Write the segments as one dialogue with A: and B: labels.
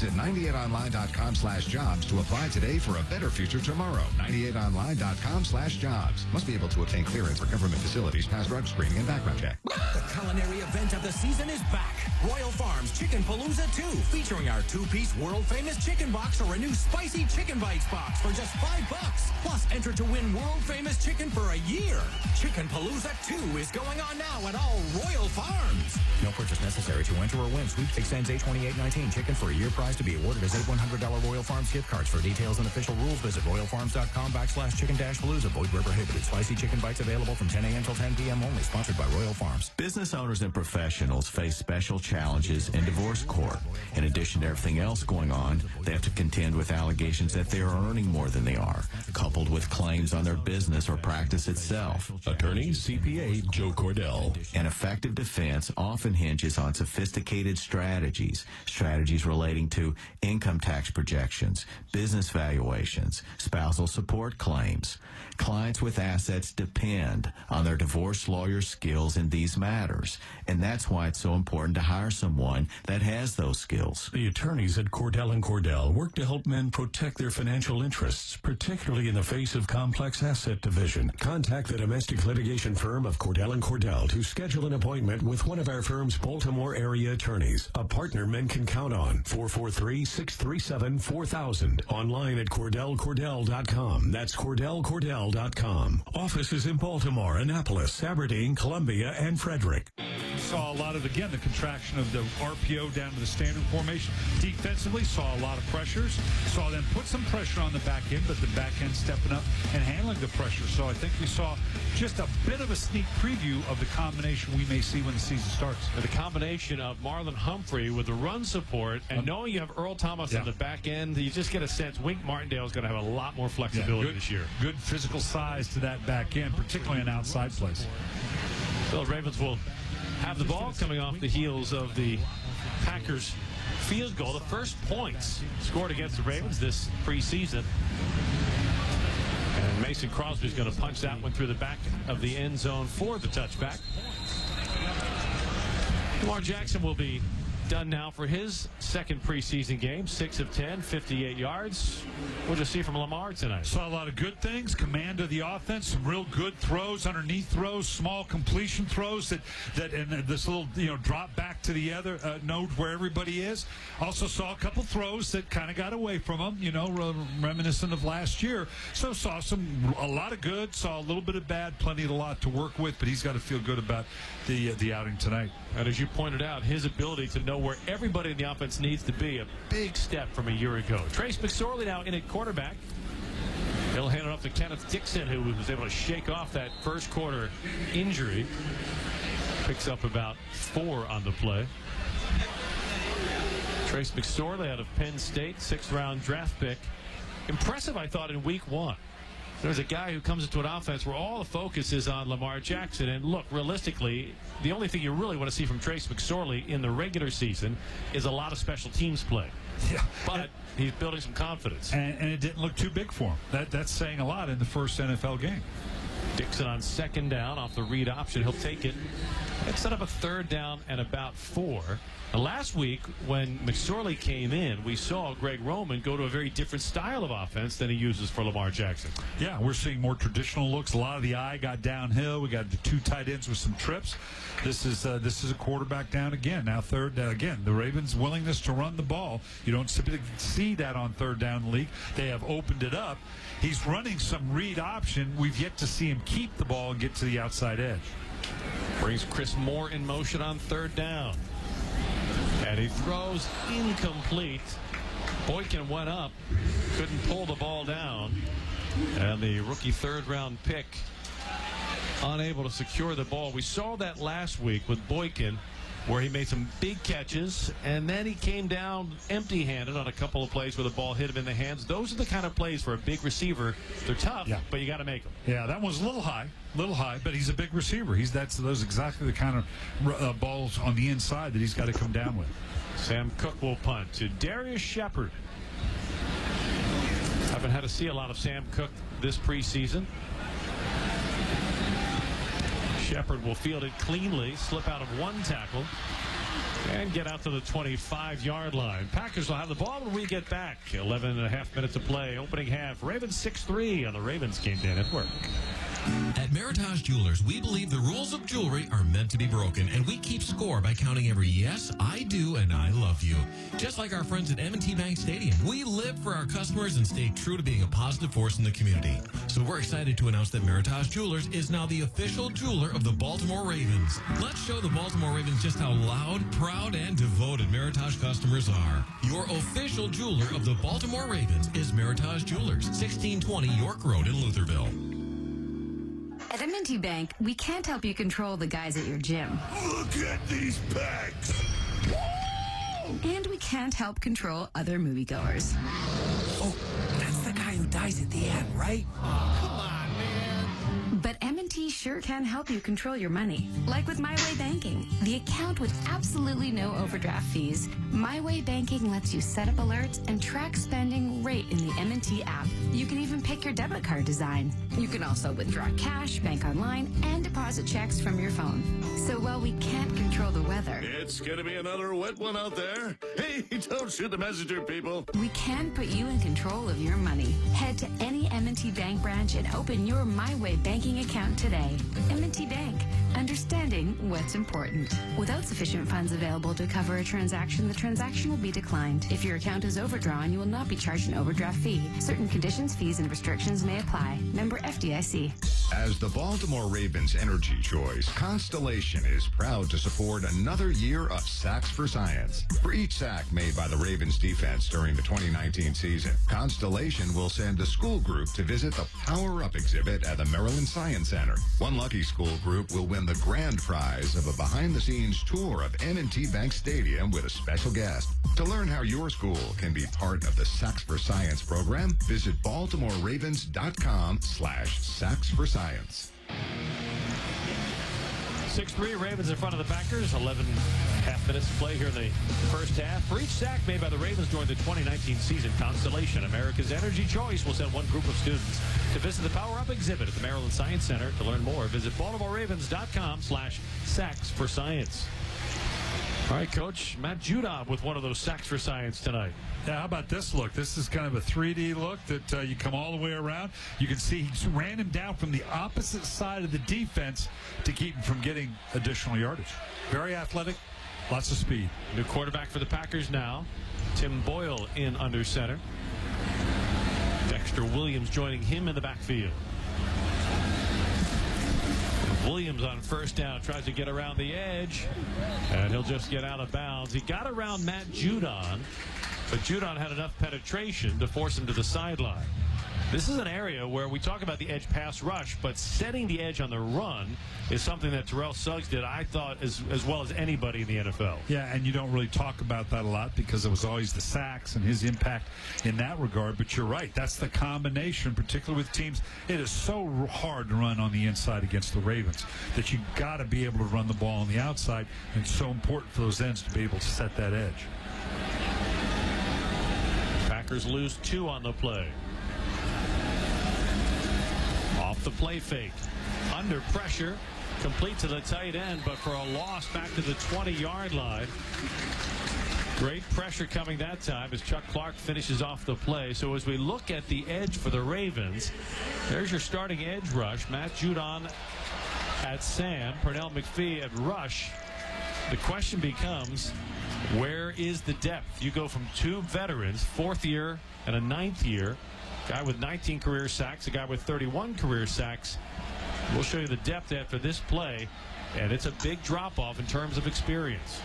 A: Visit 98online.com/jobs to apply today for a better future tomorrow. 98online.com/jobs. Must be able to obtain clearance for government facilities, pass drug screening and background check.
B: The culinary event of the season is back. Royal Farms Chicken Palooza 2, featuring our two-piece world-famous chicken box or a new spicy chicken bites box for just $5. Plus, enter to win world-famous chicken for a year. Chicken Palooza 2 is going on now at all Royal Farms. No purchase necessary to enter or win. Sweepstakes ends 8/28/19. Chicken for a year prize to be awarded as 8 $100 Royal Farms gift cards. For details and official rules, visit royalfarms.com/chicken-palooza. Void where prohibited. Spicy chicken bites available from 10 a.m. till 10 p.m. only. Sponsored by Royal Farms.
C: Business owners and professionals face special challenges in divorce court. In addition to everything else going on, they have to contend with allegations that they are earning more than they are, coupled with claims on their business or practice itself.
D: Attorney CPA Joe Cordell.
C: An effective defense often hinges on sophisticated strategies relating to income tax projections, business valuations, spousal support claims. Clients with assets depend on their divorce lawyer's skills in these matters, and that's why it's so important to hire someone that has those skills.
D: The attorneys at Cordell & Cordell work to help men protect their financial interests, particularly in the face of complex asset division. Contact the domestic litigation firm of Cordell & Cordell to schedule an appointment with one of our firm's Baltimore area attorneys, a partner men can count on. 443-637-4000. Online at CordellCordell.com. That's CordellCordell.com. Offices in Baltimore, Annapolis, Aberdeen, Columbia, and Frederick.
E: Saw a lot of, again, the contraction of the RPO down to the standard formation. Defensively, saw a lot of pressures. Saw them put some pressure on the back end, but the back end stepping up and handling the pressure. So I think we saw just a bit of a sneak preview of the combination we may see when the season starts.
F: The combination of Marlon Humphrey with the run support and knowing you have Earl Thomas on the back end, you just get a sense Wink Martindale is going to have a lot more flexibility this year.
E: Good physical size to that back end, particularly in outside plays.
F: The Ravens will have the ball coming off the heels of the Packers field goal. The first points scored against the Ravens this preseason. And Mason Crosby is going to punch that one through the back of the end zone for the touchback. Lamar Jackson will be done now for his second preseason game. 6 of 10, 58 yards. We'll just see from Lamar tonight.
E: Saw a lot of good things. Command of the offense. Some real good throws, underneath throws, small completion throws and this little drop back to the other node where everybody is. Also saw a couple throws that kind of got away from him. Reminiscent of last year. So saw a lot of good. Saw a little bit of bad. Plenty of a lot to work with. But he's got to feel good about the outing tonight.
F: And as you pointed out, his ability to know where everybody in the offense needs to be, a big step from a year ago. Trace McSorley now in at quarterback. He'll hand it off to Kenneth Dixon, who was able to shake off that first quarter injury. Picks up about 4 on the play. Trace McSorley out of Penn State, 6th round draft pick. Impressive, I thought, in week 1. There's a guy who comes into an offense where all the focus is on Lamar Jackson. And look, realistically, the only thing you really want to see from Trace McSorley in the regular season is a lot of special teams play.
E: Yeah.
F: But he's building some confidence.
E: And it didn't look too big for him. That's saying a lot in the first NFL game.
F: Dixon on 2nd down off the read option. He'll take it. Let's set up a 3rd down and about 4. Now, last week, when McSorley came in, we saw Greg Roman go to a very different style of offense than he uses for Lamar Jackson.
E: Yeah, we're seeing more traditional looks. A lot of the eye got downhill. We got the 2 tight ends with some trips. This is a quarterback down again. Now 3rd down again. The Ravens' willingness to run the ball. You don't typically see that on 3rd down in the league. They have opened it up. He's running some read option. We've yet to see him keep the ball and get to the outside edge.
F: Brings Chris Moore in motion on 3rd down. And he throws incomplete. Boykin went up, couldn't pull the ball down. And the rookie 3rd round pick unable to secure the ball. We saw that last week with Boykin, where he made some big catches, and then he came down empty-handed on a couple of plays where the ball hit him in the hands. Those are the kind of plays for a big receiver. They're tough, but you got to make them.
E: Yeah, that one's a little high, but he's a big receiver. Those exactly the kind of balls on the inside that he's got to come down with.
F: Sam Cook will punt to Darius Shepard. Haven't had to see a lot of Sam Cook this preseason. Shepard will field it cleanly, slip out of 1 tackle. and get out to the 25-yard line. Packers will have the ball when we get back. 11 and a half minutes to play. Opening half. Ravens 6-3 on the Ravens Game Day Network.
G: At Meritage Jewelers, we believe the rules of jewelry are meant to be broken, and we keep score by counting every yes, I do, and I love you. Just like our friends at M&T Bank Stadium, we live for our customers and stay true to being a positive force in the community. So we're excited to announce that Meritage Jewelers is now the official jeweler of the Baltimore Ravens. Let's show the Baltimore Ravens just how loud, proud, and devoted Meritage customers are. Your official jeweler of the Baltimore Ravens is Meritage Jewelers, 1620 York Road in Lutherville.
H: At M&T Bank, we can't help you control the guys at your gym.
I: Look at these pecs!
H: And we can't help control other moviegoers.
B: Oh, that's the guy who dies at the end, right? Oh, come on, man.
H: But M&T sure can help you control your money. Like with My Way Banking, the account with absolutely no overdraft fees. My Way Banking lets you set up alerts and track spending right in the M&T app. You can even pick your debit card design. You can also withdraw cash, bank online, and deposit checks from your phone. So while we can't control the weather,
I: It's gonna be another wet one out there. Hey, don't shoot the messenger, people.
H: we can put you in control of your money. Head to any M&T Bank branch and open your My Way Banking account today. M&T Bank, understanding what's important. Without sufficient funds available to cover a transaction, the transaction will be declined. If your account is overdrawn, you will not be charged an overdraft fee. Certain conditions, fees, and restrictions may apply. Member FDIC.
A: As the Baltimore Ravens energy choice, Constellation is proud to support another year of Sacks for Science. For each sack made by the Ravens defense during the 2019 season, Constellation will send a school group to visit the Power Up exhibit at the Maryland Science Center. One lucky school group will win the grand prize of a behind-the-scenes tour of M&T Bank Stadium with a special guest. To learn how your school can be part of the Sacks for Science program, visit BaltimoreRavens.com/Sacks for Science.
F: 6-3, Ravens in front of the Packers. 11 half minutes to play here in the first half. For each sack made by the Ravens during the 2019 season, Constellation, America's energy choice, will send one group of students to visit the Power Up exhibit at the Maryland Science Center. To learn more, visit BaltimoreRavens.com/Sacks for Science. All right, Coach, Matt Judon with one of those Sacks for Science tonight.
E: Yeah, how about this look? This is kind of a 3D look that you come all the way around. You can see he ran him down from the opposite side of the defense to keep him from getting additional yardage. Very athletic, lots of speed.
F: New quarterback for the Packers now. Tim Boyle in under center. Dexter Williams joining him in the backfield. Williams on first down tries to get around the edge, and he'll just get out of bounds. He got around Matt Judon, but Judon had enough penetration to force him to the sideline. This is an area where we talk about the edge pass rush, but setting the edge on the run is something that Terrell Suggs did, I thought, as well as anybody in the NFL.
E: Yeah, and you don't really talk about that a lot because it was always the sacks and his impact in that regard. But you're right. That's the combination, particularly with teams. It is so hard to run on the inside against the Ravens that you got to be able to run the ball on the outside. And it's so important for those ends to be able to set that edge.
F: Packers lose 2 on the play. Off the play fake. Under pressure. Complete to the tight end, but for a loss back to the 20-yard line. Great pressure coming that time as Chuck Clark finishes off the play. So as we look at the edge for the Ravens, there's your starting edge rush. Matt Judon at Sam, Pernell McPhee at rush. The question becomes, where is the depth? You go from 2 veterans, 4th year and a 9th year, guy with 19 career sacks, a guy with 31 career sacks. We'll show you the depth after this play, and it's a big drop-off in terms of experience.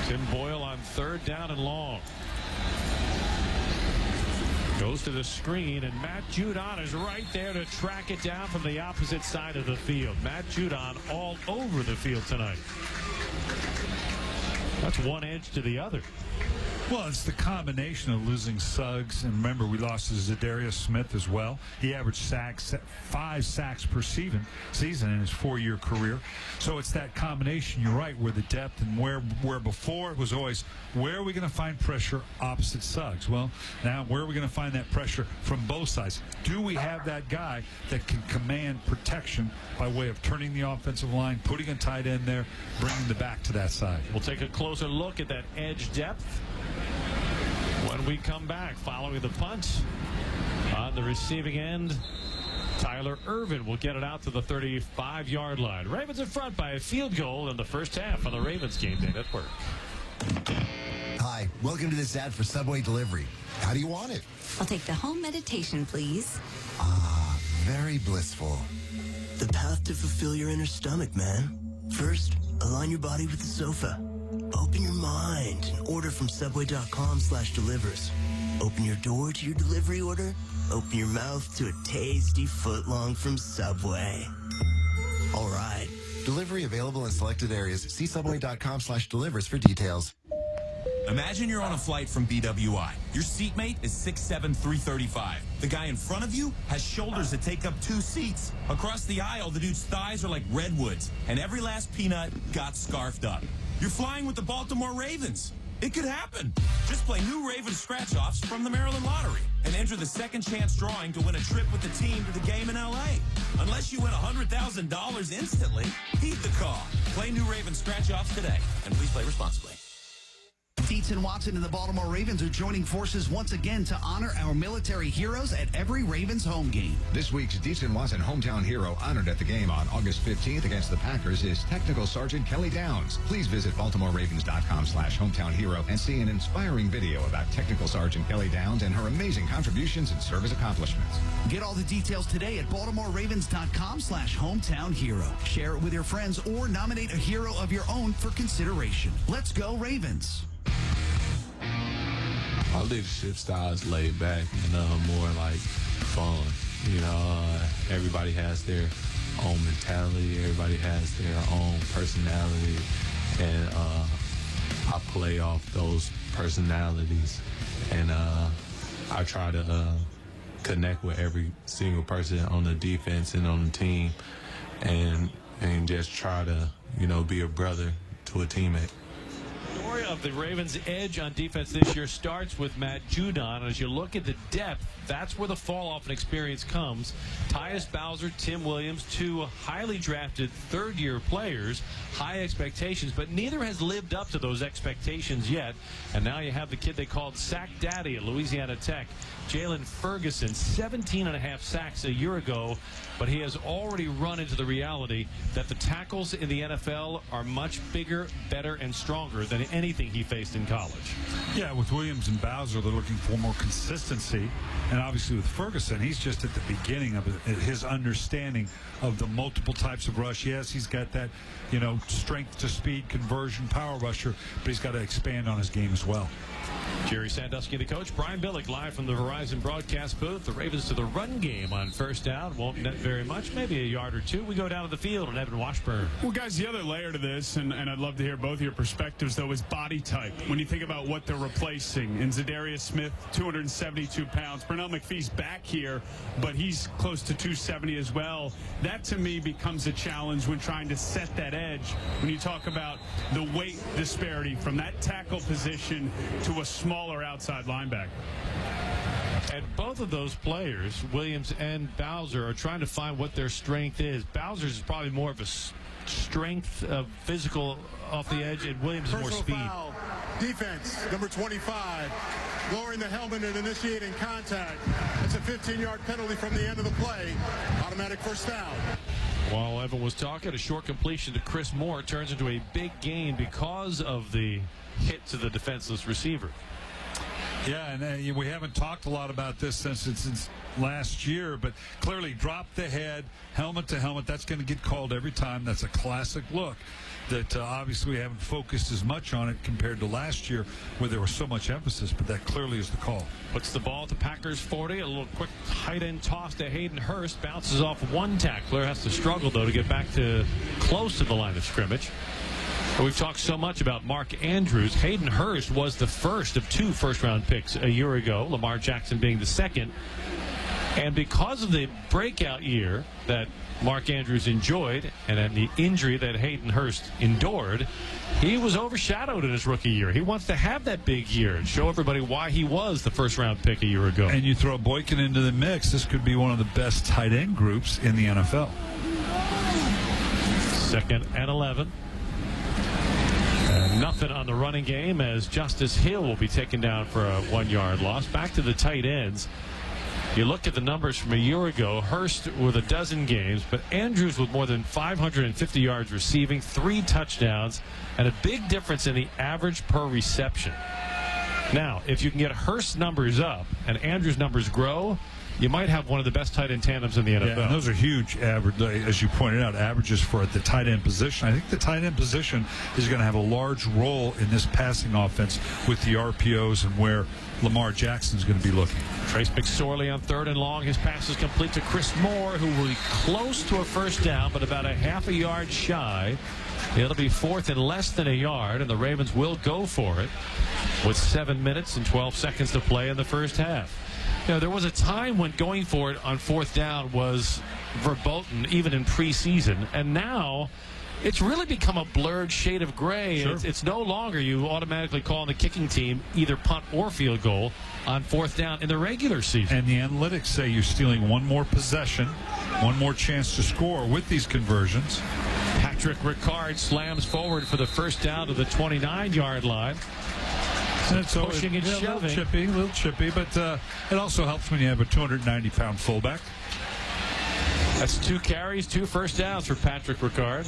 F: Tim Boyle on 3rd down and long. Goes to the screen, and Matt Judon is right there to track it down from the opposite side of the field. Matt Judon all over the field tonight. That's one edge to the other.
E: Well, it's the combination of losing Suggs, and remember, we lost Zadarius Smith as well. He averaged 5 sacks per season in his 4-year career. So it's that combination, you're right, where the depth and where before it was always, where are we going to find pressure opposite Suggs? Well, now where are we going to find that pressure from both sides? Do we have that guy that can command protection by way of turning the offensive line, putting a tight end there, bringing the back to that side?
F: We'll take a closer look at that edge depth when we come back following the punt. On the receiving end, Tyler Irvin will get it out to the 35-yard line. Ravens in front by a field goal in the first half on the Ravens Game Day Network.
J: Hi, welcome to this ad for Subway Delivery. How do you want it?
K: I'll take the home meditation, please.
J: Ah, very blissful.
L: The path to fulfill your inner stomach, man. First, align your body with the sofa. Open your mind and order from Subway.com/delivers. Open your door to your delivery order. Open your mouth to a tasty footlong from Subway. All right.
J: Delivery available in selected areas. See Subway.com/delivers for details.
M: Imagine you're on a flight from BWI. Your seatmate is 6'7", 335. The guy in front of you has shoulders that take up 2 seats. Across the aisle, the dude's thighs are like redwoods, and every last peanut got scarfed up. You're flying with the Baltimore Ravens. It could happen. Just play new Ravens scratch-offs from the Maryland Lottery and enter the second chance drawing to win a trip with the team to the game in L.A. Unless you win $100,000 instantly, heed the call. Play new Ravens scratch-offs today, and please play responsibly.
N: Dietz and Watson and the Baltimore Ravens are joining forces once again to honor our military heroes at every Ravens home game.
A: This week's Dietz and Watson hometown hero honored at the game on August 15th against the Packers is Technical Sergeant Kelly Downs. Please visit BaltimoreRavens.com/hometown hero and see an inspiring video about Technical Sergeant Kelly Downs and her amazing contributions and service accomplishments.
N: Get all the details today at BaltimoreRavens.com/hometown hero. Share it with your friends or nominate a hero of your own for consideration. Let's go Ravens.
O: Our leadership style is laid back and more like fun. You know, everybody has their own mentality. Everybody has their own personality. And I play off those personalities. And I try to connect with every single person on the defense and on the team and just try to, you know, be a brother to a teammate.
F: Story of the Ravens' edge on defense this year starts with Matt Judon. As you look at the depth, that's where the fall-off in experience comes. Tyus Bowser, Tim Williams, 2 highly drafted third-year players, high expectations, but neither has lived up to those expectations yet. And now you have the kid they called Sack Daddy at Louisiana Tech, Jalen Ferguson, 17.5 sacks a year ago, but he has already run into the reality that the tackles in the NFL are much bigger, better, and stronger than anything he faced in college.
E: Yeah, with Williams and Bowser, they're looking for more consistency. And obviously with Ferguson, he's just at the beginning of his understanding of the multiple types of rush. Yes, he's got that, you know, strength to speed conversion, power rusher, but he's got to expand on his game as well.
F: Jerry Sandusky, the coach. Brian Billick live from the Verizon broadcast booth. The Ravens to the run game on first down. Won't net very much, maybe a yard or two. We go down to the field and Evan Washburn.
P: Well, guys, the other layer to this, and I'd love to hear both your perspectives, though, is body type. When you think about what they're replacing, in Zadarius Smith, 272 pounds. Pernell McPhee's back here, but he's close to 270 as well. That, to me, becomes a challenge when trying to set that edge. When you talk about the weight disparity from that tackle position to a smaller outside linebacker.
F: And both of those players, Williams and Bowser, are trying to find what their strength is. Bowser's is probably more of a strength of physical off the edge, and Williams is more speed.
Q: Foul. Defense, number 25, lowering the helmet and initiating contact. It's a 15-yard penalty from the end of the play. Automatic first down.
F: While Evan was talking, a short completion to Chris Moore turns into a big gain because of the hit to the defenseless receiver.
E: Yeah, and we haven't talked a lot about this since last year, but clearly drop the head, helmet to helmet. That's going to get called every time. That's a classic look that obviously we haven't focused as much on it compared to last year where there was so much emphasis, but that clearly is the call.
F: Puts the ball at the Packers 40. A little quick tight end toss to Hayden Hurst. Bounces off one tackler. Has to struggle, though, to get back to close to the line of scrimmage. We've talked so much about Mark Andrews. Hayden Hurst was the first of 2 first-round picks a year ago, Lamar Jackson being the second. And because of the breakout year that Mark Andrews enjoyed and then the injury that Hayden Hurst endured, he was overshadowed in his rookie year. He wants to have that big year and show everybody why he was the first-round pick a year ago.
E: And you throw Boykin into the mix, this could be one of the best tight end groups in the NFL.
F: 2nd and 11. Nothing on the running game as Justice Hill will be taken down for a 1-yard loss. Back to the tight ends. You look at the numbers from a year ago, Hurst with a dozen games, but Andrews with more than 550 yards receiving, 3 touchdowns, and a big difference in the average per reception. Now, if you can get Hurst's numbers up and Andrews' numbers grow, you might have one of the best tight end tandems in the NFL.
E: Yeah, and those are huge average, as you pointed out, averages for the tight end position. I think the tight end position is going to have a large role in this passing offense with the RPOs and where Lamar Jackson is going to be looking.
F: Trace McSorley on 3rd and long. His pass is complete to Chris Moore, who will be close to a first down, but about a half a yard shy. It'll be 4th and less than a yard, and the Ravens will go for it with 7 minutes and 12 seconds to play in the first half. You know, there was a time when going for it on 4th down was verboten, even in preseason, and now it's really become a blurred shade of gray.
E: Sure.
F: It's no longer you automatically call on the kicking team either punt or field goal on 4th down in the regular season.
E: And the analytics say you're stealing one more possession, one more chance to score with these conversions.
F: Patrick Ricard slams forward for the first down to the 29-yard line.
E: And so
F: pushing and shoving.
E: A little chippy, but it also helps when you have a 290-pound fullback.
F: That's 2 carries, 2 first downs for Patrick Ricard.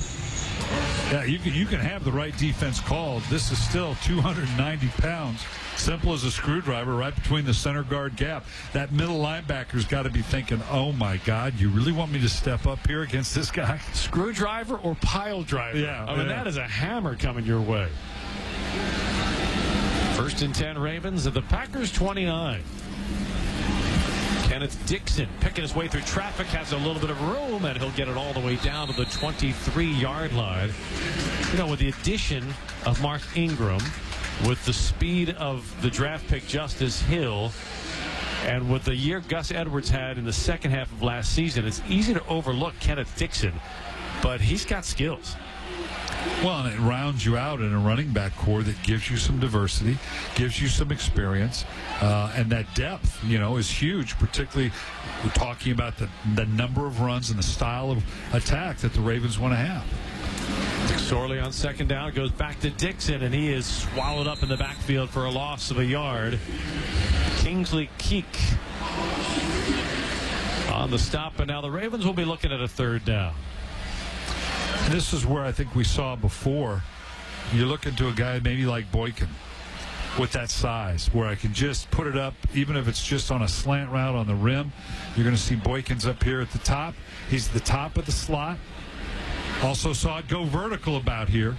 E: Yeah, you can have the right defense called. This is still 290 pounds, simple as a screwdriver, right between the center guard gap. That middle linebacker's got to be thinking, oh, my God, you really want me to step up here against this guy?
F: Screwdriver or pile driver?
E: Yeah.
F: I mean, that is a hammer coming your way. 1st and 10 Ravens at the Packers 29. Kenneth Dixon picking his way through traffic, has a little bit of room, and he'll get it all the way down to the 23-yard line. You know, with the addition of Mark Ingram, with the speed of the draft pick Justice Hill, and with the year Gus Edwards had in the second half of last season, it's easy to overlook Kenneth Dixon, but he's got skills.
E: Well, and it rounds you out in a running back core that gives you some diversity, gives you some experience, and that depth, you know, is huge, particularly we're talking about the number of runs and the style of attack that the Ravens want to have.
F: McSorley on 2nd down goes back to Dixon, and he is swallowed up in the backfield for a loss of a yard. Kingsley Keek on the stop, and now the Ravens will be looking at a 3rd down.
E: This is where I think we saw before. You're looking to a guy maybe like Boykin with that size, where I can just put it up, even if it's just on a slant route on the rim. You're going to see Boykin's up here at the top. He's the top of the slot. Also saw it go vertical about here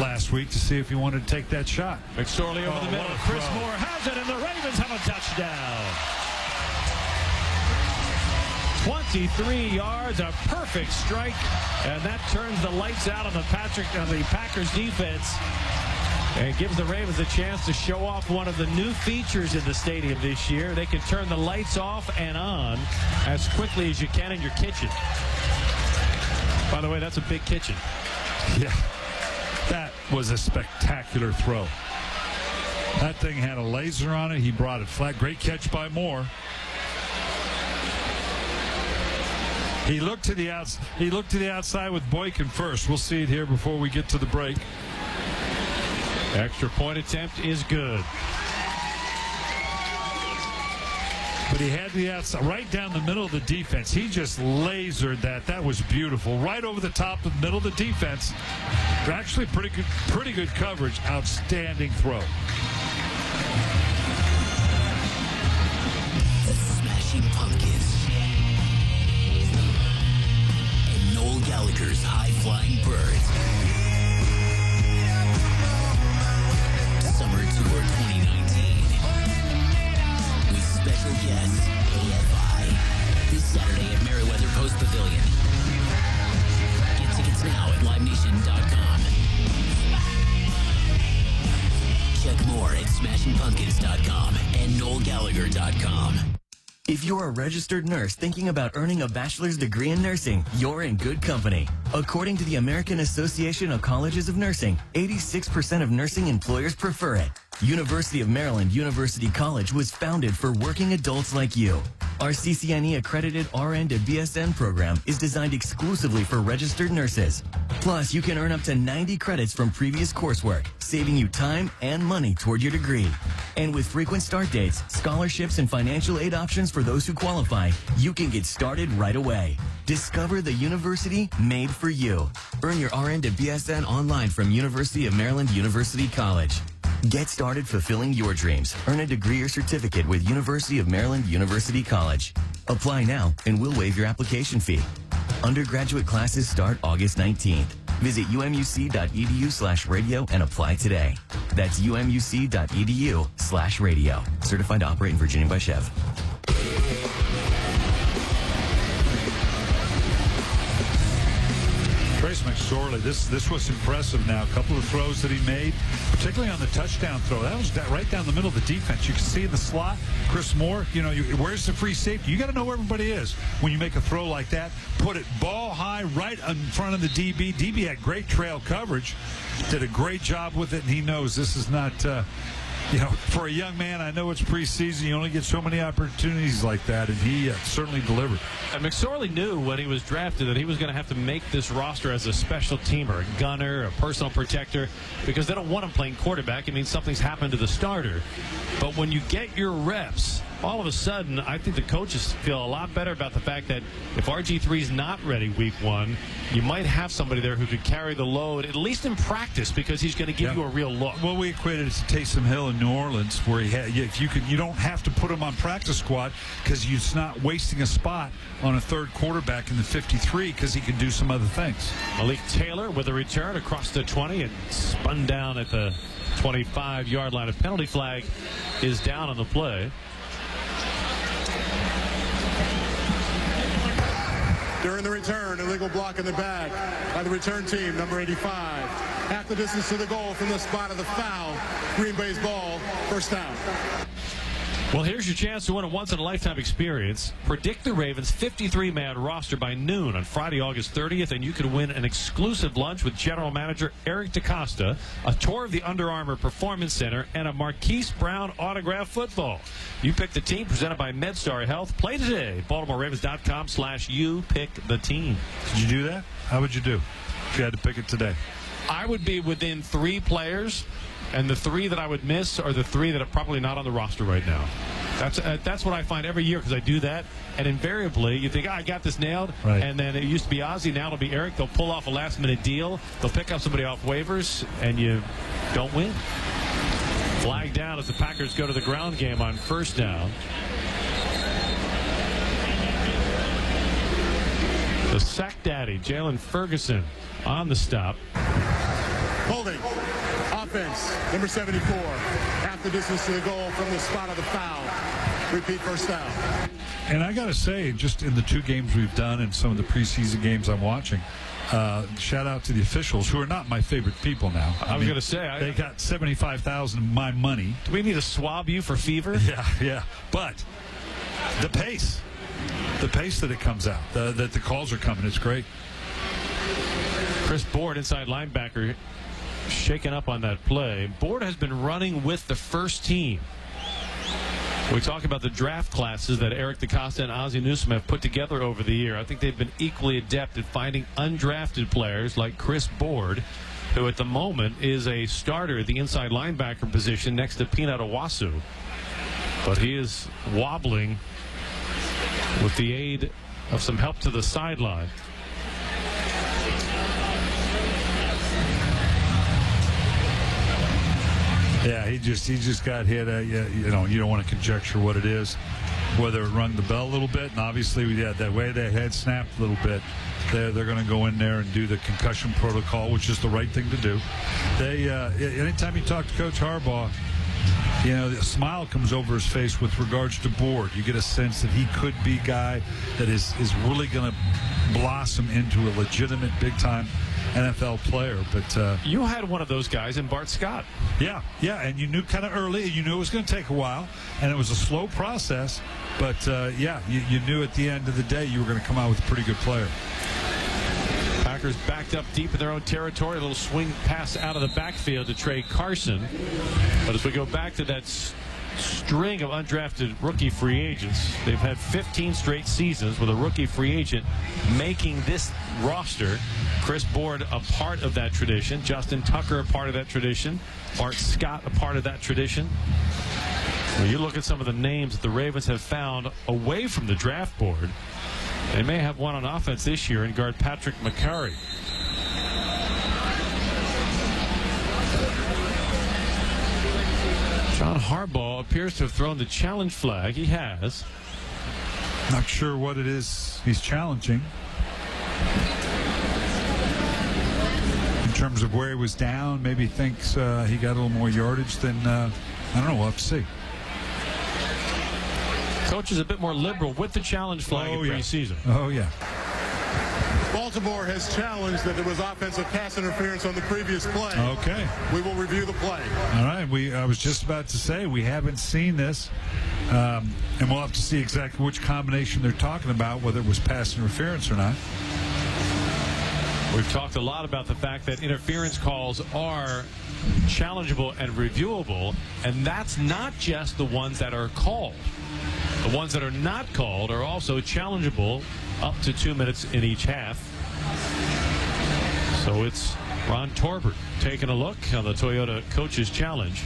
E: last week to see if he wanted to take that shot.
F: McSorley over the middle. Chris Moore has it, and the Ravens have a touchdown. 23 yards, a perfect strike, and that turns the lights out on the Packers defense and gives the Ravens a chance to show off one of the new features in the stadium this year. They can turn the lights off and on as quickly as you can in your kitchen. By the way, that's a big kitchen.
E: Yeah, that was a spectacular throw. That thing had a laser on it. He brought it flat. Great catch by Moore. He looked to the outside with Boykin first. We'll see it here before we get to the break.
F: Extra point attempt is good.
E: But he had the outside, right down the middle of the defense. He just lasered that. That was beautiful. Right over the top of the middle of the defense. Actually pretty good coverage. Outstanding throw.
L: The Smashing Pumpkins. And Noel Gallagher's High Flying Birds. Summer Tour 2019. With special guests, AFI. This Saturday at Merriweather Post Pavilion. Get tickets now at livenation.com.
R: SmashingPumpkins.com and NoelGallagher.com.
S: If you're a registered nurse thinking about earning a bachelor's degree in nursing, you're in good company. According to the American Association of Colleges of Nursing, 86% of nursing employers prefer it. University of Maryland University College was founded for working adults like you. Our CCNE accredited RN to BSN program is designed exclusively for registered nurses. Plus, you can earn up to 90 credits from previous coursework, saving you time and money toward your degree. And with frequent start dates, scholarships, and financial aid options for those who qualify, you can get started right away. Discover the university made for you. Earn your RN to BSN online from University of Maryland University College. Get started fulfilling your dreams. Earn a degree or certificate with University of Maryland University College. Apply now and we'll waive your application fee. Undergraduate classes start August 19th. Visit umuc.edu/radio and apply today. That's umuc.edu/radio. Certified to operate in Virginia by Chev.
E: Trace McSorley, this was impressive now. A couple of throws that he made, particularly on the touchdown throw. That was right down the middle of the defense. You can see in the slot, Chris Moore, where's the free safety? You got to know where everybody is when you make a throw like that. Put it ball high right in front of the DB. DB had great trail coverage, did a great job with it, and he knows this is not... for a young man, I know it's preseason. You only get so many opportunities like that, and he certainly delivered.
F: And McSorley knew when he was drafted that he was going to have to make this roster as a special teamer, a gunner, a personal protector, because they don't want him playing quarterback. It means something's happened to the starter. But when you get your reps, all of a sudden, I think the coaches feel a lot better about the fact that if RG3 is not ready week one, you might have somebody there who could carry the load, at least in practice, because he's going to give you a real look.
E: Well, we equated it to Taysom Hill in New Orleans, where you don't have to put him on practice squad because it's not wasting a spot on a third quarterback in the 53 because he can do some other things.
F: Malik Taylor with a return across the 20 and spun down at the 25-yard line. A penalty flag is down on the play.
Q: During the return, illegal block in the back by the return team, number 85. Half the distance to the goal from the spot of the foul. Greenbay's ball, first down.
F: Well, here's your chance to win a once-in-a-lifetime experience. Predict the Ravens' 53-man roster by noon on Friday, August 30th, and you could win an exclusive lunch with General Manager Eric DeCosta, a tour of the Under Armour Performance Center, and a Marquise Brown autographed football. You pick the team, presented by MedStar Health. Play today. BaltimoreRavens.com/you pick the team.
E: Did you do that? How would you do if you had to pick it today?
F: I would be within 3 players. And the 3 that I would miss are the 3 that are probably not on the roster right now. That's what I find every year because I do that. And invariably, you think, I got this nailed.
E: Right.
F: And then it used to be Ozzie, now it'll be Eric. They'll pull off a last-minute deal. They'll pick up somebody off waivers, and you don't win. Flag down as the Packers go to the ground game on first down. The sack daddy, Jalen Ferguson, on the stop.
Q: Holding. Offense, number 74. Half the distance to the goal from the spot of the foul. Repeat first down.
E: And I got to say, just in the 2 games we've done and some of the preseason games I'm watching, shout out to the officials, who are not my favorite people now.
F: I was going to say.
E: They got $75,000 of my money.
F: Do we need to swab you for fever?
E: Yeah. But the pace that it comes out, that the calls are coming, it's great.
F: Chris Board, inside linebacker, shaken up on that play. Board has been running with the first team. We talk about the draft classes that Eric DeCosta and Ozzie Newsome have put together over the year. I think they've been equally adept at finding undrafted players like Chris Board, who at the moment is a starter at the inside linebacker position next to Peanut Owasu. But he is wobbling with the aid of some help to the sideline.
E: Yeah, he just got hit. You don't want to conjecture what it is, whether it rung the bell a little bit, and obviously that way their head snapped a little bit. They're going to go in there and do the concussion protocol, which is the right thing to do. Anytime you talk to Coach Harbaugh, a smile comes over his face with regards to Board. You get a sense that he could be a guy that is really going to blossom into a legitimate big-time NFL player. But
F: you had one of those guys in Bart Scott.
E: Yeah, and you knew kind of early, you knew it was going to take a while, and it was a slow process. But, you knew at the end of the day you were going to come out with a pretty good player.
F: Packers backed up deep in their own territory. A little swing pass out of the backfield to Trey Carson. But as we go back to that string of undrafted rookie free agents, they've had 15 straight seasons with a rookie free agent making this roster. Chris Board a part of that tradition. Justin Tucker a part of that tradition. Bart Scott a part of that tradition. When you look at some of the names that the Ravens have found away from the draft board, they may have one on offense this year in guard Patrick McCurry. John Harbaugh appears to have thrown the challenge flag. He has.
E: Not sure what it is he's challenging. In terms of where he was down, maybe he thinks he got a little more yardage than, I don't know, we'll have to see.
F: Coach is a bit more liberal with the challenge flag in preseason.
E: Oh, yeah.
Q: Baltimore has challenged that there was offensive pass interference on the previous play.
E: Okay.
Q: We will review the play.
E: All right. I was just about to say we haven't seen this, and we'll have to see exactly which combination they're talking about, whether it was pass interference or not.
F: We've talked a lot about the fact that interference calls are challengeable and reviewable, and that's not just the ones that are called. The ones that are not called are also challengeable up to 2 minutes in each half. So it's Ron Torbert taking a look on the Toyota Coaches Challenge.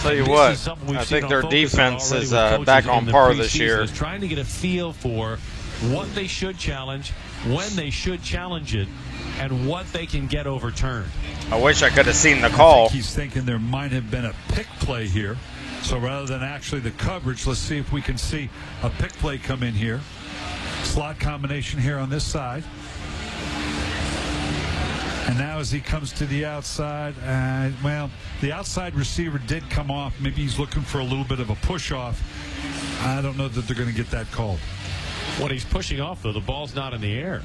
T: Tell you what, I think their defense is back on par this year.
F: Is trying to get a feel for what they should challenge, when they should challenge it, and what they can get overturned.
T: I wish I could have seen the call.
E: I think he's thinking there might have been a pick play here. So rather than actually the coverage, let's see if we can see a pick play come in here. Slot combination here on this side. And now as he comes to the outside, the outside receiver did come off. Maybe he's looking for a little bit of a push off. I don't know that they're going to get that called.
F: When he's pushing off, though, the ball's not in the air.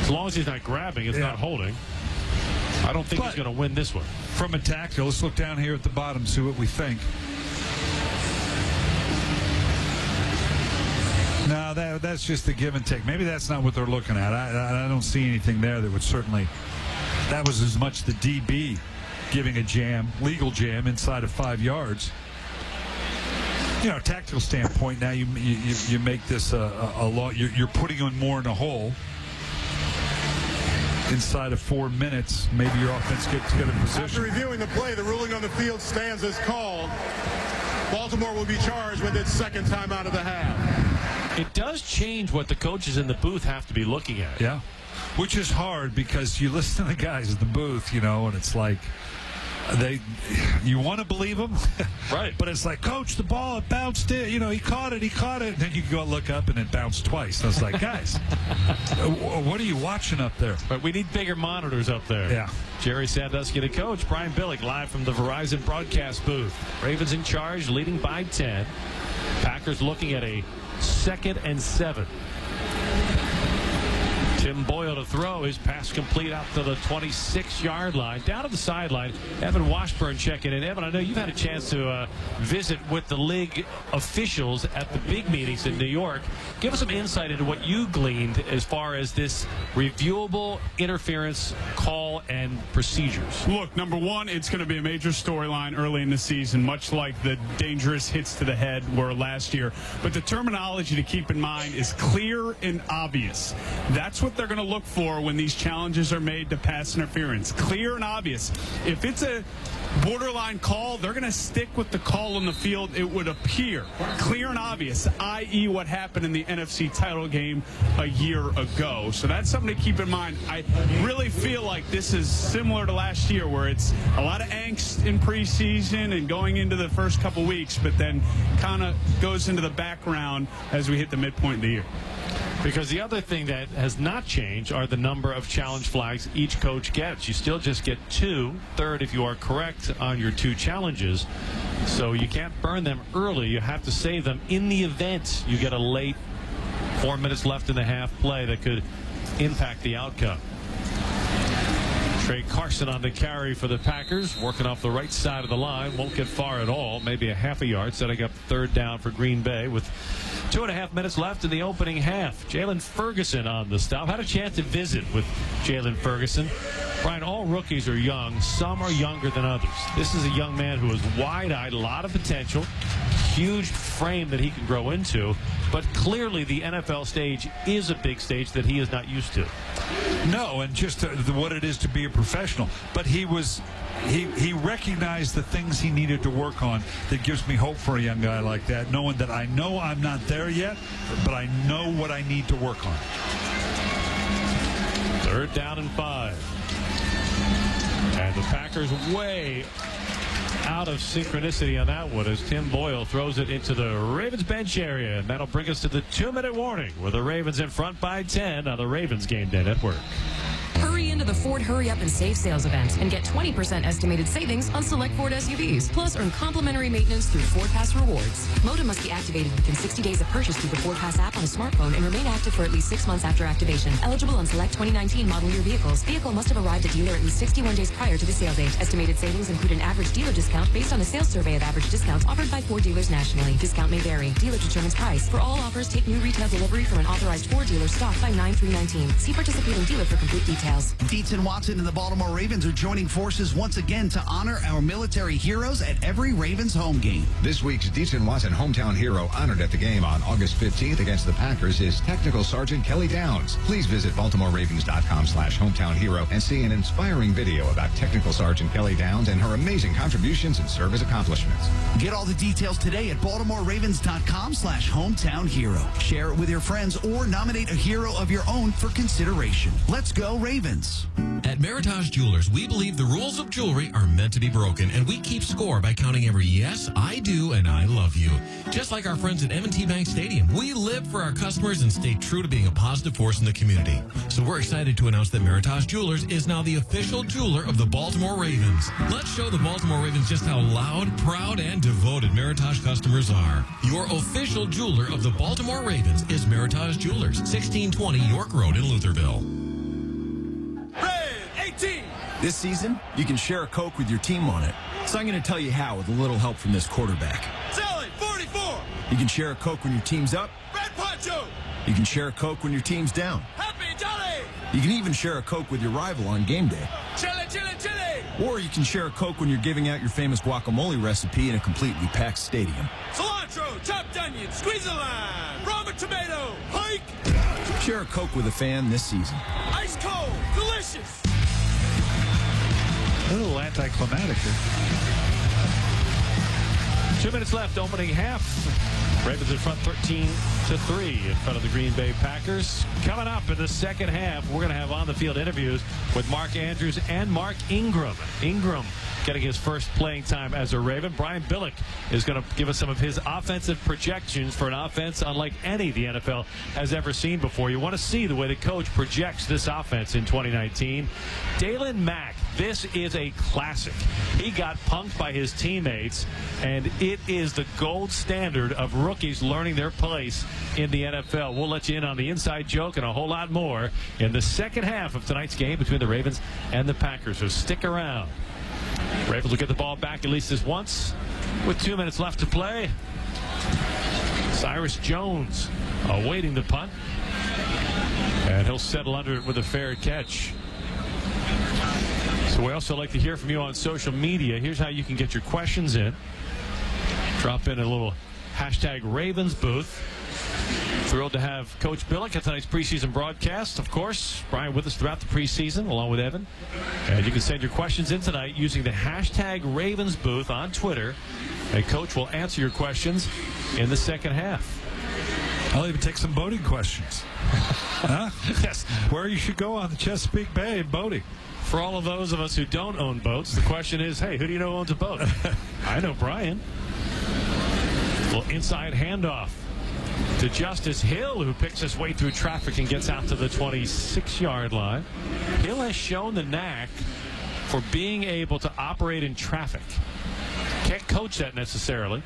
F: As long as he's not grabbing, it's not holding. I don't think he's going to win this one.
E: From a tactical, let's look down here at the bottom, see what we think. No, that's just the give and take. Maybe that's not what they're looking at. I don't see anything there that would certainly. That was as much the DB giving a jam, legal jam, inside of 5 yards. Tactical standpoint, now you make this a law. You're putting on more in a hole. Inside of 4 minutes, maybe your offense gets in position.
Q: After reviewing the play, the ruling on the field stands as called. Baltimore will be charged with its second time out of the half.
F: It does change what the coaches in the booth have to be looking at.
E: Yeah, which is hard because you listen to the guys in the booth, and it's like you want to believe them,
F: right?
E: But it's like, Coach, the ball, it bounced in. He caught it. And then you go look up and it bounced twice. I was like, guys, what are you watching up there?
F: But we need bigger monitors up there.
E: Yeah.
F: Jerry Sandusky, the coach. Brian Billick live from the Verizon broadcast booth. Ravens in charge, leading by 10. Packers looking at a 2nd and 7. Tim Boyle to throw. His pass complete out to the 26-yard line. Down to the sideline, Evan Washburn checking in. Evan, I know you've had a chance to visit with the league officials at the big meetings in New York. Give us some insight into what you gleaned as far as this reviewable interference call and procedures.
P: Look, number one, it's going to be a major storyline early in the season, much like the dangerous hits to the head were last year. But the terminology to keep in mind is clear and obvious. That's what they're going to look for when these challenges are made to pass interference. Clear and obvious. If it's a borderline call, they're going to stick with the call on the field, it would appear. Clear and obvious, i.e. what happened in the NFC title game a year ago. So that's something to keep in mind. I really feel like this is similar to last year, where it's a lot of angst in preseason and going into the first couple weeks, but then kind of goes into the background as we hit the midpoint of the year.
F: Because the other thing that has not changed are the number of challenge flags each coach gets. You still just get 2, third if you are correct on your 2 challenges. So you can't burn them early. You have to save them in the event you get a late 4 minutes left in the half play that could impact the outcome. Trey Carson on the carry for the Packers, working off the right side of the line. Won't get far at all, maybe a half a yard, setting up third down for Green Bay with 2.5 minutes left in the opening half. Jalen Ferguson on the stop. Had a chance to visit with Jalen Ferguson. Brian, all rookies are young. Some are younger than others. This is a young man who is wide-eyed, a lot of potential, huge frame that he can grow into, but clearly the NFL stage is a big stage that he is not used to.
E: No, and just what it is to be a professional. But he recognized the things he needed to work on. That gives me hope for a young guy like that, knowing that I know I'm not there yet, but I know what I need to work on.
F: Third down and 5. And the Packers way out of synchronicity on that one as Tim Boyle throws it into the Ravens bench area. And that'll bring us to the 2-minute warning with the Ravens in front by 10 on the Ravens Game Day Network.
U: Hurry into the Ford Hurry Up and Save sales event and get 20% estimated savings on select Ford SUVs. Plus, earn complimentary maintenance through Ford Pass Rewards. Modem must be activated within 60 days of purchase through the Ford Pass app on a smartphone and remain active for at least 6 months after activation. Eligible on select 2019 model year vehicles. Vehicle must have arrived at dealer at least 61 days prior to the sale date. Estimated savings include an average dealer discount based on a sales survey of average discounts offered by Ford dealers nationally. Discount may vary. Dealer determines price. For all offers, take new retail delivery from an authorized Ford dealer stock by 9/3/19. See participating dealer for complete details.
N: Dietz and Watson and the Baltimore Ravens are joining forces once again to honor our military heroes at every Ravens home game.
A: This week's Dietz and Watson hometown hero honored at the game on August 15th against the Packers is Technical Sergeant Kelly Downs. Please visit BaltimoreRavens.com/hometown hero and see an inspiring video about Technical Sergeant Kelly Downs and her amazing contributions and service accomplishments.
N: Get all the details today at BaltimoreRavens.com/hometown hero. Share it with your friends or nominate a hero of your own for consideration. Let's go Ravens.
G: At Meritage Jewelers, we believe the rules of jewelry are meant to be broken, and we keep score by counting every yes, I do, and I love you. Just like our friends at M&T Bank Stadium, we live for our customers and stay true to being a positive force in the community. So we're excited to announce that Meritage Jewelers is now the official jeweler of the Baltimore Ravens. Let's show the Baltimore Ravens just how loud, proud, and devoted Meritage customers are. Your official jeweler of the Baltimore Ravens is Meritage Jewelers, 1620 York Road in Lutherville.
V: This season, you can share a Coke with your team on it. So I'm going to tell you how with a little help from this quarterback.
W: Sally, 44!
V: You can share a Coke when your team's up.
W: Red Poncho!
V: You can share a Coke when your team's down.
W: Happy Jolly!
V: You can even share a Coke with your rival on game day.
W: Chili, chili, chili!
V: Or you can share a Coke when you're giving out your famous guacamole recipe in a completely packed stadium.
W: Cilantro, chopped onion, squeeze a lime, rub a tomato, hike!
V: Share a Coke with a fan this season.
W: Ice cold, delicious!
E: A little anticlimactic here.
F: 2 minutes left, opening half. Ravens in front 13-3 in front of the Green Bay Packers. Coming up in the second half, we're going to have on-the-field interviews with Mark Andrews and Mark Ingram. Ingram getting his first playing time as a Raven. Brian Billick is going to give us some of his offensive projections for an offense unlike any the NFL has ever seen before. You want to see the way the coach projects this offense in 2019. Daylon Mack, this is a classic. He got punked by his teammates, and it is the gold standard of rookies learning their place in the NFL. We'll let you in on the inside joke and a whole lot more in the second half of tonight's game between the Ravens and the Packers. So stick around. Ravens will get the ball back at least this once with 2 minutes left to play. Cyrus Jones awaiting the punt, and he'll settle under it with a fair catch. So we also like to hear from you on social media. Here's how you can get your questions in. Drop in a little hashtag Ravens booth. Thrilled to have Coach Billick at tonight's preseason broadcast. Of course, Brian with us throughout the preseason, along with Evan. And you can send your questions in tonight using the hashtag Ravens booth on Twitter. And Coach will answer your questions in the second half.
E: I'll even take some boating questions. Huh?
F: Yes.
E: Where you should go on the Chesapeake Bay in boating.
F: For all of those of us who don't own boats, the question is, hey, who do you know owns a boat? I know Brian. A little inside handoff to Justice Hill, who picks his way through traffic and gets out to the 26-yard line. Hill has shown the knack for being able to operate in traffic. Can't coach that necessarily.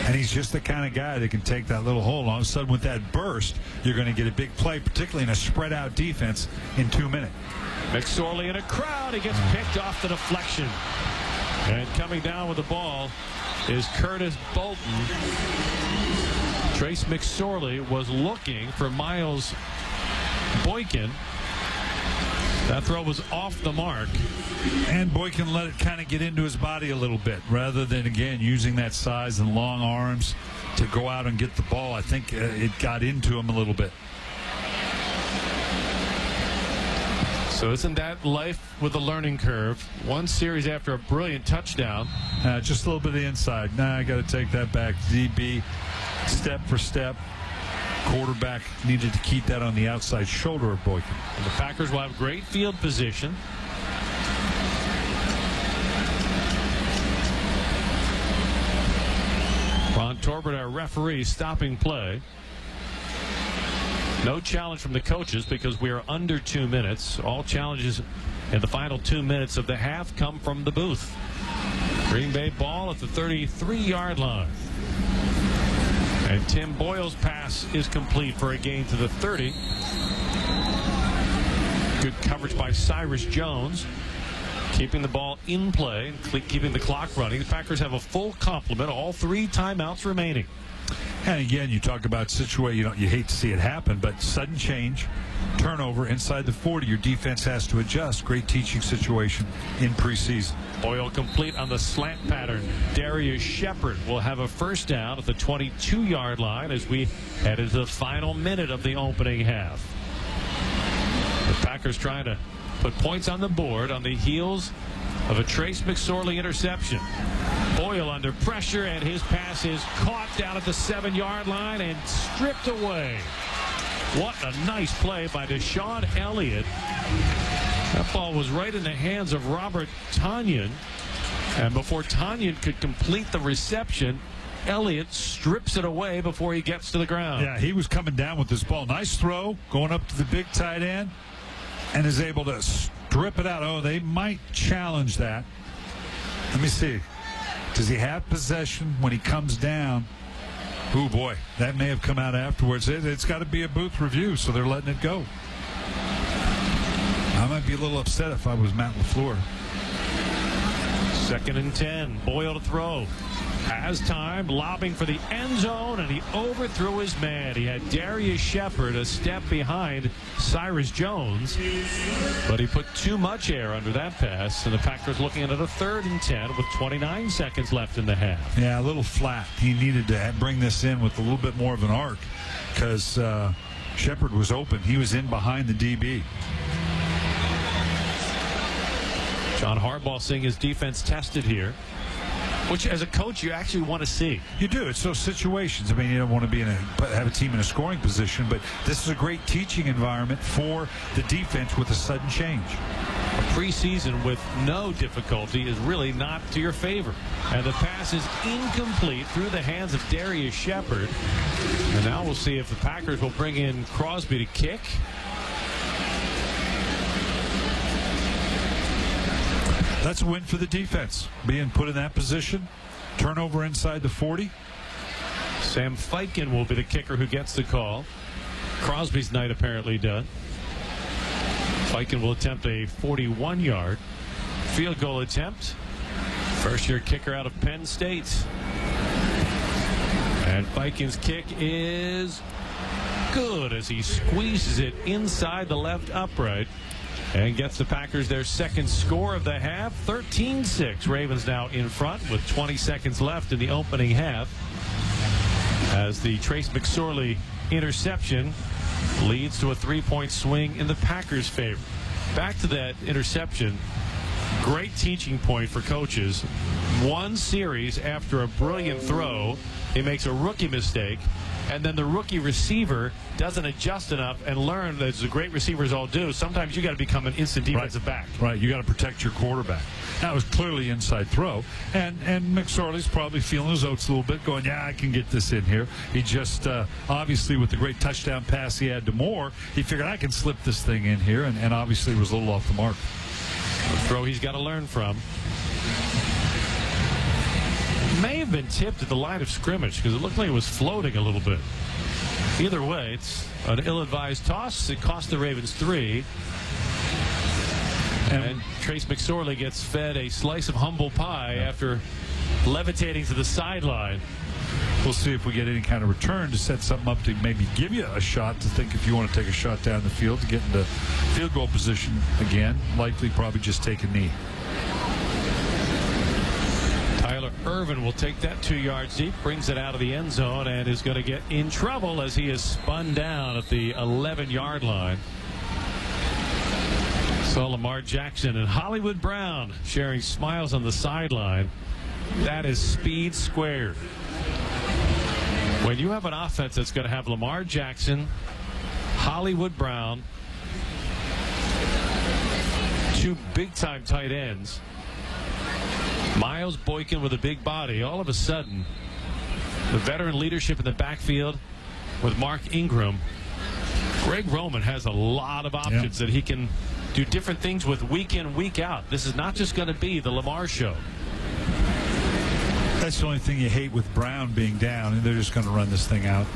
E: And he's just the kind of guy that can take that little hole. All of a sudden, with that burst, you're going to get a big play, particularly in a spread-out defense in 2 minutes.
F: McSorley in a crowd. He gets picked off the deflection. And coming down with the ball is Curtis Bolton. Trace McSorley was looking for Miles Boykin. That throw was off the mark.
E: And Boykin let it kind of get into his body a little bit rather than, again, using that size and long arms to go out and get the ball. I think it got into him a little bit.
F: So isn't that life with a learning curve? One series after a brilliant touchdown.
E: Just a little bit of the inside. I got to take that back. DB, step for step. Quarterback needed to keep that on the outside shoulder of Boykin.
F: And the Packers will have great field position. Ron Torbert, our referee, stopping play. No challenge from the coaches because we are under 2 minutes. All challenges in the final 2 minutes of the half come from the booth. Green Bay ball at the 33-yard line. And Tim Boyle's pass is complete for a gain to the 30. Good coverage by Cyrus Jones. Keeping the ball in play, keeping the clock running. The Packers have a full complement, all 3 timeouts remaining.
E: And again, you talk about situation, you hate to see it happen, but sudden change, turnover inside the 40, your defense has to adjust. Great teaching situation in preseason.
F: Boyle complete on the slant pattern. Darius Shepard will have a first down at the 22-yard line as we head into the final minute of the opening half. The Packers trying to put points on the board on the heels of a Trace McSorley interception. Boyle under pressure, and his pass is caught down at the 7-yard line and stripped away. What a nice play by Deshaun Elliott. That ball was right in the hands of Robert Tonyan. And before Tonyan could complete the reception, Elliott strips it away before he gets to the ground.
E: Yeah, he was coming down with this ball. Nice throw, going up to the big tight end, and is able to strip it out. Oh, they might challenge that. Let me see. Does he have possession when he comes down? Oh, boy, that may have come out afterwards. It's got to be a booth review, so they're letting it go. I might be a little upset if I was Matt LaFleur.
F: 2nd and 10. Boyle to throw. Has time, lobbing for the end zone, and he overthrew his man. He had Darius Shepard a step behind Cyrus Jones, but he put too much air under that pass, and the Packers looking at a 3rd and 10 with 29 seconds left in the half.
E: Yeah, a little flat. He needed to bring this in with a little bit more of an arc because Shepard was open. He was in behind the DB.
F: John Harbaugh seeing his defense tested here, which as a coach you actually want to see.
E: You do. It's those situations. I mean, you don't want to have a team in a scoring position, but this is a great teaching environment for the defense with a sudden change.
F: A preseason with no difficulty is really not to your favor. And the pass is incomplete through the hands of Darius Shepard. And now we'll see if the Packers will bring in Crosby to kick.
E: That's a win for the defense. Being put in that position. Turnover inside the 40.
F: Sam Fiken will be the kicker who gets the call. Crosby's night apparently done. Fiken will attempt a 41-yard field goal attempt. First-year kicker out of Penn State. And Fiken's kick is good as he squeezes it inside the left upright. And gets the Packers their second score of the half. 13-6. Ravens now in front with 20 seconds left in the opening half. As the Trace McSorley interception leads to a 3-point swing in the Packers' favor. Back to that interception. Great teaching point for coaches. One series after a brilliant throw, he makes a rookie mistake. And then the rookie receiver doesn't adjust enough and learn, as the great receivers all do, sometimes you got to become an instant defensive back.
E: Right, you got to protect your quarterback. That was clearly inside throw. And McSorley's probably feeling his oats a little bit, going, yeah, I can get this in here. He just, obviously, with the great touchdown pass he had to Moore, he figured, I can slip this thing in here, and obviously was a little off the mark.
F: A throw he's got to learn from. May have been tipped at the line of scrimmage because it looked like it was floating a little bit. Either way, it's an ill-advised toss. It cost the Ravens 3. And Trace McSorley gets fed a slice of humble pie after levitating to the sideline.
E: We'll see if we get any kind of return to set something up to maybe give you a shot to think if you want to take a shot down the field to get into field goal position again. Likely probably just take a knee.
F: Tyler Irvin will take that 2 yards deep, brings it out of the end zone, and is going to get in trouble as he is spun down at the 11-yard line. So Lamar Jackson and Hollywood Brown sharing smiles on the sideline. That is speed squared. When you have an offense that's going to have Lamar Jackson, Hollywood Brown, 2 big-time tight ends, Miles Boykin with a big body, all of a sudden, the veteran leadership in the backfield with Mark Ingram, Greg Roman has a lot of options that he can do different things with week in, week out. This is not just going to be the Lamar show.
E: That's the only thing you hate with Brown being down, and they're just going to run this thing out.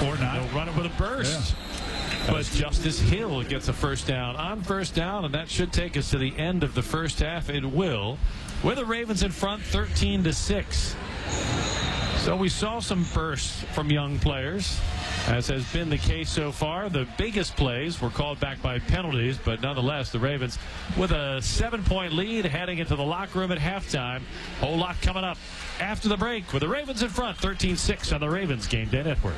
E: Or not.
F: They'll run it with a burst. Yeah. But Justice Hill gets a first down on first down, and that should take us to the end of the first half. It will, with the Ravens in front 13-6. So we saw some bursts from young players, as has been the case so far. The biggest plays were called back by penalties, but nonetheless, the Ravens with a 7-point lead heading into the locker room at halftime. Whole lot coming up after the break with the Ravens in front 13-6 on the Ravens Game Day Network.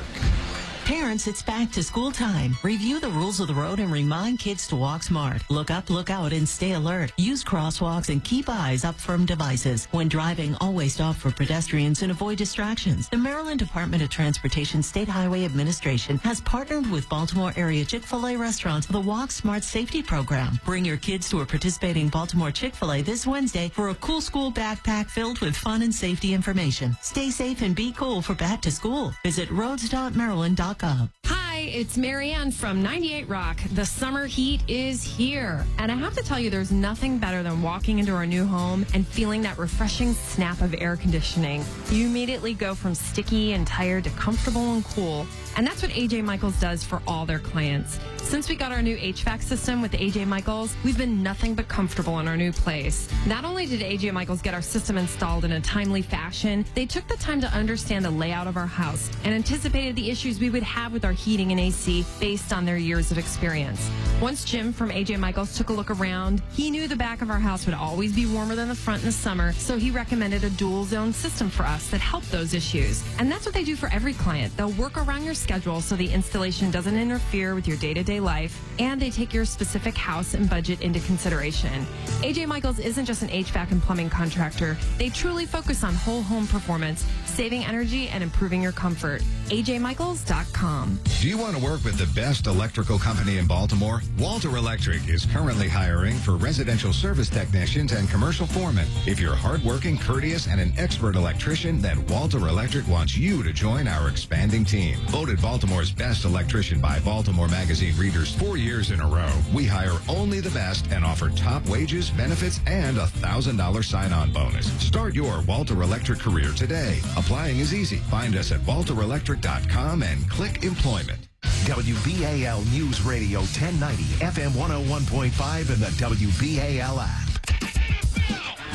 B: Parents, it's back to school time. Review the rules of the road and remind kids to walk smart. Look up, look out, and stay alert. Use crosswalks and keep eyes up from devices. When driving, always stop for pedestrians and avoid distractions. The Maryland Department of Transportation State Highway Administration has partnered with Baltimore area Chick-fil-A restaurants for the Walk Smart Safety Program. Bring your kids to a participating Baltimore Chick-fil-A this Wednesday for a cool school backpack filled with fun and safety information. Stay safe and be cool for back to school. Visit roads.maryland.com.
U: Hi, it's Marianne from 98 Rock. The summer heat is here. And I have to tell you, there's nothing better than walking into our new home and feeling that refreshing snap of air conditioning. You immediately go from sticky and tired to comfortable and cool. And that's what AJ Michaels does for all their clients. Since we got our new HVAC system with AJ Michaels, we've been nothing but comfortable in our new place. Not only did AJ Michaels get our system installed in a timely fashion, they took the time to understand the layout of our house and anticipated the issues we would have with our heating and AC based on their years of experience. Once Jim from AJ Michaels took a look around, he knew the back of our house would always be warmer than the front in the summer, so he recommended a dual zone system for us that helped those issues. And that's what they do for every client. They'll work around your schedule so the installation doesn't interfere with your day-to-day life, and they take your specific house and budget into consideration. AJ Michaels isn't just an HVAC and plumbing contractor. They truly focus on whole home performance, saving energy, and improving your comfort. AJMichaels.com.
A: Do you want to work with the best electrical company in Baltimore? Walter Electric is currently hiring for residential service technicians and commercial foremen. If you're hardworking, courteous, and an expert electrician, then Walter Electric wants you to join our expanding team. Voted Baltimore's best electrician by Baltimore Magazine readers 4 years in a row. We hire only the best and offer top wages, benefits, and a $1,000 sign-on bonus. Start your Walter Electric career today. Applying is easy. Find us at walterelectric.com and click employment.
C: WBAL News Radio 1090, FM 101.5, and the WBAL app.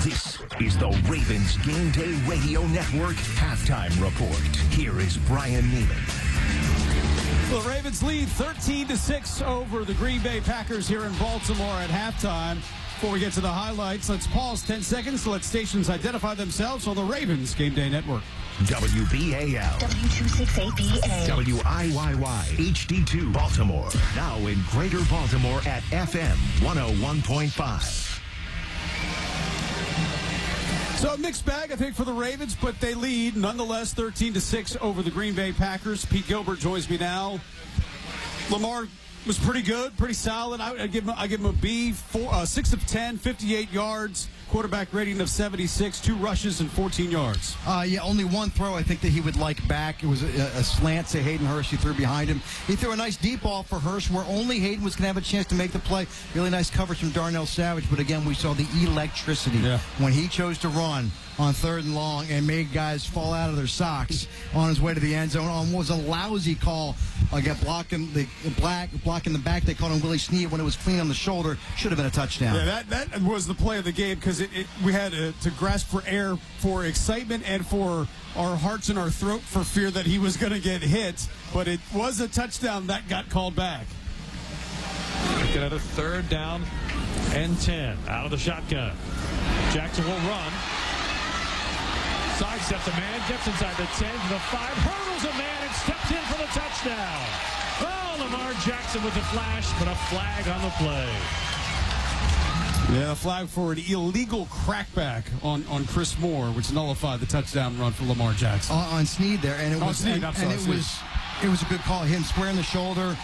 C: This is the Ravens Game Day Radio Network Halftime Report. Here is Brian Neiman.
D: Well, the Ravens lead 13-6 over the Green Bay Packers here in Baltimore at halftime. Before we get to the highlights, let's pause 10 seconds to let stations identify themselves on the Ravens Game Day Network.
C: WBAL, W268BA, WIYY, HD2 Baltimore. Now in Greater Baltimore at FM 101.5.
D: So a mixed bag, I think, for the Ravens, but they lead nonetheless 13-6 over the Green Bay Packers. Pete Gilbert joins me now. Lamar was pretty good, pretty solid. I give him a B. 6 of 10, 58 yards. quarterback rating of 76, 2 rushes and 14 yards.
N: Yeah, only one throw I think that he would like back. It was a slant, say Hayden Hurst, he threw behind him. He threw a nice deep ball for Hurst where only Hayden was going to have a chance to make the play. Really nice coverage from Darnell Savage, but again, we saw the electricity when he chose to run on 3rd and long and made guys fall out of their socks on his way to the end zone. Was a lousy call again, blocking the back. They called him Willie Snead when it was clean on the shoulder. Should have been a touchdown.
D: Yeah, that was the play of the game because we had to grasp for air for excitement and for our hearts in our throat for fear that he was going to get hit. But it was a touchdown that got called back.
F: Looking at a 3rd down and 10 out of the shotgun. Jackson will run. Sidesteps a man, gets inside the 10 to the 5, hurdles a man, and steps in for the touchdown. Oh, Lamar Jackson with a flash, but a flag on the play.
D: Yeah, flag for an illegal crackback on Chris Moore, which nullified the touchdown run for Lamar Jackson.
N: On Snead there, and it was it was a good call. Him square in the shoulder.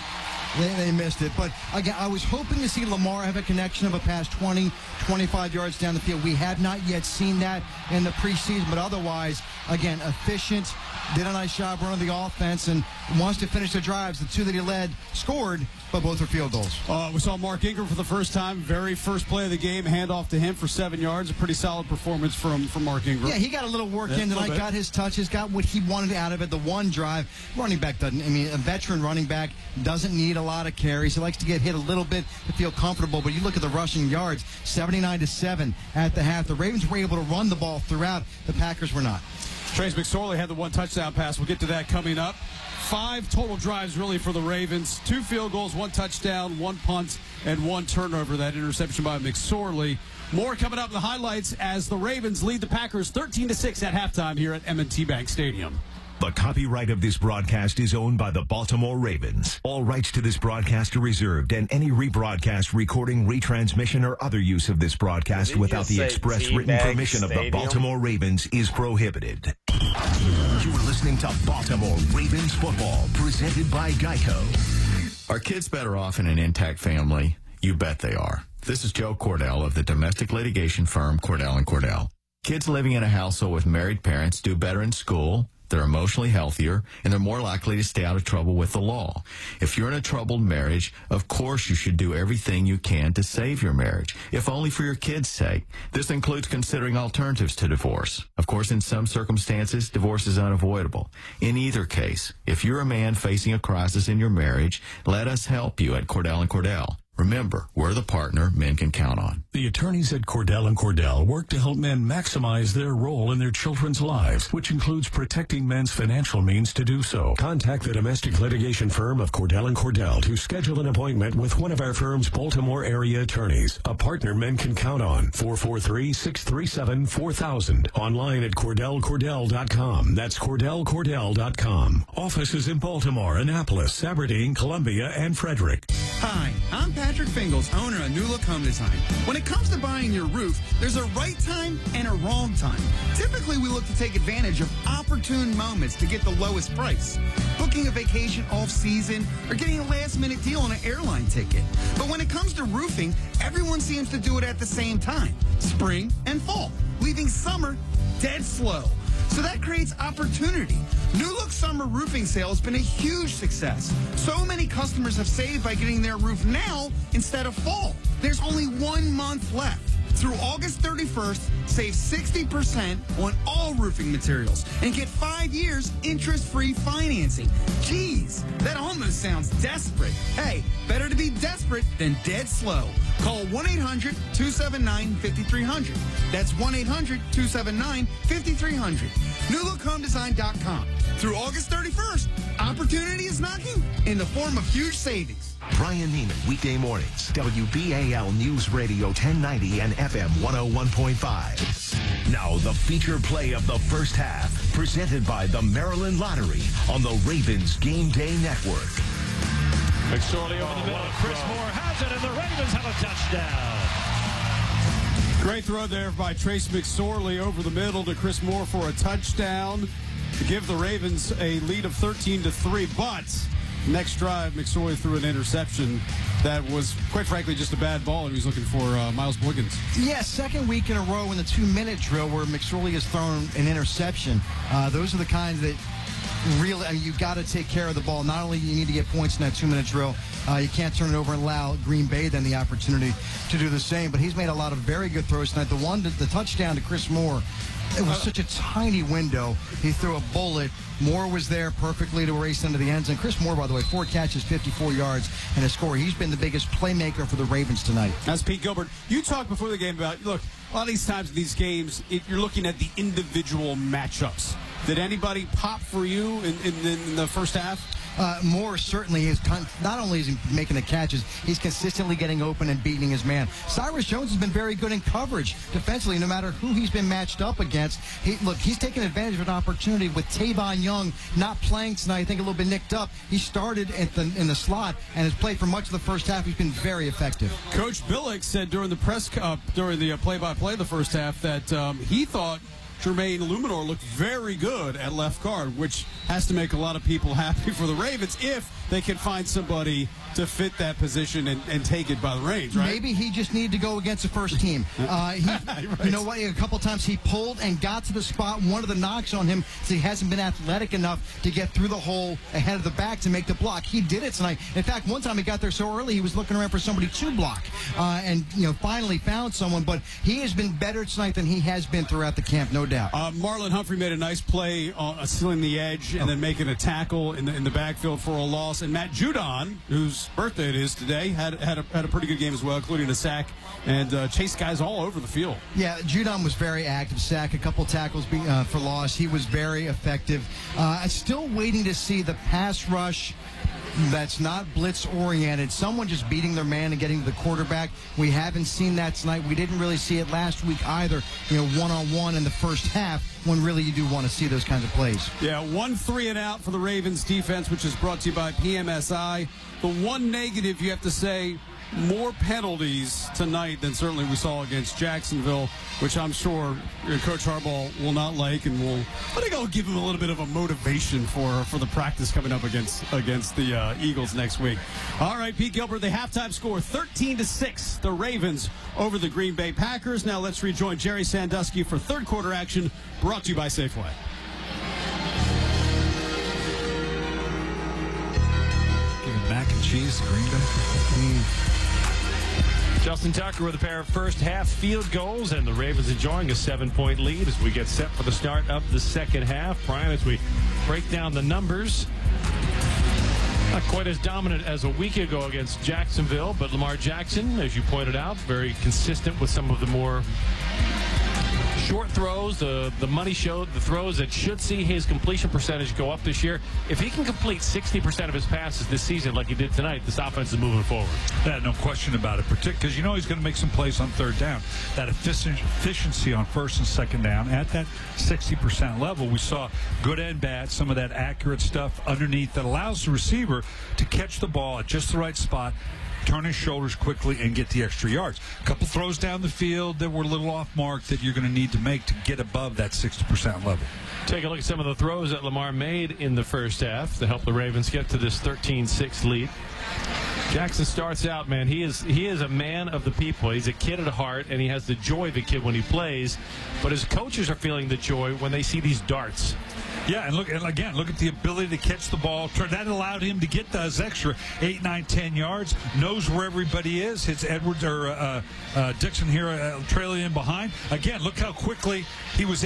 N: They missed it. But, again, I was hoping to see Lamar have a connection of a pass 20, 25 yards down the field. We have not yet seen that in the preseason. But otherwise, again, efficient, did a nice job running the offense, and wants to finish the drives. The 2 that he led scored, but both are field goals.
D: We saw Mark Ingram for the first time. Very first play of the game. Handoff to him for 7 yards. A pretty solid performance from Mark Ingram.
N: Yeah, he got a little work in tonight. Got his touches. Got what he wanted out of it. The one drive. Running back doesn't. I mean, a veteran running back doesn't need a lot of carries. He likes to get hit a little bit to feel comfortable. But you look at the rushing yards, 79-7 at the half. The Ravens were able to run the ball throughout. The Packers were not.
D: Trace McSorley had the 1 touchdown pass. We'll get to that coming up. 5 total drives, really, for the Ravens. 2 field goals, 1 touchdown, 1 punt, and 1 turnover. That interception by McSorley. More coming up in the highlights as the Ravens lead the Packers 13-6 at halftime here at M&T Bank Stadium.
C: The copyright of this broadcast is owned by the Baltimore Ravens. All rights to this broadcast are reserved, and any rebroadcast, recording, retransmission, or other use of this broadcast without the express written permission of the Baltimore Ravens is prohibited. You are listening to Baltimore Ravens football, presented by Geico.
H: Are kids better off in an intact family? You bet they are. This is Joe Cordell of the domestic litigation firm Cordell & Cordell. Kids living in a household with married parents do better in school, they're emotionally healthier, and they're more likely to stay out of trouble with the law. If you're in a troubled marriage, of course you should do everything you can to save your marriage, if only for your kids' sake. This includes considering alternatives to divorce. Of course, in some circumstances, divorce is unavoidable. In either case, if you're a man facing a crisis in your marriage, let us help you at Cordell & Cordell. Remember, we're the partner men can count on.
I: The attorneys at Cordell & Cordell work to help men maximize their role in their children's lives, which includes protecting men's financial means to do so. Contact the domestic litigation firm of Cordell & Cordell to schedule an appointment with one of our firm's Baltimore area attorneys, a partner men can count on. 443-637-4000. Online at CordellCordell.com. That's CordellCordell.com. Offices in Baltimore, Annapolis, Aberdeen, Columbia, and Frederick.
K: Hi, I'm Patrick Fingles, owner of New Look Home Design. When it comes to buying your roof, there's a right time and a wrong time. Typically, we look to take advantage of opportune moments to get the lowest price. Booking a vacation off-season or getting a last-minute deal on an airline ticket. But when it comes to roofing, everyone seems to do it at the same time, spring and fall, leaving summer dead slow. So that creates opportunity. New Look Summer Roofing Sale has been a huge success. So many customers have saved by getting their roof now instead of fall. There's only 1 month left. Through August 31st, save 60% on all roofing materials and get 5 years interest-free financing. Geez, that almost sounds desperate. Hey, better to be desperate than dead slow. Call 1-800-279-5300. That's 1-800-279-5300. NewLookHomeDesign.com. Through August 31st, opportunity is knocking in the form of huge savings.
C: Brian Neiman, weekday mornings, WBAL News Radio 1090 and FM 101.5. Now the feature play of the first half, presented by the Maryland Lottery on the Ravens Game Day Network.
F: McSorley over the middle. Chris Moore has it, and the Ravens have a touchdown.
D: Great throw there by Trace McSorley over the middle to Chris Moore for a touchdown to give the Ravens a lead of 13-3. But Next drive, McSorley threw an interception that was, quite frankly, just a bad ball, and he was looking for Miles Boykins.
N: Yeah, second week in a row in the 2-minute drill where McSorley has thrown an interception. Those are the kinds that really, I mean, you got to take care of the ball. Not only do you need to get points in that 2-minute drill, you can't turn it over and allow Greenbay then the opportunity to do the same. But he's made a lot of very good throws tonight. The touchdown to Chris Moore, it was such a tiny window. He threw a bullet. Moore was there perfectly to race into the end zone. Chris Moore, by the way, 4 catches, 54 yards, and a score. He's been the biggest playmaker for the Ravens tonight.
D: That's Pete Gilbert. You talked before the game about, look, a lot of these times in these games, you're looking at the individual matchups. Did anybody pop for you in the first half?
N: Moore certainly is. Not only is he making the catches, he's consistently getting open and beating his man. Cyrus Jones has been very good in coverage defensively, no matter who he's been matched up against. He's taken advantage of an opportunity with Tavon Young not playing tonight. I think a little bit nicked up. He started in the slot and has played for much of the first half. He's been very effective.
D: Coach Billick said during the play-by-play the first half that he thought Jermaine Luminor looked very good at left guard, which has to make a lot of people happy for the Ravens if they can find somebody to fit that position and take it by the reins, right?
N: Maybe he just needed to go against the first team. Right. You know what? A couple times he pulled and got to the spot. One of the knocks on him is he hasn't been athletic enough to get through the hole ahead of the back to make the block. He did it tonight. In fact, one time he got there so early he was looking around for somebody to block, and finally found someone. But he has been better tonight than he has been throughout the camp, no doubt.
D: Marlon Humphrey made a nice play on stealing the edge and then making a tackle in the backfield for a loss. And Matt Judon, whose birthday it is today, had a pretty good game as well, including a sack and chased guys all over the field. Yeah, Judon was very active. Sack, a couple tackles for loss. He was very effective. I'm still waiting to see the pass rush that's not blitz-oriented. Someone just beating their man and getting to the quarterback. We haven't seen that tonight. We didn't really see it last week either, one-on-one in the first half, when really you do want to see those kinds of plays. Yeah, 1 3-and-out for the Ravens defense, which is brought to you by PMSI. The one negative you have to say, more penalties tonight than certainly we saw against Jacksonville, which I'm sure Coach Harbaugh will not like, and I think I'll give him a little bit of a motivation for the practice coming up against the Eagles next week. All right, Pete Gilbert, the halftime score 13-6, the Ravens over the Green Bay Packers. Now let's rejoin Jerry Sandusky for third quarter action, brought to you by Safeway.
E: Giving mac and cheese to Green Bay.
F: Justin Tucker with a pair of first half field goals, and the Ravens enjoying a 7-point lead as we get set for the start of the second half. Brian, as we break down the numbers, not quite as dominant as a week ago against Jacksonville, but Lamar Jackson, as you pointed out, very consistent with some of the more short throws, the money show, the throws that should see his completion percentage go up this year. If he can complete 60% of his passes this season like he did tonight, this offense is moving forward.
E: Yeah, no question about it, because he's going to make some plays on third down. That efficiency on first and second down at that 60% level, we saw good and bad, some of that accurate stuff underneath that allows the receiver to catch the ball at just the right spot, turn his shoulders quickly, and get the extra yards. A couple throws down the field that were a little off mark that you're going to need to make to get above that 60% level.
F: Take a look at some of the throws that Lamar made in the first half to help the Ravens get to this 13-6 lead. Jackson starts out, man, he is a man of the people. He's a kid at heart, and he has the joy of a kid when he plays. But his coaches are feeling the joy when they see these darts.
E: Yeah, and look at the ability to catch the ball. That allowed him to get those extra 8, 9, 10 yards. Knows where everybody is. Hits Edwards or Dixon here trailing in behind. Again, look how quickly Snead was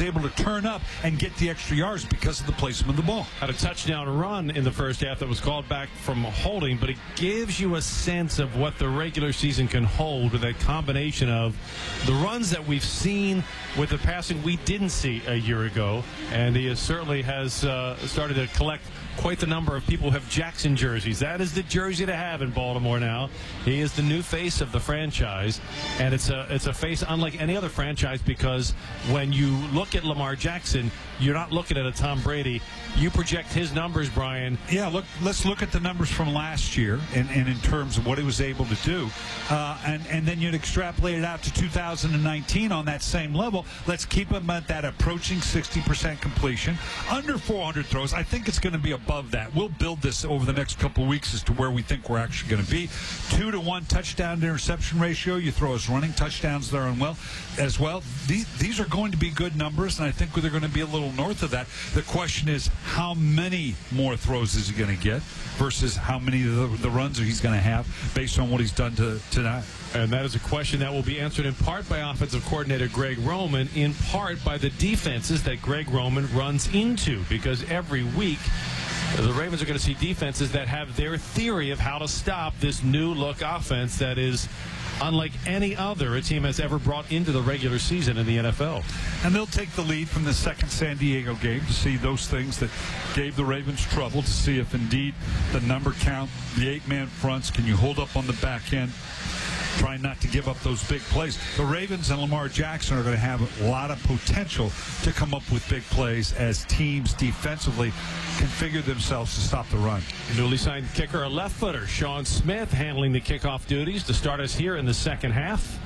E: able to turn up and get the extra yards because of the placement of the ball.
F: Had a touchdown run in the first half that was called back from holding, but it gives you a sense of what the regular season can hold with that combination of the runs that we've seen with the passing we didn't see a year ago. And he certainly has started to collect quite the number of people who have Jackson jerseys. That is the jersey to have in Baltimore now. He is the new face of the franchise, and it's a face unlike any other franchise, because when you look at Lamar Jackson, you're not looking at a Tom Brady. You project his numbers, Brian.
E: Yeah, let's look at the numbers from last year and in terms of what he was able to do. And then you'd extrapolate it out to 2019 on that same level. Let's keep him at that approaching 60% completion, under 400 throws. I think it's going to be a above that. We'll build this over the next couple of weeks as to where we think we're actually going to be. 2-to-1 touchdown to interception ratio. You throw us running touchdowns there as well. These are going to be good numbers, and I think they're going to be a little north of that. The question is, how many more throws is he going to get versus how many of the runs he's going to have based on what he's done tonight?
F: And that is a question that will be answered in part by offensive coordinator Greg Roman, in part by the defenses that Greg Roman runs into, because every week the Ravens are going to see defenses that have their theory of how to stop this new look offense that is unlike any other a team has ever brought into the regular season in the NFL.
E: And they'll take the lead from the second San Diego game to see those things that gave the Ravens trouble, to see if indeed the number count, the 8-man fronts, can you hold up on the back end, trying not to give up those big plays. The Ravens and Lamar Jackson are going to have a lot of potential to come up with big plays as teams defensively configure themselves to stop the run.
F: Newly signed kicker, a left-footer, Sean Smith, handling the kickoff duties to start us here in the second half.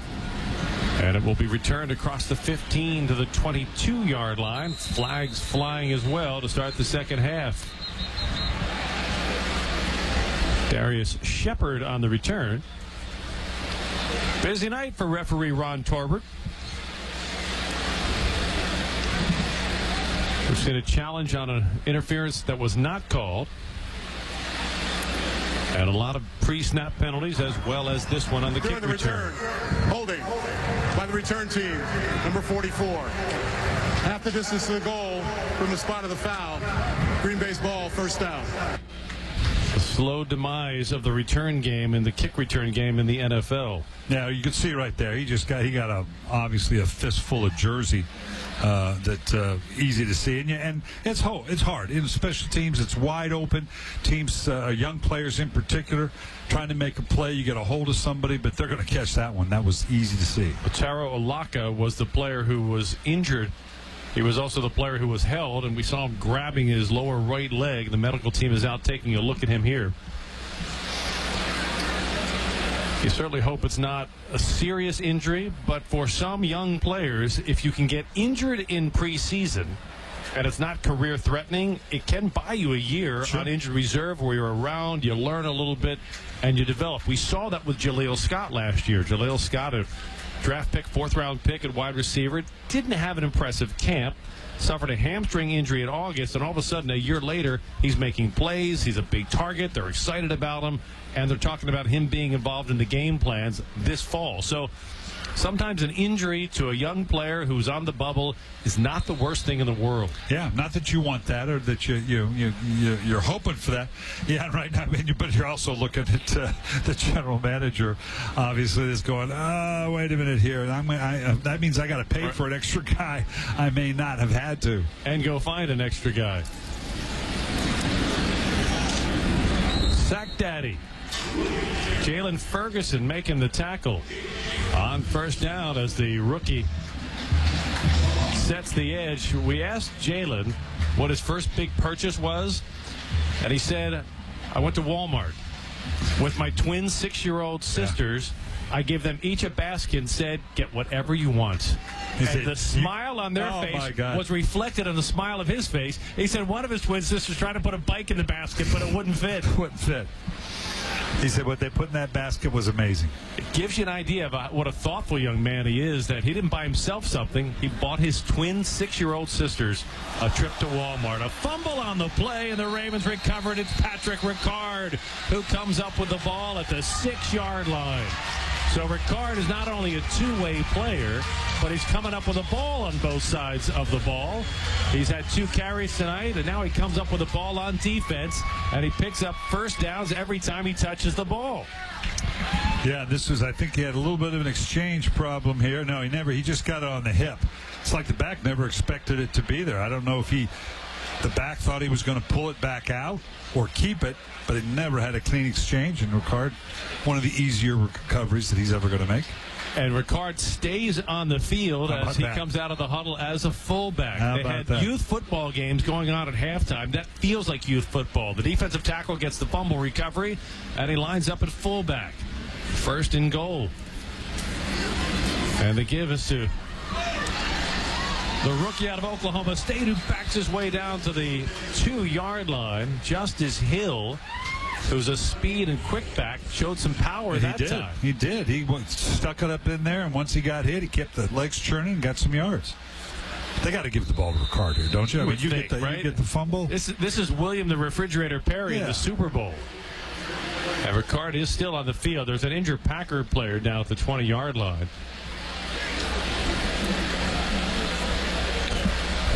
F: And it will be returned across the 15 to the 22-yard line. Flags flying as well to start the second half. Darius Shepard on the return. Busy night for referee Ron Torbert. We've seen a challenge on an interference that was not called. And a lot of pre-snap penalties, as well as this one on the kick return.
Q: Holding by the return team, number 44. Half the distance to the goal from the spot of the foul. Green Bay's ball, first down.
F: A slow demise of the return game and the kick return game in the NFL.
E: Now you can see right there, he got obviously a fistful of jersey that easy to see, and it's hard in special teams. It's wide open. Teams, young players in particular, trying to make a play. You get a hold of somebody, but they're going to catch that one. That was easy to see.
F: Otaro Alaka was the player who was injured. He was also the player who was held, and we saw him grabbing his lower right leg. The medical team is out taking a look at him here. You certainly hope it's not a serious injury, but for some young players, if you can get injured in preseason and it's not career threatening, it can buy you a year on injured reserve where you're around, you learn a little bit, and you develop. We saw that with Jaleel Scott last year. Jaleel Scott, a draft pick, 4th-round pick at wide receiver, didn't have an impressive camp, suffered a hamstring injury in August, and all of a sudden, a year later, he's making plays. He's a big target. They're excited about him, and they're talking about him being involved in the game plans this fall. So sometimes an injury to a young player who's on the bubble is not the worst thing in the world.
E: Yeah, not that you want that or that you're hoping for that. Yeah, right now, but you're also looking at the general manager, obviously, is going, wait a minute here. That means I got to pay for an extra guy I may not have had to.
F: And go find an extra guy. Sack Daddy. Jalen Ferguson making the tackle on first down as the rookie sets the edge. We asked Jalen what his first big purchase was, and he said, I went to Walmart with my twin 6-year-old sisters. I gave them each a basket and said, get whatever you want. And the smile on their face was reflected on the smile of his face. He said one of his twin sisters tried to put a bike in the basket, but it wouldn't fit.
E: Wouldn't fit. He said what they put in that basket was amazing.
F: It gives you an idea of what a thoughtful young man he is, that he didn't buy himself something. He bought his twin 6-year-old sisters a trip to Walmart. A fumble on the play, and the Ravens recovered. It's Patrick Ricard who comes up with the ball at the 6-yard line. So Ricard is not only a two-way player, but he's coming up with a ball on both sides of the ball. He's had 2 carries tonight, and now he comes up with a ball on defense, and he picks up first downs every time he touches the ball.
E: Yeah, I think he had a little bit of an exchange problem here. No, he just got it on the hip. It's like the back never expected it to be there. I don't know if the back thought he was going to pull it back out or keep it, but it never had a clean exchange. And Ricard, one of the easier recoveries that he's ever going to make.
F: And Ricard stays on the field as he comes out of the huddle as a fullback. They had youth football games going on at halftime. That feels like youth football. The defensive tackle gets the fumble recovery, and he lines up at fullback. First and goal. And the give is to The rookie out of Oklahoma State who backs his way down to the 2-yard line. Justice Hill, who's a speed and quick back, showed some power that time.
E: He did. He stuck it up in there, and once he got hit, he kept the legs churning and got some yards. They got to give the ball to Ricard here, don't you? I mean, you get the fumble.
F: This is William the Refrigerator Perry in the Super Bowl. And Ricard is still on the field. There's an injured Packer player down at the 20-yard line.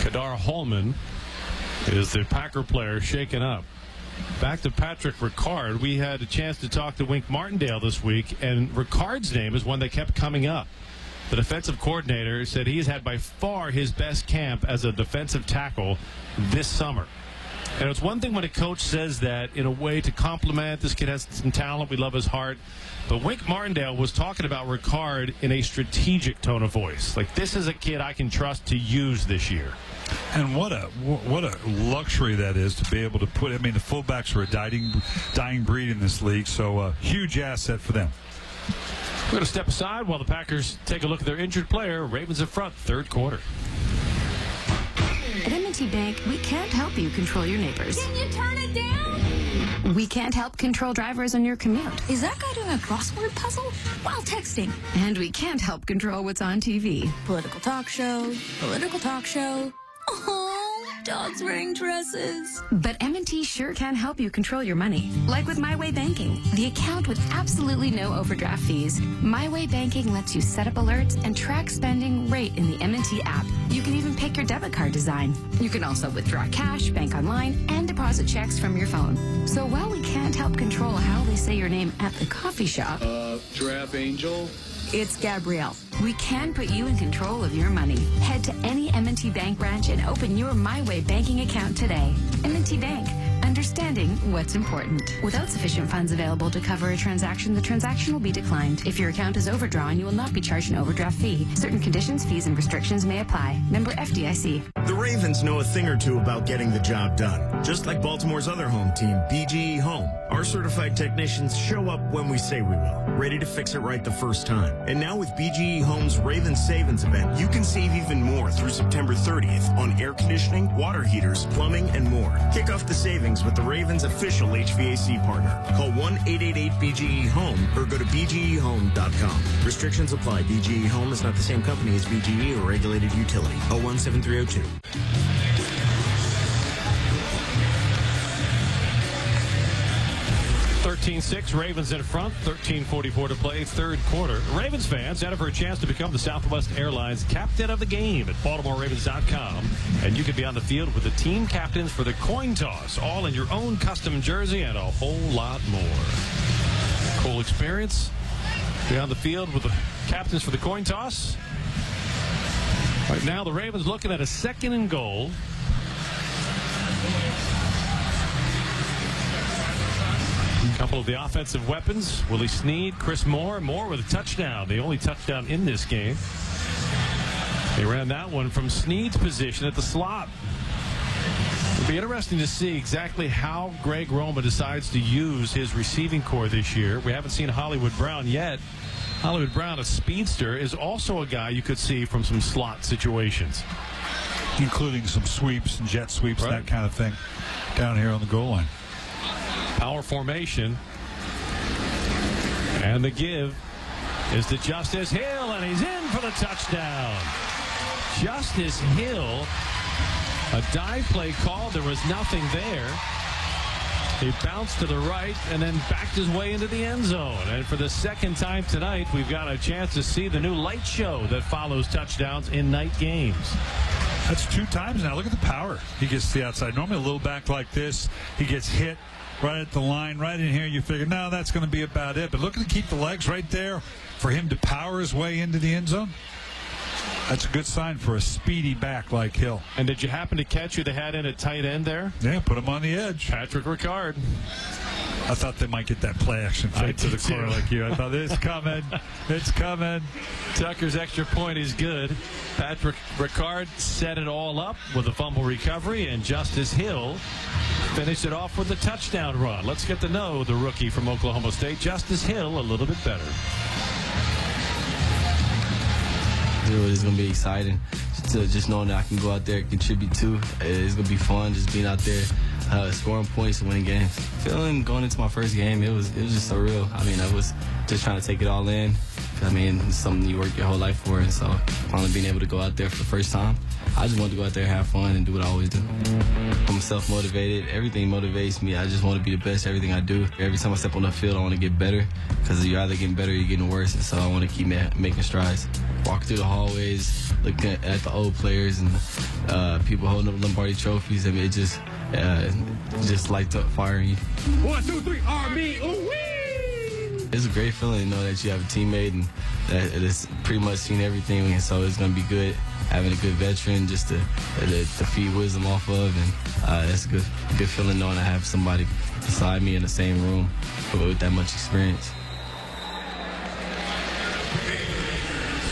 F: Kadar Holman is the Packer player shaken up. Back to Patrick Ricard. We had a chance to talk to Wink Martindale this week, and Ricard's name is one that kept coming up. The defensive coordinator said he's had by far his best camp as a defensive tackle this summer. And it's one thing when a coach says that in a way to compliment, this kid has some talent, we love his heart. But Wink Martindale was talking about Ricard in a strategic tone of voice. Like, this is a kid I can trust to use this year.
E: And what a luxury that is to be able to put. I mean, the fullbacks are a dying breed in this league, so a huge asset for them.
F: We're going to step aside while the Packers take a look at their injured player. Ravens in front, third quarter.
J: At M&T Bank, we can't help you control your neighbors.
M: Can you turn it down?
J: We can't help control drivers on your commute.
M: Is that guy doing a crossword puzzle while texting?
J: And we can't help control what's on TV.
M: Political talk show. Oh, dogs wearing dresses.
J: But M&T sure can help you control your money. Like with My Way Banking, the account with absolutely no overdraft fees. My Way Banking lets you set up alerts and track spending right in the M&T app. You can even pick your debit card design. You can also withdraw cash, bank online, and deposit checks from your phone. So while we can't help control how they say your name at the coffee shop,
O: Giraffe Angel.
J: It's Gabrielle. We can put you in control of your money. Head to any M&T Bank branch and open your My Way banking account today. M&T Bank. Understanding what's important. Without sufficient funds available to cover a transaction, the transaction will be declined. If your account is overdrawn, you will not be charged an overdraft fee. Certain conditions, fees, and restrictions may apply. Member FDIC.
X: The Ravens know a thing or two about getting the job done. Just like Baltimore's other home team, BGE Home. Our certified technicians show up when we say we will, ready to fix it right the first time. And now with BGE Home's Ravens Savings event, you can save even more through September 30th on air conditioning, water heaters, plumbing, and more. Kick off the savings with the Ravens official HVAC partner. Call 1-888-BGE-HOME or go to BGEHome.com. Restrictions apply. BGE Home is not the same company as BGE or regulated utility. 017302.
F: (13-6) Ravens in front, 13:44 to play, third quarter. Ravens fans enter for a chance to become the Southwest Airlines captain of the game at BaltimoreRavens.com, and you can be on the field with the team captains for the coin toss, all in your own custom jersey and a whole lot more. Cool experience. Be on the field with the captains for the coin toss. Right now, the Ravens looking at a 2nd and goal. A couple of the offensive weapons, Willie Snead, Chris Moore with a touchdown, the only touchdown in this game. They ran that one from Snead's position at the slot. It'll be interesting to see exactly how Greg Roma decides to use his receiving core this year. We haven't seen Hollywood Brown yet. Hollywood Brown, a speedster, is also a guy you could see from some slot situations.
E: Including some sweeps and jet sweeps, right, that kind of thing, down here on the goal line.
F: Power formation. And the give is to Justice Hill, and he's in for the touchdown. Justice Hill, a dive play called. There was nothing there. He bounced to the right and then backed his way into the end zone. And for the second time tonight, we've got a chance to see the new light show that follows touchdowns in night games.
E: That's 2 times now. Look at the power he gets to the outside. Normally a little back like this, he gets hit right at the line, right in here. You figure, no, that's going to be about it. But look at keep the legs right there for him to power his way into the end zone. That's a good sign for a speedy back like Hill.
F: And did you happen to catch who they had in at tight end there?
E: Yeah, put him on the edge.
F: Patrick Ricard.
E: I thought they might get that play action fake to the corner like you. I thought, it's coming. It's coming.
F: Tucker's extra point is good. Patrick Ricard set it all up with a fumble recovery, and Justice Hill finished it off with a touchdown run. Let's get to know the rookie from Oklahoma State, Justice Hill, a little bit better.
L: It's going to be exciting just knowing that I can go out there and contribute too. It's going to be fun just being out there scoring points and winning games. Feeling going into my first game, it was just surreal. I mean, I was just trying to take it all in. I mean, it's something you work your whole life for, and so finally being able to go out there for the first time, I just wanted to go out there and have fun and do what I always do. I'm self-motivated. Everything motivates me. I just want to be the best at everything I do. Every time I step on the field, I want to get better, because you're either getting better or you're getting worse, and so I want to keep making strides. Walk through the hallways, looking at the old players and people holding up Lombardi trophies. I mean, it just lights up fire in you.
W: 1, 2, 3, Army, ooh-wee!
L: It's a great feeling to know that you have a teammate and that it's pretty much seen everything, and so it's going to be good having a good veteran just to feed wisdom off of, and it's a good feeling knowing I have somebody beside me in the same room with that much experience.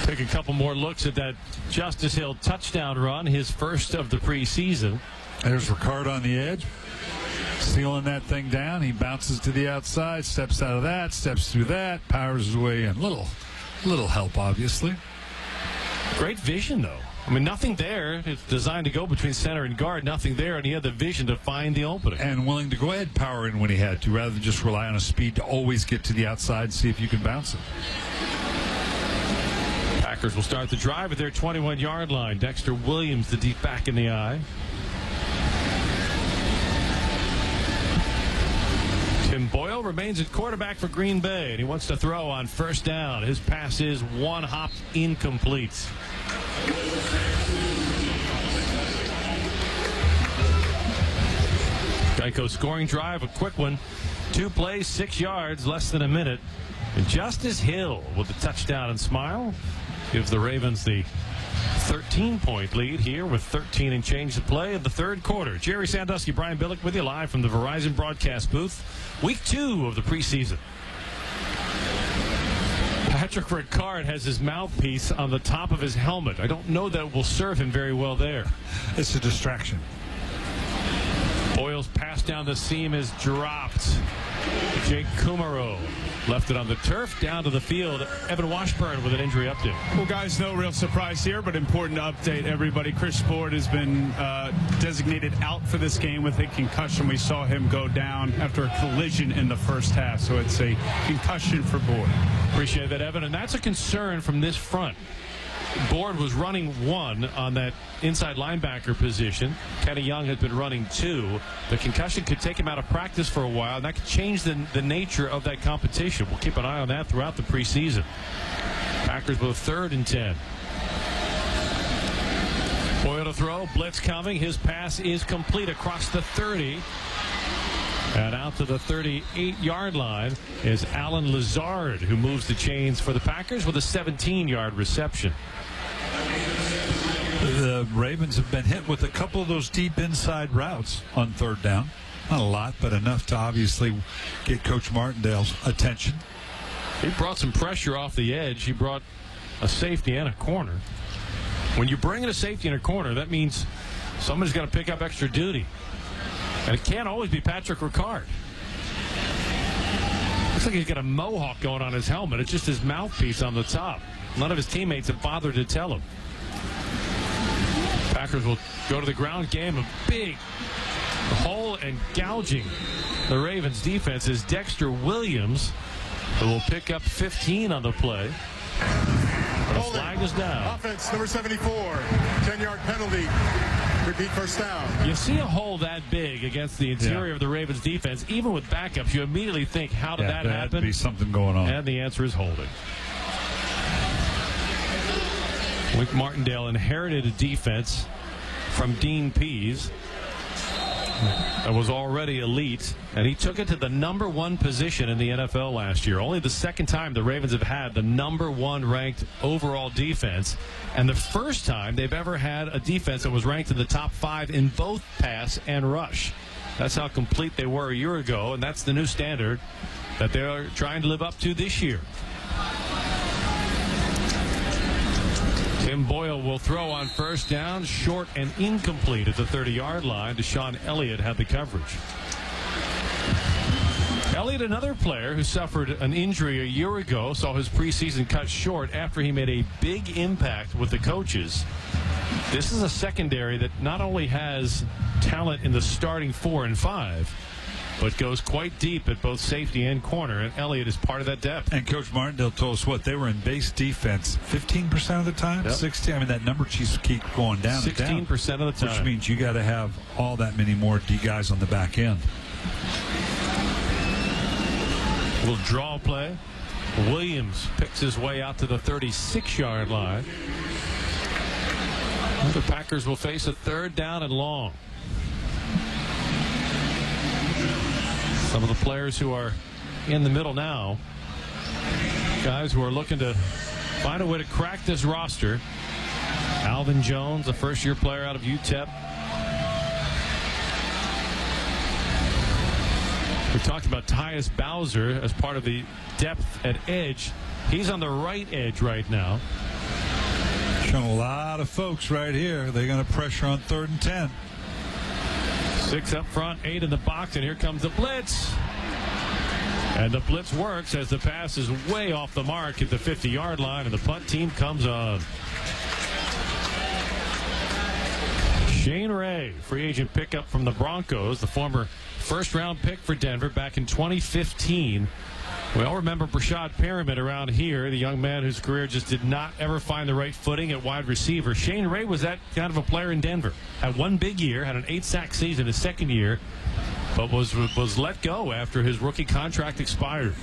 F: Take a couple more looks at that Justice Hill touchdown run, his first of the preseason.
E: There's Ricard on the edge, sealing that thing down. He bounces to the outside, steps out of that, steps through that, powers his way in. Little help, obviously.
F: Great vision, though. I mean, nothing there. It's designed to go between center and guard. Nothing there, and he had the vision to find the opening.
E: And willing to go ahead and power in when he had to, rather than just rely on his speed to always get to the outside and see if you can bounce it.
F: Packers will start the drive at their 21-yard line. Dexter Williams, the deep back in the eye. Tim Boyle remains at quarterback for Green Bay, and he wants to throw on first down. His pass is one hop incomplete. Geico scoring drive, a quick one. 2 plays, 6 yards, less than a minute. And Justice Hill with the touchdown and smile gives the Ravens the 13-point lead here with 13 and change to play in the third quarter. Jerry Sandusky, Brian Billick with you live from the Verizon broadcast booth. Week 2 of the preseason. Patrick Ricard has his mouthpiece on the top of his helmet. I don't know that it will serve him very well there.
E: It's a distraction.
F: Boyle's pass down the seam is dropped. Jake Kumaro left it on the turf, down to the field. Evan Washburn with an injury update.
P: Well, guys, no real surprise here, but important to update everybody. Chris Sport has been designated out for this game with a concussion. We saw him go down after a collision in the first half, so it's a concussion for Board.
F: Appreciate that, Evan, and that's a concern from this front. Board was running 1 on that inside linebacker position. Kenny Young has been running 2. The concussion could take him out of practice for a while, and that could change the nature of that competition. We'll keep an eye on that throughout the preseason. Packers with 3rd and 10. Boyle to throw, blitz coming. His pass is complete across the 30. And out to the 38-yard line is Alan Lazard, who moves the chains for the Packers with a 17-yard reception.
E: The Ravens have been hit with a couple of those deep inside routes on 3rd down. Not a lot, but enough to obviously get Coach Martindale's attention.
F: He brought some pressure off the edge. He brought a safety and a corner. When you bring in a safety and a corner, that means somebody's got to pick up extra duty. And it can't always be Patrick Ricard. Looks like he's got a mohawk going on his helmet. It's just his mouthpiece on the top. None of his teammates have bothered to tell him. Packers will go to the ground game. A big hole and gouging the Ravens defense is Dexter Williams, who will pick up 15 on the play. But a flag is down.
Q: Offense, number 74, 10-yard penalty. Repeat first down.
F: You see a hole that big against the interior of the Ravens defense, even with backups, you immediately think, how did that happen?
E: There had to be something going on.
F: And the answer is holding. Wink Martindale inherited a defense from Dean Pease that was already elite, and he took it to the number 1 position in the NFL last year. Only the second time the Ravens have had the number 1 ranked overall defense, and the first time they've ever had a defense that was ranked in the top 5 in both pass and rush. That's how complete they were a year ago, and that's the new standard that they're trying to live up to this year. Tim Boyle will throw on first down, short and incomplete at the 30-yard line. Deshaun Elliott had the coverage. Elliott, another player who suffered an injury a year ago, saw his preseason cut short after he made a big impact with the coaches. This is a secondary that not only has talent in the starting 4 and 5, but goes quite deep at both safety and corner, and Elliott is part of that depth.
E: And Coach Martindale told us what, they were in base defense 15% of the time?
F: Yep.
E: 16. I mean, that number just keeps going down
F: 16%
E: and down,
F: of the time.
E: which means you got to have all that many more D guys on the back end.
F: Will draw play. Williams picks his way out to the 36-yard line. The Packers will face a 3rd down and long. Some of the players who are in the middle now, guys who are looking to find a way to crack this roster. Alvin Jones, a first-year player out of UTEP. We talked about Tyus Bowser as part of the depth at edge. He's on the right edge right now.
E: Showing a lot of folks right here. They're going to pressure on 3rd and 10.
F: 6 up front, 8 in the box, and here comes the blitz. And the blitz works as the pass is way off the mark at the 50-yard line, and the punt team comes on. Shane Ray, free agent pickup from the Broncos, the former first-round pick for Denver back in 2015. We all remember Brashad Perriman around here, the young man whose career just did not ever find the right footing at wide receiver. Shane Ray was that kind of a player in Denver. Had one big year, had an 8-sack season his second year, but was let go after his rookie contract expired.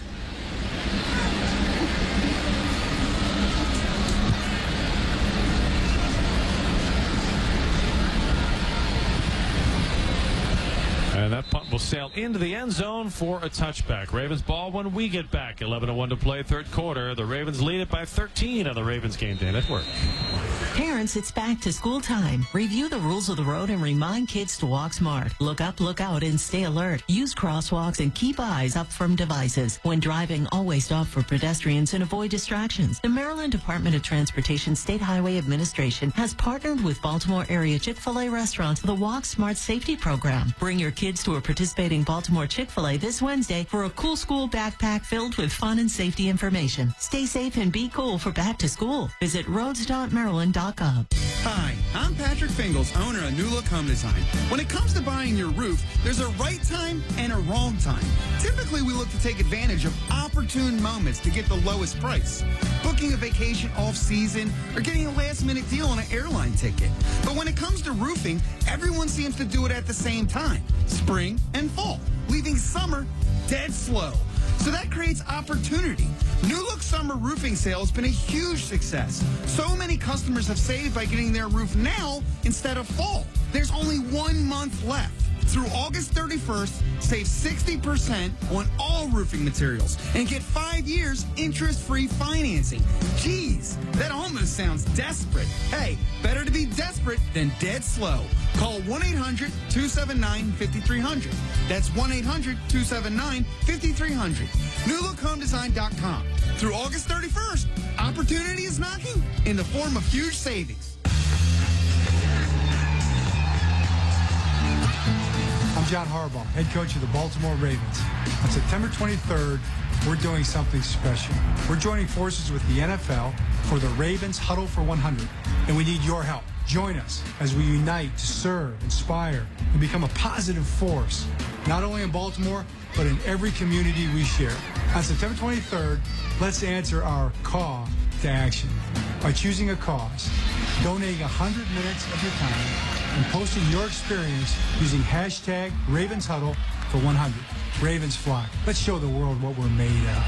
F: And that punt will sail into the end zone for a touchback. Ravens ball when we get back. 11:01 to play, 3rd quarter. The Ravens lead it by 13 on the Ravens Game Day Network.
B: Parents, it's back to school time. Review the rules of the road and remind kids to walk smart. Look up, look out, and stay alert. Use crosswalks and keep eyes up from devices. When driving, always stop for pedestrians and avoid distractions. The Maryland Department of Transportation State Highway Administration has partnered with Baltimore area Chick-fil-A restaurants the Walk Smart Safety Program. Bring your kids to a participating Baltimore Chick-fil-A this Wednesday for a cool school backpack filled with fun and safety information. Stay safe and be cool for back to school. Visit roads.maryland.com.
K: Hi, I'm Patrick Fingles, owner of New Look Home Design. When it comes to buying your roof, there's a right time and a wrong time. Typically, we look to take advantage of opportune moments to get the lowest price. Booking a vacation off-season or getting a last-minute deal on an airline ticket. But when it comes to roofing, everyone seems to do it at the same time, spring and fall, leaving summer dead slow. So that creates opportunity. New Look Summer Roofing Sale has been a huge success. So many customers have saved by getting their roof now instead of fall. There's only 1 month left. Through August 31st, save 60% on all roofing materials and get 5 years interest-free financing. Geez, that almost sounds desperate. Hey, better to be desperate than dead slow. Call 1-800-279-5300. That's 1-800-279-5300. NewLookHomeDesign.com. Through August 31st, opportunity is knocking in the form of huge savings.
G: I'm John Harbaugh, head coach of the Baltimore Ravens. On September 23rd, we're doing something special. We're joining forces with the NFL for the Ravens Huddle for 100, and we need your help. Join us as we unite to serve, inspire, and become a positive force, not only in Baltimore, but in every community we share. On September 23rd, let's answer our call to action by choosing a cause, donating 100 minutes of your time, and posting your experience using hashtag Ravens Huddle for 100. Ravens Flock. Let's show the world what we're made of.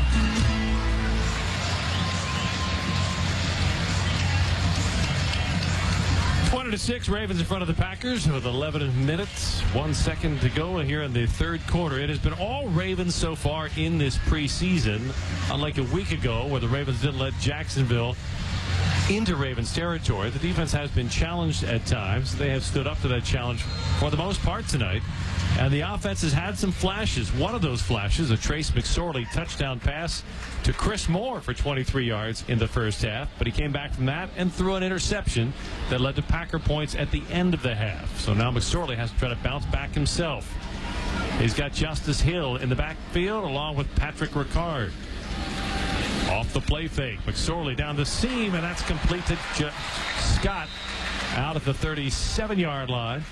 F: 20-6, Ravens in front of the Packers with 11 minutes, 1 second to go here in the 3rd quarter. It has been all Ravens so far in this preseason, unlike a week ago where the Ravens didn't let Jacksonville into Ravens territory. The defense has been challenged at times. They have stood up to that challenge for the most part tonight. And the offense has had some flashes. One of those flashes, a Trace McSorley touchdown pass to Chris Moore for 23 yards in the first half. But he came back from that and threw an interception that led to Packer points at the end of the half. So now McSorley has to try to bounce back himself. He's got Justice Hill in the backfield along with Patrick Ricard. Off the play fake. McSorley down the seam, and that's complete to Scott out at the 37-yard line.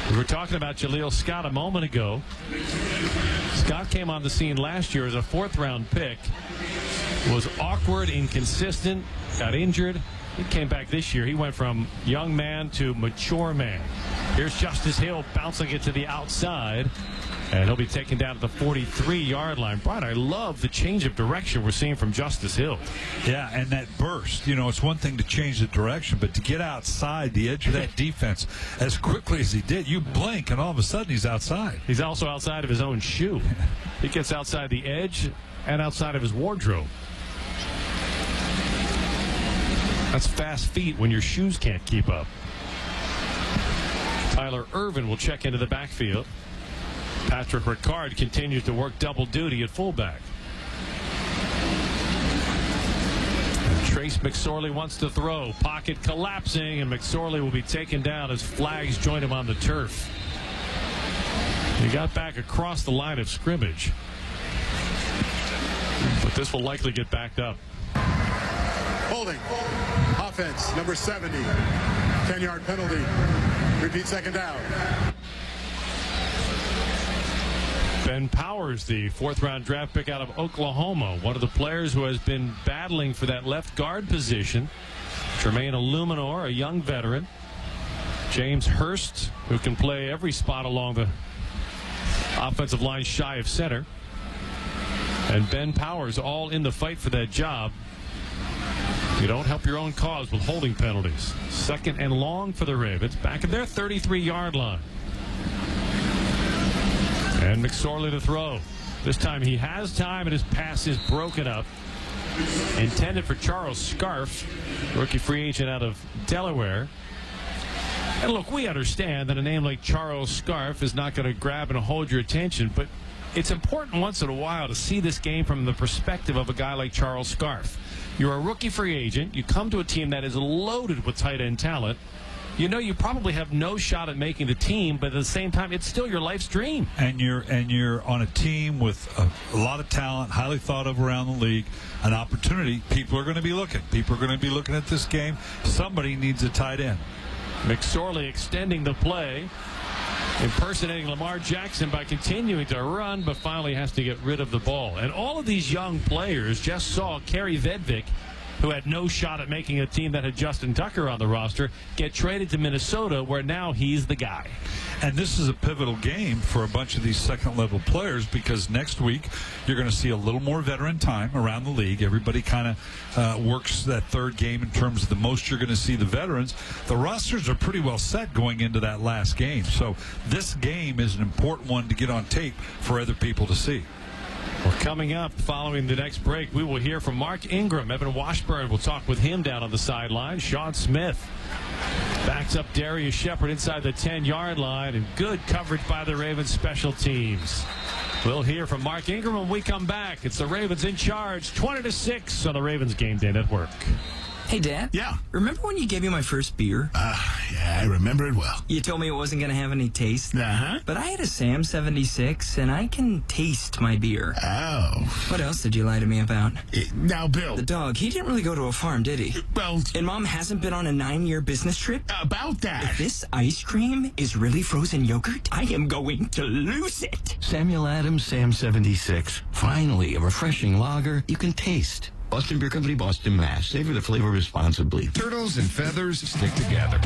F: We were talking about Jaleel Scott a moment ago. Scott came on the scene last year as a 4th-round pick. Was awkward, inconsistent, got injured. He came back this year. He went from young man to mature man. Here's Justice Hill bouncing it to the outside. And he'll be taken down at the 43-yard line. Brian, I love the change of direction we're seeing from Justice Hill.
E: Yeah, and that burst. You know, it's one thing to change the direction, but to get outside the edge of that defense as quickly as he did, you blink, and all of a sudden he's outside.
F: He's also outside of his own shoe. He gets outside the edge and outside of his wardrobe. That's fast feet when your shoes can't keep up. Tyler Irvin will check into the backfield. Patrick Ricard continues to work double duty at fullback. And Trace McSorley wants to throw. Pocket collapsing, and McSorley will be taken down as flags join him on the turf. He got back across the line of scrimmage. But this will likely get backed up.
Q: Holding. Offense, number 70. 10-yard penalty. Repeat second down.
F: Ben Powers, the 4th-round draft pick out of Oklahoma, one of the players who has been battling for that left guard position. Jermaine Illuminor, a young veteran. James Hurst, who can play every spot along the offensive line shy of center. And Ben Powers all in the fight for that job. You don't help your own cause with holding penalties. 2nd and long for the Ravens, back at their 33-yard line. And McSorley to throw. This time he has time, and his pass is broken up. Intended for Charles Scarf, rookie free agent out of Delaware. And look, we understand that a name like Charles Scarf is not going to grab and hold your attention, but it's important once in a while to see this game from the perspective of a guy like Charles Scarf. You're a rookie free agent. You come to a team that is loaded with tight end talent. You know you probably have no shot at making the team, but at the same time, it's still your life's dream.
E: And you're on a team with a lot of talent, highly thought of around the league, an opportunity. People are going to be looking. People are going to be looking at this game. Somebody needs a tight end.
F: McSorley extending the play, impersonating Lamar Jackson by continuing to run, but finally has to get rid of the ball. And all of these young players just saw Kerry Vedvik, who had no shot at making a team that had Justin Tucker on the roster, get traded to Minnesota, where now he's the guy.
E: And this is a pivotal game for a bunch of these second-level players, because next week you're going to see a little more veteran time around the league. Everybody kind of works that third game in terms of the most you're going to see the veterans. The rosters are pretty well set going into that last game. So this game is an important one to get on tape for other people to see.
F: Well, coming up following the next break, we will hear from Mark Ingram. Evan Washburn will talk with him down on the sideline. Sean Smith backs up Darius Shepard inside the 10-yard line, and good coverage by the Ravens special teams. We'll hear from Mark Ingram when we come back. It's the Ravens in charge, 20-6 on the Ravens Game Day Network.
R: Hey, Dad.
S: Yeah?
R: Remember when you gave me my first beer?
S: Yeah, I remember it well.
R: You told me it wasn't going to have any taste?
S: Uh-huh.
R: But I had a Sam 76, and I can taste my beer.
S: Oh.
R: What else did you lie to me about?
S: Now, Bill.
R: The dog, he didn't really go to a farm, did he?
S: Well...
R: And Mom hasn't been on a 9-year business trip?
S: About that.
R: If this ice cream is really frozen yogurt, I am going to lose it.
T: Samuel Adams, Sam 76. Finally, a refreshing lager you can taste. Boston Beer Company, Boston, Mass. Savor the flavor responsibly.
A: Turtles and feathers stick together.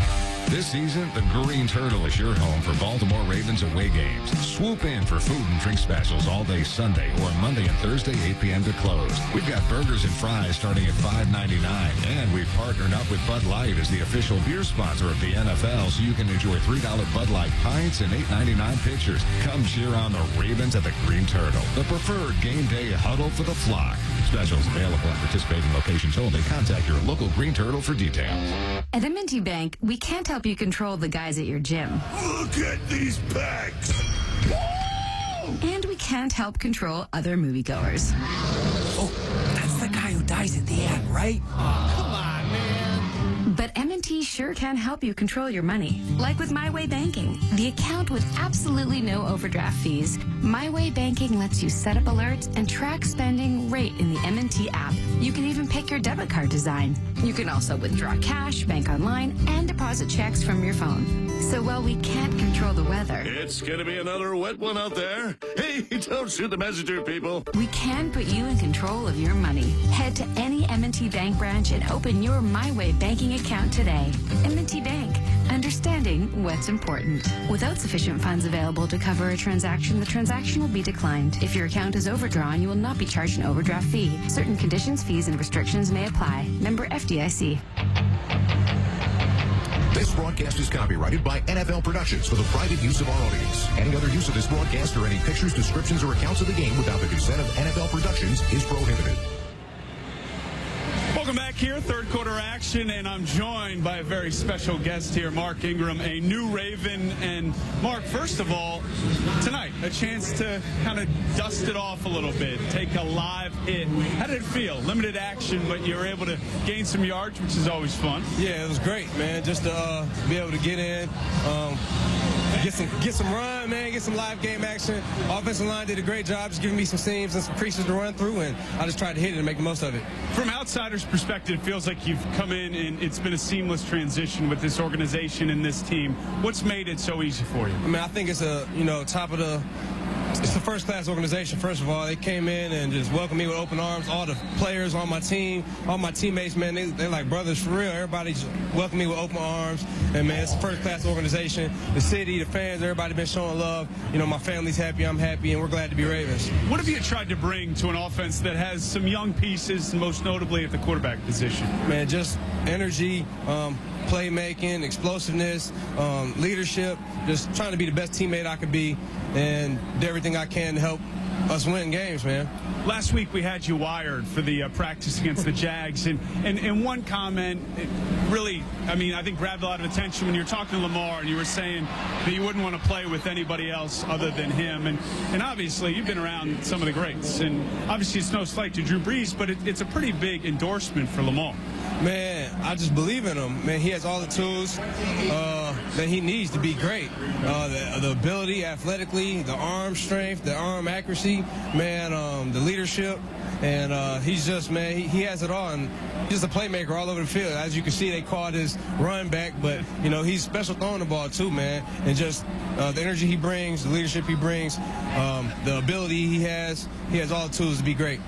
A: This season, the Green Turtle is your home for Baltimore Ravens away games. Swoop in for food and drink specials all day Sunday or Monday and Thursday, 8 p.m. to close. We've got burgers and fries starting at $5.99. And we've partnered up with Bud Light as the official beer sponsor of the NFL, so you can enjoy $3 Bud Light pints and $8.99 pitchers. Come cheer on the Ravens at the Green Turtle, the preferred game day huddle for the flock. Specials available at participating locations only. Contact your local Green Turtle for details.
J: At M&T Bank, we can't help you control the guys at your gym.
S: Look at these bags.
J: And we can't help control other moviegoers.
R: Oh, that's the guy who dies at the end, right?
S: Oh, come on, man.
J: But M&T M&T sure can help you control your money. Like with My Way Banking, the account with absolutely no overdraft fees. My Way Banking lets you set up alerts and track spending right in the M&T app. You can even pick your debit card design. You can also withdraw cash, bank online, and deposit checks from your phone. So while we can't control the weather,
S: It's gonna be another wet one out there. Hey, don't shoot the messenger, people.
J: we can put you in control of your money. Head to any M&T Bank branch and open your My Way Banking account today. M&T Bank, understanding what's important. Without sufficient funds available to cover a transaction, the transaction will be declined. If your account is overdrawn, you will not be charged an overdraft fee. Certain conditions, fees, and restrictions may apply. Member FDIC.
H: This broadcast is copyrighted by NFL Productions for the private use of our audience. Any other use of this broadcast or any pictures, descriptions, or accounts of the game without the consent of NFL Productions is prohibited.
P: Welcome back here, third quarter action, and I'm joined by a very special guest here, Mark Ingram, a new Raven. And Mark, first of all, tonight, a chance to kind of dust it off a little bit, take a live hit. How did it feel? Limited action, but you were able to gain some yards, which is always fun.
I: Yeah, it was great, man, just to be able to get in, get some run, man, get some live game action. Offensive line did a great job just giving me some seams and some creases to run through, and I just tried to hit it and make the most of it.
P: From outsiders' perspective, it feels like you've come in and it's been a seamless transition with this organization and this team. What's made it so easy for you?
I: I mean, I think it's it's a first-class organization. First of all, they came in and just welcomed me with open arms. All the players on my team, all my teammates, man, they're like brothers for real. Everybody just welcomed me with open arms. And, man, it's a first-class organization. The city, the fans, everybody been showing love. You know, my family's happy, I'm happy, and we're glad to be Ravens.
P: What have you tried to bring to an offense that has some young pieces, most notably at the quarterback position?
I: Man, just energy, playmaking, explosiveness, leadership, just trying to be the best teammate I could be and do everything I can to help us win games, man.
P: Last week we had you wired for the practice against the Jags, and one comment really, I mean, I think grabbed a lot of attention when you were talking to Lamar and you were saying that you wouldn't want to play with anybody else other than him. And obviously you've been around some of the greats, and obviously it's no slight to Drew Brees, but it's a pretty big endorsement for Lamar.
I: Man, I just believe in him. Man, he has all the tools that he needs to be great. The ability, athletically, the arm strength, the arm accuracy, man, the leadership. And he's just, man, he has it all. And he's a playmaker all over the field. As you can see, they called his run back, but, you know, he's special throwing the ball too, man. And just the energy he brings, the leadership he brings, the ability he has all the tools to be great.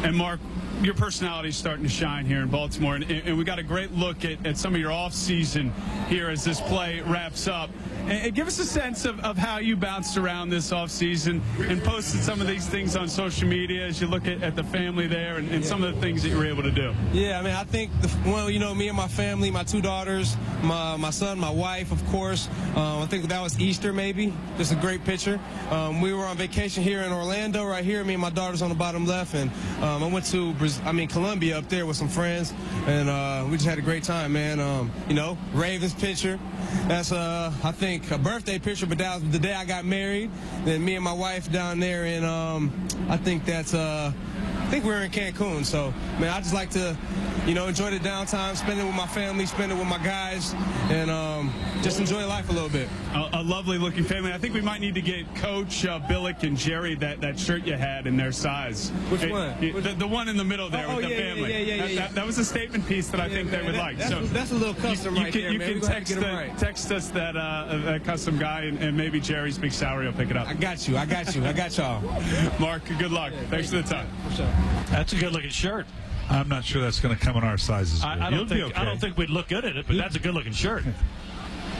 P: And Mark, your personality is starting to shine here in Baltimore, and we got a great look at some of your off-season here as this play wraps up. And give us a sense of how you bounced around this offseason and posted some of these things on social media as you look at the family there and some of the things that you were able to do.
I: Yeah, I mean, I think, me and my family, my two daughters, my son, my wife, of course. I think that was Easter, maybe. Just a great picture. We were on vacation here in Orlando, right here. Me and my daughter's on the bottom left. And I went to Colombia up there with some friends. And we just had a great time, man. Ravens picture. That's, I think, a birthday picture, but that was the day I got married. Then me and my wife down there, and I think we were in Cancun. So, man, I just like to, enjoy the downtime, spend it with my family, spend it with my guys, and just enjoy life a little bit.
P: A lovely-looking family. I think we might need to get Coach Billick and Jerry that shirt you had in their size.
I: Which one?
P: The one in the middle there with the family.
I: Yeah.
P: That was a got piece that I think they would like.
I: That's a little custom right there, man.
P: You can text us that custom guy, and maybe Jerry's big salary will pick it up.
I: I got y'all.
P: Mark, good luck. Thanks for the time.
E: That's a good-looking shirt. I'm not sure that's going to come in our sizes.
F: I don't think we'd look good in it, but that's a good-looking shirt.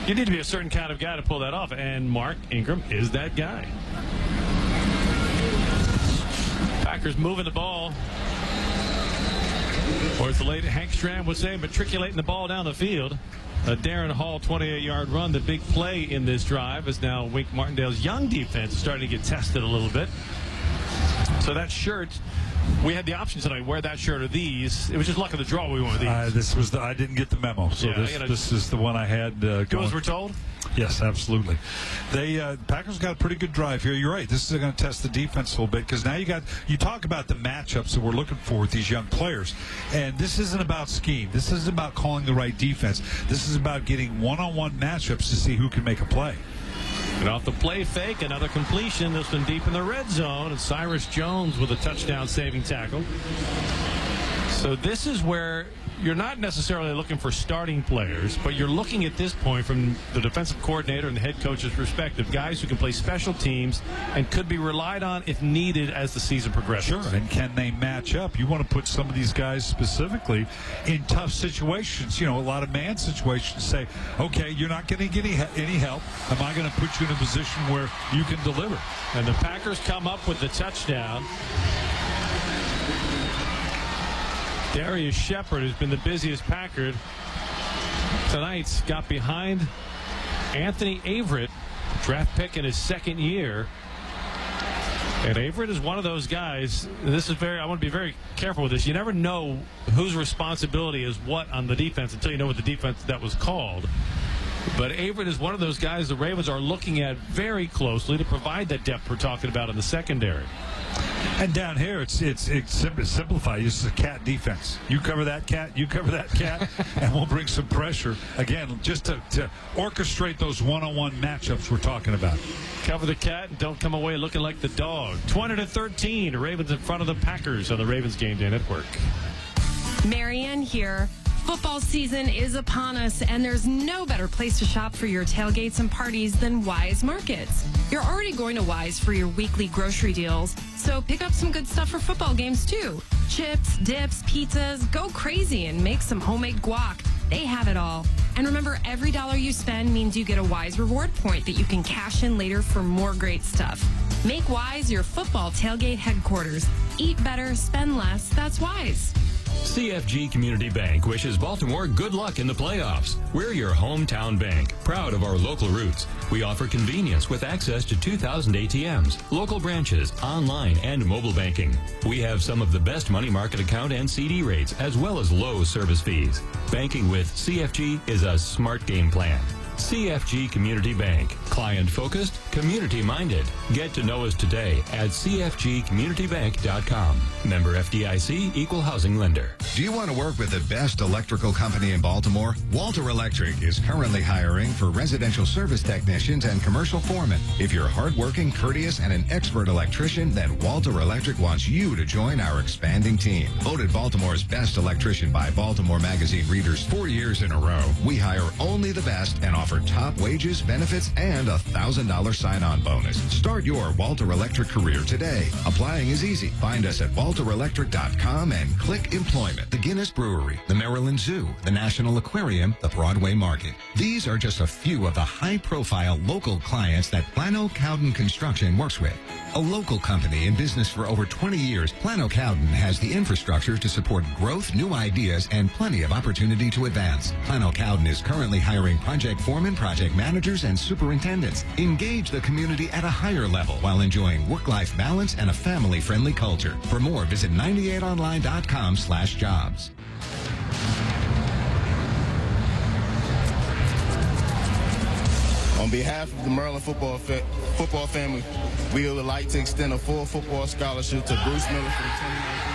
F: You need to be a certain kind of guy to pull that off, and Mark Ingram is that guy. Packers moving the ball. Or as the late Hank Strand would say, matriculating the ball down the field. A Darren Hall 28-yard run. The big play in this drive is now Wink Martindale's young defense starting to get tested a little bit. So that shirt we had the option tonight, wear that shirt or these. It was just luck of the draw we went with these.
E: I didn't get the memo, so this is the one I had
F: going. As we're told?
E: Yes, absolutely. Packers got a pretty good drive here. You're right. This is going to test the defense a little bit because now you talk about the matchups that we're looking for with these young players, and this isn't about scheme. This isn't about calling the right defense. This is about getting one-on-one matchups to see who can make a play.
F: And off the play fake, another completion. This one deep in the red zone. And Cyrus Jones with a touchdown-saving tackle. So this is where you're not necessarily looking for starting players, but you're looking at this point from the defensive coordinator and the head coach's perspective, guys who can play special teams and could be relied on if needed as the season progresses.
E: Sure, and can they match up? You want to put some of these guys specifically in tough situations, a lot of man situations, say, okay, you're not going to get any help. Am I going to put you in a position where you can deliver?
F: And the Packers come up with the touchdown. Darius Shepard, who's been the busiest Packard tonight, got behind Anthony Averett, draft pick in his second year. And Averett is one of those guys. I want to be very careful with this. You never know whose responsibility is what on the defense until you know what the defense that was called. But Averett is one of those guys the Ravens are looking at very closely to provide that depth we're talking about in the secondary.
E: And down here, it's simplified. It's a cat defense. You cover that cat, you cover that cat, and we'll bring some pressure, again, just to orchestrate those one-on-one matchups we're talking about.
F: Cover the cat and don't come away looking like the dog. 20-13, the Ravens in front of the Packers on the Ravens Game Day Network.
C: Marianne here. Football season is upon us, and there's no better place to shop for your tailgates and parties than Wise Markets. You're already going to Wise for your weekly grocery deals, so pick up some good stuff for football games, too. Chips, dips, pizzas, go crazy and make some homemade guac. They have it all. And remember, every dollar you spend means you get a Wise reward point that you can cash in later for more great stuff. Make Wise your football tailgate headquarters. Eat better, spend less. That's Wise.
N: CFG Community Bank wishes Baltimore good luck in the playoffs. We're your hometown bank, proud of our local roots. We offer convenience with access to 2,000 ATMs, local branches, online, and mobile banking. We have some of the best money market account and CD rates, as well as low service fees. Banking with CFG is a smart game plan. CFG Community Bank. Client-focused, community-minded. Get to know us today at cfgcommunitybank.com. Member FDIC, Equal Housing Lender.
A: Do you want to work with the best electrical company in Baltimore? Walter Electric is currently hiring for residential service technicians and commercial foremen. If you're hardworking, courteous, and an expert electrician, then Walter Electric wants you to join our expanding team. Voted Baltimore's best electrician by Baltimore Magazine readers 4 years in a row, we hire only the best and offer top wages, benefits, and a $1,000 sign-on bonus. Start your Walter Electric career today. Applying is easy. Find us at walterelectric.com and click Employment. The Guinness Brewery, the Maryland Zoo, the National Aquarium, the Broadway Market. These are just a few of the high-profile local clients that Plano Cowden Construction works with. A local company in business for over 20 years, Plano Cowden has the infrastructure to support growth, new ideas, and plenty of opportunity to advance. Plano Cowden is currently hiring project foremen, project managers, and superintendents. Engage the community at a higher level while enjoying work-life balance and a family-friendly culture. For more, visit 98online.com/jobs.
U: On behalf of the Maryland football family, we would like to extend a full football scholarship to Bruce Miller for the 2019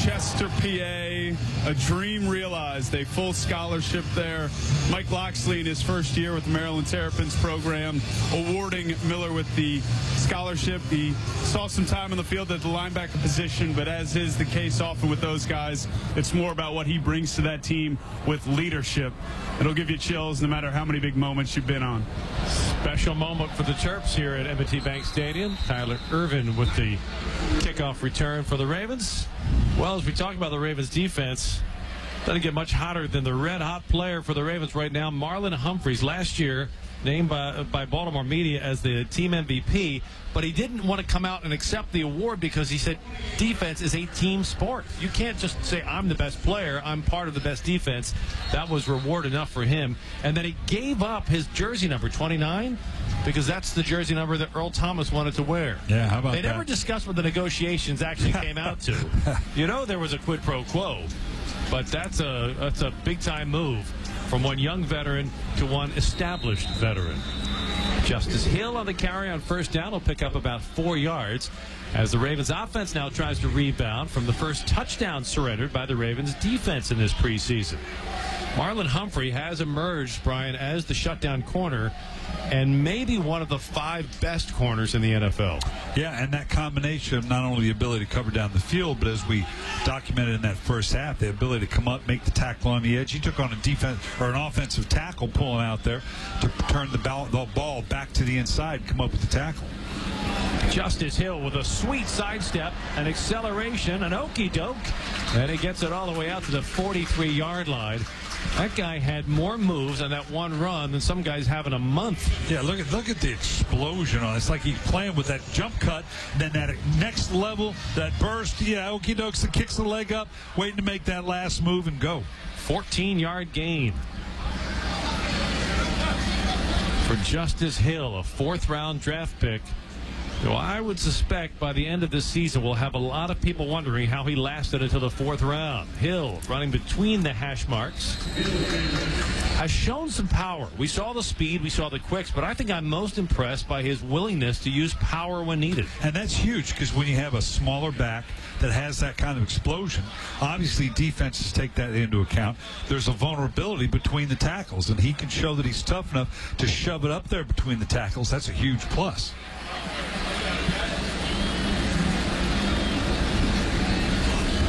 P: Chester, PA, a dream realized, a full scholarship there. Mike Loxley in his first year with the Maryland Terrapins program, awarding Miller with the scholarship. He saw some time in the field at the linebacker position, but as is the case often with those guys, it's more about what he brings to that team with leadership. It'll give you chills no matter how many big moments you've been on.
F: Special moment for the Terps here at M&T Bank Stadium. Tyler Irvin with the kickoff return for the Ravens. Well, as we talk about the Ravens defense, doesn't get much hotter than the red-hot player for the Ravens right now, Marlon Humphreys. Last year, named by Baltimore media as the team MVP, but he didn't want to come out and accept the award because he said defense is a team sport. You can't just say, I'm the best player, I'm part of the best defense. That was reward enough for him. And then he gave up his jersey number, 29, because that's the jersey number that Earl Thomas wanted to wear.
E: Yeah, how about
F: They never
E: that?
F: discussed what the negotiations actually came out to. You know there was a quid pro quo, but that's a big-time move from one young veteran to one established veteran. Justice Hill on the carry on first down will pick up about 4 yards as the Ravens offense now tries to rebound from the first touchdown surrendered by the Ravens defense in this preseason. Marlon Humphrey has emerged, Brian, as the shutdown corner and maybe one of the 5 best corners in the NFL.
E: Yeah, and that combination of not only the ability to cover down the field, but as we documented in that first half, the ability to come up, make the tackle on the edge. He took on a defense or an offensive tackle pulling out there to turn the ball back to the inside, come up with the tackle.
F: Justice Hill with a sweet sidestep, an acceleration, an okey-doke, and he gets it all the way out to the 43-yard line. That guy had more moves on that one run than some guys have in a month.
E: Yeah, look at the explosion on it. It's like he's playing with that jump cut, then that next level, that burst. Yeah, okey-dokes that kicks the leg up, waiting to make that last move and go.
F: 14-yard gain for Justice Hill, a 4th-round draft pick. So I would suspect by the end of this season we'll have a lot of people wondering how he lasted until the 4th round. Hill running between the hash marks has shown some power. We saw the speed, we saw the quicks, but I think I'm most impressed by his willingness to use power when needed.
E: And that's huge because when you have a smaller back that has that kind of explosion, obviously defenses take that into account. There's a vulnerability between the tackles, and he can show that he's tough enough to shove it up there between the tackles. That's a huge plus.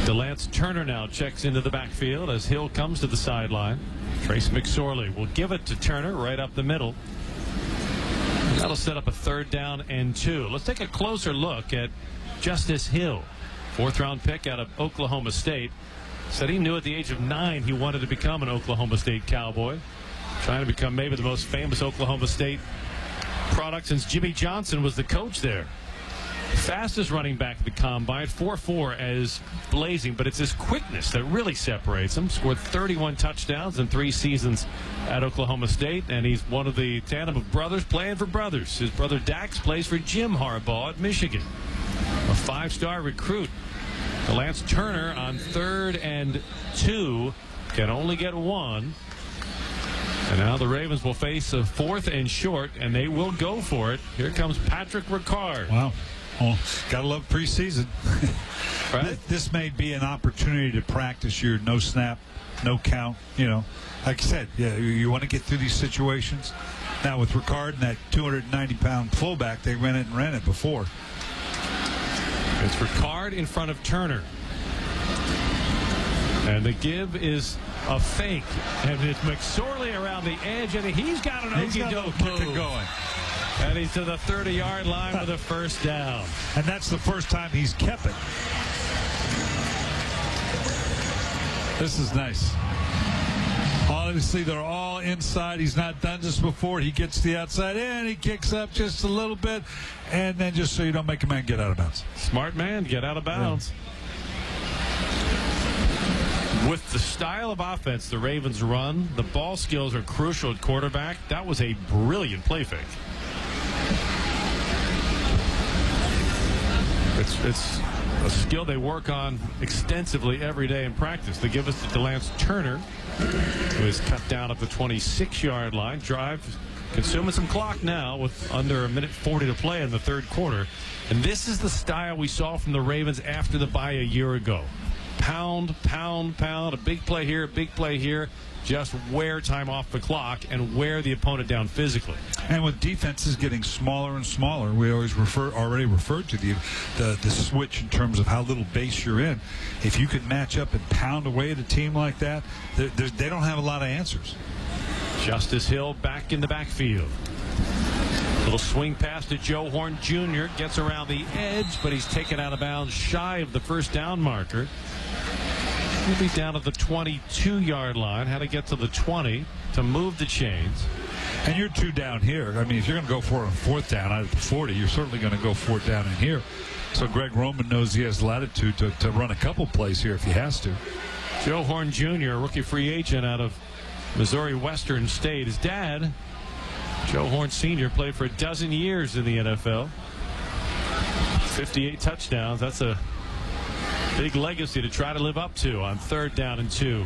F: DeLance Turner now checks into the backfield as Hill comes to the sideline. Trace McSorley will give it to Turner right up the middle. That'll set up a 3rd down and 2. Let's take a closer look at Justice Hill, 4th-round pick out of Oklahoma State. Said he knew at the age of 9 he wanted to become an Oklahoma State Cowboy. Trying to become maybe the most famous Oklahoma State product since Jimmy Johnson was the coach there. Fastest running back at the combine, 4.4 as blazing, but it's his quickness that really separates him. Scored 31 touchdowns in 3 seasons at Oklahoma State, and he's one of the tandem of brothers playing for brothers. His brother Dax plays for Jim Harbaugh at Michigan. A 5-star recruit. Lance Turner on 3rd and 2 can only get 1. And now the Ravens will face a 4th and short, and they will go for it. Here comes Patrick Ricard.
E: Wow. Well, gotta love preseason.
F: Right.
E: This may be an opportunity to practice your no snap, no count. You know, like I said, yeah, you want to get through these situations. Now with Ricard and that 290-pound fullback, they ran it before.
F: It's Ricard in front of Turner. And the give is a fake. And it's McSorley around the edge, and he's got an okey-doke move
E: going.
F: And he's to the 30-yard line with a 1st down.
E: And that's the first time he's kept it. This is nice. Obviously, they're all inside. He's not done this before. He gets the outside in. He kicks up just a little bit. And then just so you don't make a man get out of bounds.
F: Smart man, get out of bounds. Yeah. With the style of offense the Ravens run, the ball skills are crucial at quarterback. That was a brilliant play fake. It's a skill they work on extensively every day in practice. They give us to DeLance Turner, who is cut down at the 26-yard line. Drive consuming some clock now with under 1:40 to play in the 3rd quarter. And this is the style we saw from the Ravens after the bye a year ago. Pound, pound, pound, a big play here, a big play here. Just wear time off the clock and wear the opponent down physically.
E: And with defenses getting smaller and smaller, we always already referred to the switch in terms of how little base you're in. If you could match up and pound away at a team like that, they don't have a lot of answers.
F: Justice Hill back in the backfield. Little swing pass to Joe Horn Jr. Gets around the edge, but he's taken out of bounds shy of the 1st down marker. He'll be down at the 22-yard line. Had to get to the 20 to move the chains.
E: And you're 2 down here. I mean, if you're going to go for it on 4th down out of the 40, you're certainly going to go 4th down in here. So Greg Roman knows he has latitude to run a couple plays here if he has to.
F: Joe Horn Jr., rookie free agent out of Missouri Western State. His dad, Joe Horn Sr., played for a dozen years in the NFL. 58 touchdowns. That's a big legacy to try to live up to on 3rd down and 2.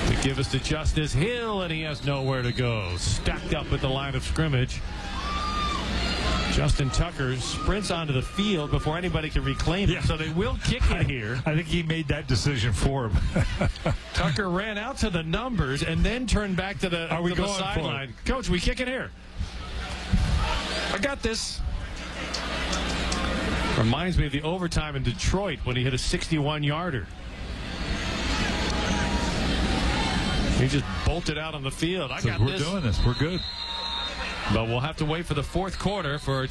F: To give us to Justice Hill, and he has nowhere to go. Stacked up at the line of scrimmage. Justin Tucker sprints onto the field before anybody can reclaim it, so they will kick it here.
E: I think he made that decision for him.
F: Tucker ran out to the numbers and then turned back to the sideline. Coach, we kick it here. I got this. Reminds me of the overtime in Detroit when he hit a 61-yarder. He just bolted out on the field.
E: We're doing this. We're good.
F: But we'll have to wait for the 4th quarter for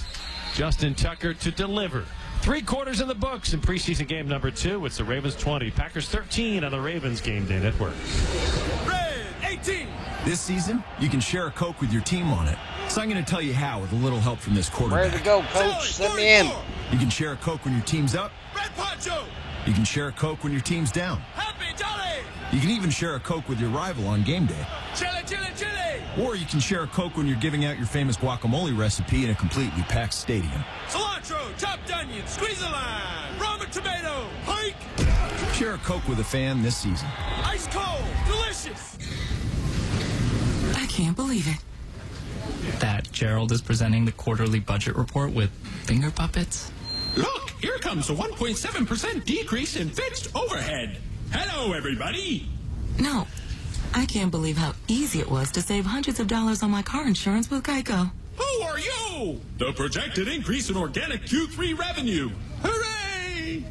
F: Justin Tucker to deliver. 3 quarters in the books in preseason game number 2. It's the Ravens 20, Packers 13 on the Ravens Game Day Network.
W: Red 18.
D: This season, you can share a Coke with your team on it. So I'm going to tell you how with a little help from this quarterback.
M: Where to go, Coach? Let me in.
D: You can share a Coke when your team's up.
W: Red Poncho.
D: You can share a Coke when your team's down.
W: Happy Jolly.
D: You can even share a Coke with your rival on game day.
W: Chili, chili, chili.
D: Or you can share a Coke when you're giving out your famous guacamole recipe in a completely packed stadium.
W: Cilantro, chopped onion, squeeze a lime, Roman tomato, hike.
D: Share a Coke with a fan this season.
W: Ice cold, delicious.
O: I can't believe it. That Gerald is presenting the quarterly budget report with finger puppets.
R: Look, here comes a 1.7% decrease in fixed overhead. Hello, everybody.
O: No, I can't believe how easy it was to save hundreds of dollars on my car insurance with Geico.
R: Who are you? The projected increase in organic Q3 revenue. Hooray!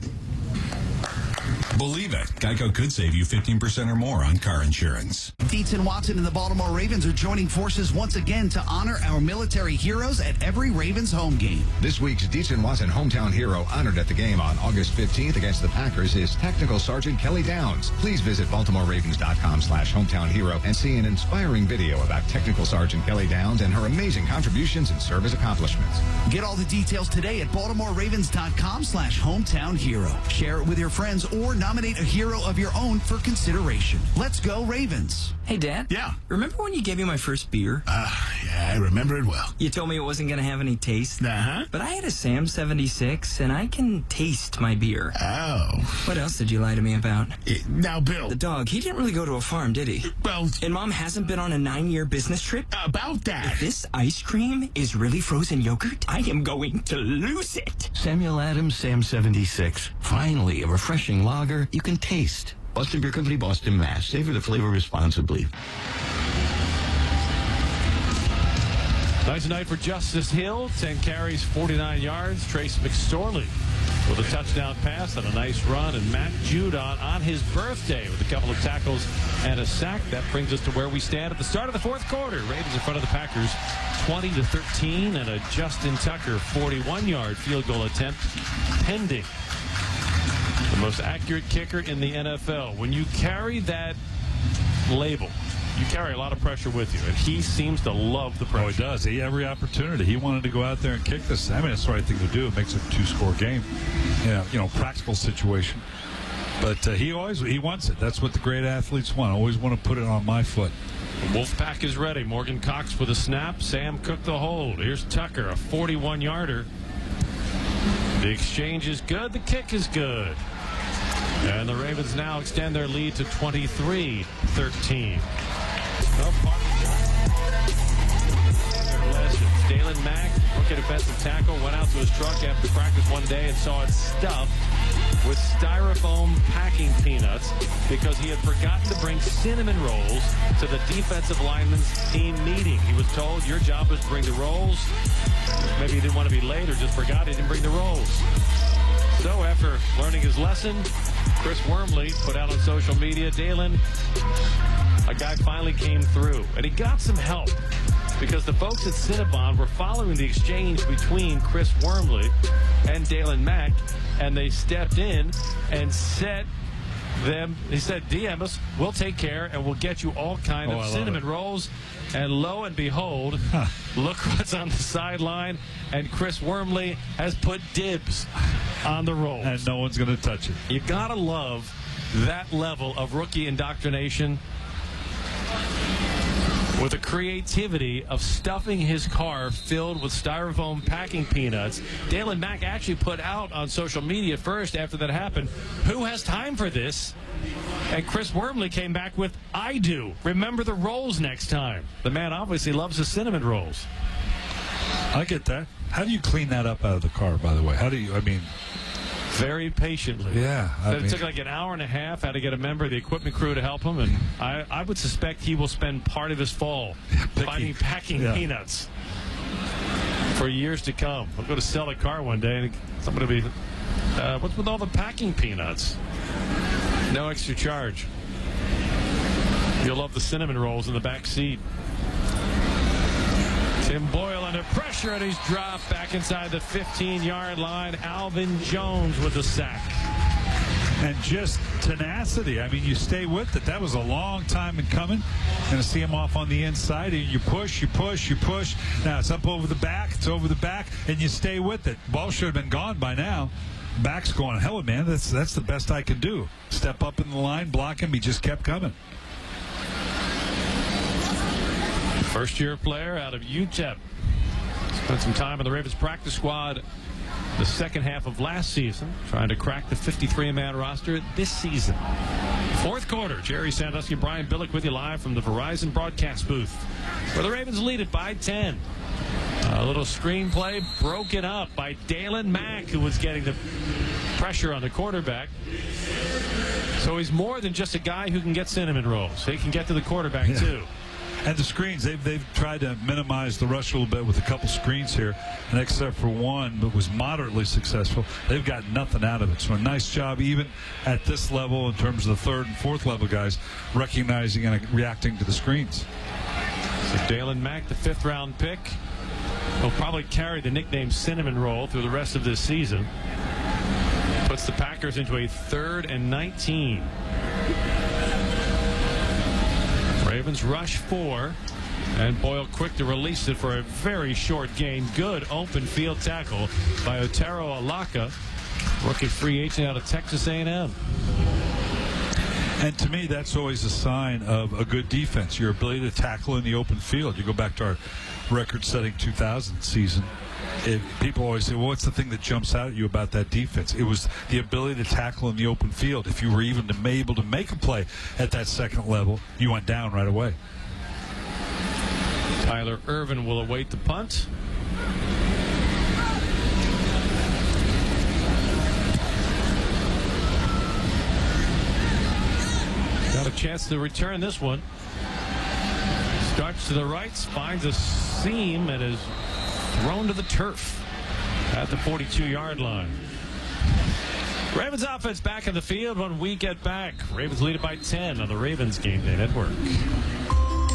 A: Believe it, Geico could save you 15% or more on car insurance.
V: Dietz and Watson and the Baltimore Ravens are joining forces once again to honor our military heroes at every Ravens home game.
A: This week's Dietz and Watson hometown hero honored at the game on August 15th against the Packers is Technical Sergeant Kelly Downs. Please visit BaltimoreRavens.com/hometown hero and see an inspiring video about Technical Sergeant Kelly Downs and her amazing contributions and service accomplishments.
V: Get all the details today at BaltimoreRavens.com/hometown hero. Share it with your friends or nominate a hero of your own for consideration. Let's go Ravens.
R: Hey, Dad. Yeah. Remember when you gave me my first beer?
S: Yeah, I remember it well.
R: You told me it wasn't going to have any taste.
S: Uh-huh.
R: But I had a Sam 76, and I can taste my beer.
S: Oh.
R: What else did you lie to me about?
S: Now, Bill.
R: The dog, he didn't really go to a farm, did he?
S: Well.
R: And Mom hasn't been on a 9-year business trip?
S: About that.
R: If this ice cream is really frozen yogurt, I am going to lose it.
T: Samuel Adams, Sam 76. Finally, a refreshing lager you can taste. Boston Beer Company, Boston, Mass. Savor the flavor responsibly.
F: Nice night for Justice Hill. 10 carries, 49 yards. Trace McSorley with a touchdown pass and a nice run. And Matt Judon on his birthday with a couple of tackles and a sack. That brings us to where we stand at the start of the 4th quarter. Ravens in front of the Packers 20-13, and a Justin Tucker 41-yard field goal attempt pending. The most accurate kicker in the NFL. When you carry that label, you carry a lot of pressure with you, and he seems to love the pressure.
E: Oh, he does. Every opportunity. He wanted to go out there and kick this. I mean, it's the right thing to do. It makes it a 2-score game. Yeah, practical situation. But he wants it. That's what the great athletes want. Always want to put it on my foot.
F: The Wolfpack is ready. Morgan Cox with a snap. Sam Cook the hold. Here's Tucker, a 41-yarder. The exchange is good. The kick is good. And the Ravens now extend their lead to 23-13. Dalen Mack, rookie defensive tackle, went out to his truck after practice one day and saw it stuffed with styrofoam packing peanuts because he had forgotten to bring cinnamon rolls to the defensive lineman's team meeting. He was told, your job is to bring the rolls. Maybe he didn't want to be late or just forgot he didn't bring the rolls. So after learning his lesson, Chris Wormley put out on social media, Dalen, a guy finally came through, and he got some help because the folks at Cinnabon were following the exchange between Chris Wormley and Dalen Mack, and they stepped in and set them. He said, DM us, we'll take care, and we'll get you all kind of cinnamon rolls. And lo and behold, look what's on the sideline. And Chris Wormley has put dibs on the rolls.
E: And no one's going to touch it.
F: You got to love that level of rookie indoctrination with the creativity of stuffing his car filled with styrofoam packing peanuts. Dalen Mack actually put out on social media first after that happened, who has time for this? And Chris Wormley came back with, I do. Remember the rolls next time. The man obviously loves his cinnamon rolls.
E: I get that. How do you clean that up out of the car, by the way? How do you,
F: very patiently.
E: Yeah.
F: It took like an hour and a half. Had to get a member of the equipment crew to help him, and I would suspect he will spend part of his fall packing peanuts for years to come. I'll go to sell a car one day, and somebody will be, what's with all the packing peanuts? No extra charge. You'll love the cinnamon rolls in the back seat. Tim Boyle under pressure, and he's dropped back inside the 15-yard line. Alvin Jones with the sack.
E: And just tenacity. I mean, you stay with it. That was a long time in coming. Going to see him off on the inside. And you push, you push, you push. Now it's up over the back. It's over the back, and you stay with it. Ball should have been gone by now. Back's going, hell, man, that's the best I can do. Step up in the line, block him. He just kept coming.
F: First-year player out of UTEP. Spent some time on the Ravens practice squad the second half of last season, trying to crack the 53-man roster this season. Fourth quarter, Jerry Sandusky, Brian Billick with you live from the Verizon broadcast booth, where the Ravens lead it by 10. A little screenplay broken up by Dalen Mack, who was getting the pressure on the quarterback. So he's more than just a guy who can get cinnamon rolls. He can get to the quarterback, too.
E: And the screens, they've tried to minimize the rush a little bit with a couple screens here, and except for one that was moderately successful, they've got nothing out of it. So a nice job even at this level in terms of the third and fourth level guys recognizing and reacting to the screens.
F: So Dalen Mack, the fifth-round pick, will probably carry the nickname Cinnamon Roll through the rest of this season. Puts the Packers into a 3rd and 19. Ravens rush 4, and Boyle quick to release it for a very short gain. Good open field tackle by Otero Alaka, rookie free agent out of Texas A&M.
E: And to me, that's always a sign of a good defense, your ability to tackle in the open field. You go back to our record-setting 2000 season. People always say, well, what's the thing that jumps out at you about that defense? It was the ability to tackle in the open field. If you were even able to make a play at that second level, you went down right away.
F: Tyler Irvin will await the punt. Got a chance to return this one. Starts to the right, finds a seam, and is thrown to the turf at the 42-yard line. Ravens offense back in the field when we get back. Ravens lead it by 10 on the Ravens Game Day Network.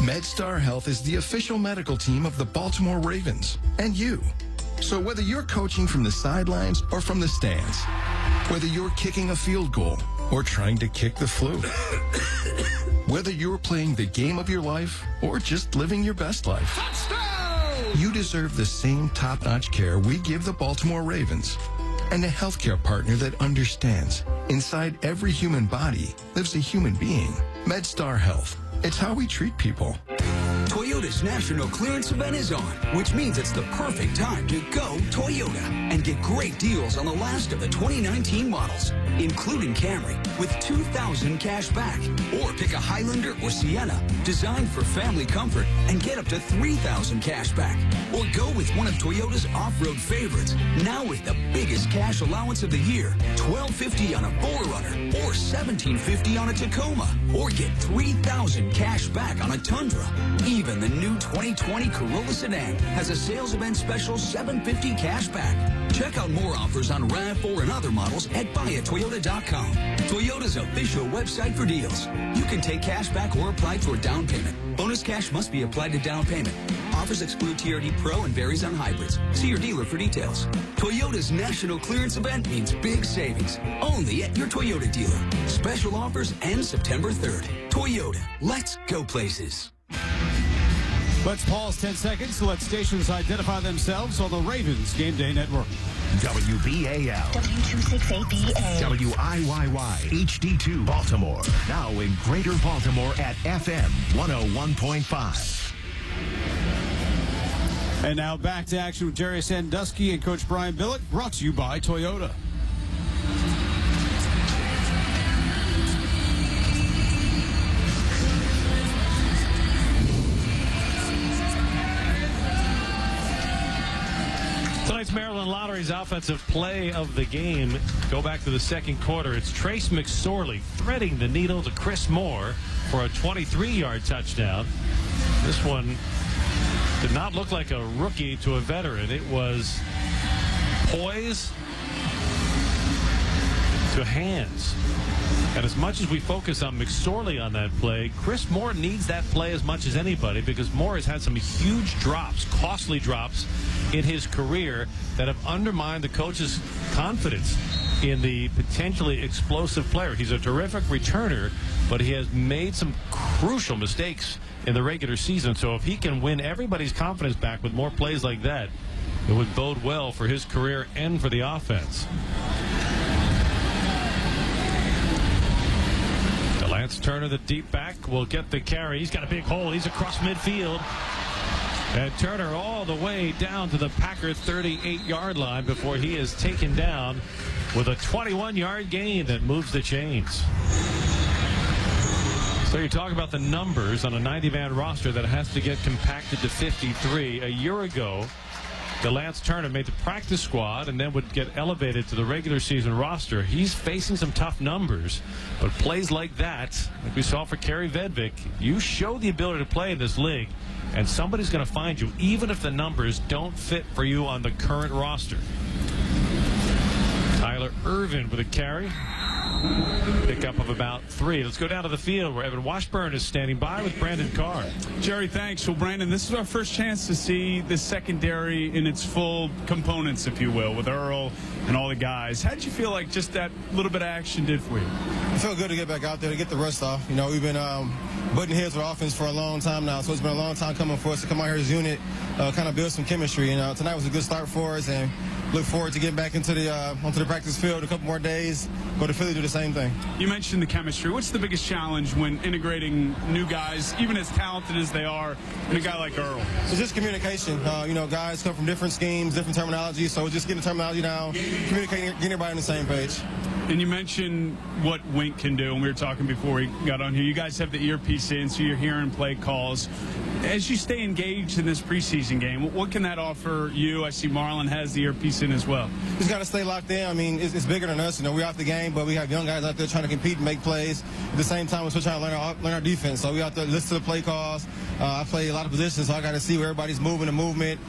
B: MedStar Health is the official medical team of the Baltimore Ravens and you. So whether you're coaching from the sidelines or from the stands, whether you're kicking a field goal or trying to kick the flu, whether you're playing the game of your life or just living your best life, you deserve the same top-notch care we give the Baltimore Ravens, and a healthcare partner that understands inside every human body lives a human being. MedStar Health. It's how we treat people.
K: Toyota's national clearance event is on, which means it's the perfect time to go Toyota and get great deals on the last of the 2019 models, including Camry, with $2,000 cash back. Or pick a Highlander or Sienna, designed for family comfort, and get up to $3,000 cash back. Or go with one of Toyota's off-road favorites, now with the biggest cash allowance of the year, $1,250 on a 4Runner or $1,750 on a Tacoma. Or get $3,000 cash back on a Tundra. Even the new 2020 Corolla sedan has a sales event special $750 cash back. Check out more offers on RAV4 and other models at buyatoyota.com. Toyota's official website for deals. You can take cash back or apply toward down payment. Bonus cash must be applied to down payment. Offers exclude TRD Pro and varies on hybrids. See your dealer for details. Toyota's national clearance event means big savings. Only at your Toyota dealer. Special offers end September 3rd. Toyota. Let's go places.
G: Let's pause 10 seconds to let stations identify themselves on the Ravens Game Day Network.
H: WBAL.
L: W268BA.
H: WIYY. HD2 Baltimore. Now in Greater Baltimore at FM 101.5.
G: And now back to action with Jerry Sandusky and Coach Brian Billick, brought to you by Toyota.
F: Tonight's Maryland Lottery's offensive play of the game. Go back to the second quarter. It's Trace McSorley threading the needle to Chris Moore for a 23-yard touchdown. This one did not look like a rookie to a veteran. It was poise to hands. And as much as we focus on McSorley on that play, Chris Moore needs that play as much as anybody, because Moore has had some huge drops, costly drops in his career that have undermined the coach's confidence in the potentially explosive player. He's a terrific returner, but he has made some crucial mistakes in the regular season. So if he can win everybody's confidence back with more plays like that, it would bode well for his career and for the offense. Lance Turner, the deep back, will get the carry. He's got a big hole. He's across midfield. And Turner all the way down to the Packer 38-yard line before he is taken down with a 21-yard gain that moves the chains. So you talk about the numbers on a 90-man roster that has to get compacted to 53. A year ago, the Lance Turner made the practice squad and then would get elevated to the regular season roster. He's facing some tough numbers, but plays like that, like we saw for Kerry Vedvik, you show the ability to play in this league, and somebody's going to find you, even if the numbers don't fit for you on the current roster. Tyler Irvin with a carry. Pickup of about 3. Let's go down to the field where Evan Washburn is standing by with Brandon Carr.
P: Jerry, thanks. Well, Brandon, this is our first chance to see the secondary in its full components, if you will, with Earl and all the guys. How did you feel like just that little bit of action did for you?
U: It felt good to get back out there, to get the rust off. You know, we've been butting heads with offense for a long time now, so it's been a long time coming for us to come out here as a unit, kind of build some chemistry. You know, tonight was a good start for us, and look forward to getting back into the onto the practice field a couple more days. Go to Philly, do the same thing.
P: You mentioned the chemistry. What's the biggest challenge when integrating new guys, even as talented as they are, in a guy like Earl?
U: It's just communication. You know, guys come from different schemes, different terminology, so just getting the terminology down, communicating, getting everybody on the same page.
P: And you mentioned what Wink can do, and we were talking before we got on here. You guys have the earpiece in, so you're hearing play calls. As you stay engaged in this preseason game, what can that offer you? I see Marlon has the earpiece in as well.
U: Just got to stay locked in. I mean, it's bigger than us. You know, we're out the game, but we have young guys out there trying to compete and make plays. At the same time, we're still trying to learn our defense. So we out there listen to the play calls. I play a lot of positions, so I got to see where everybody's moving, the movement,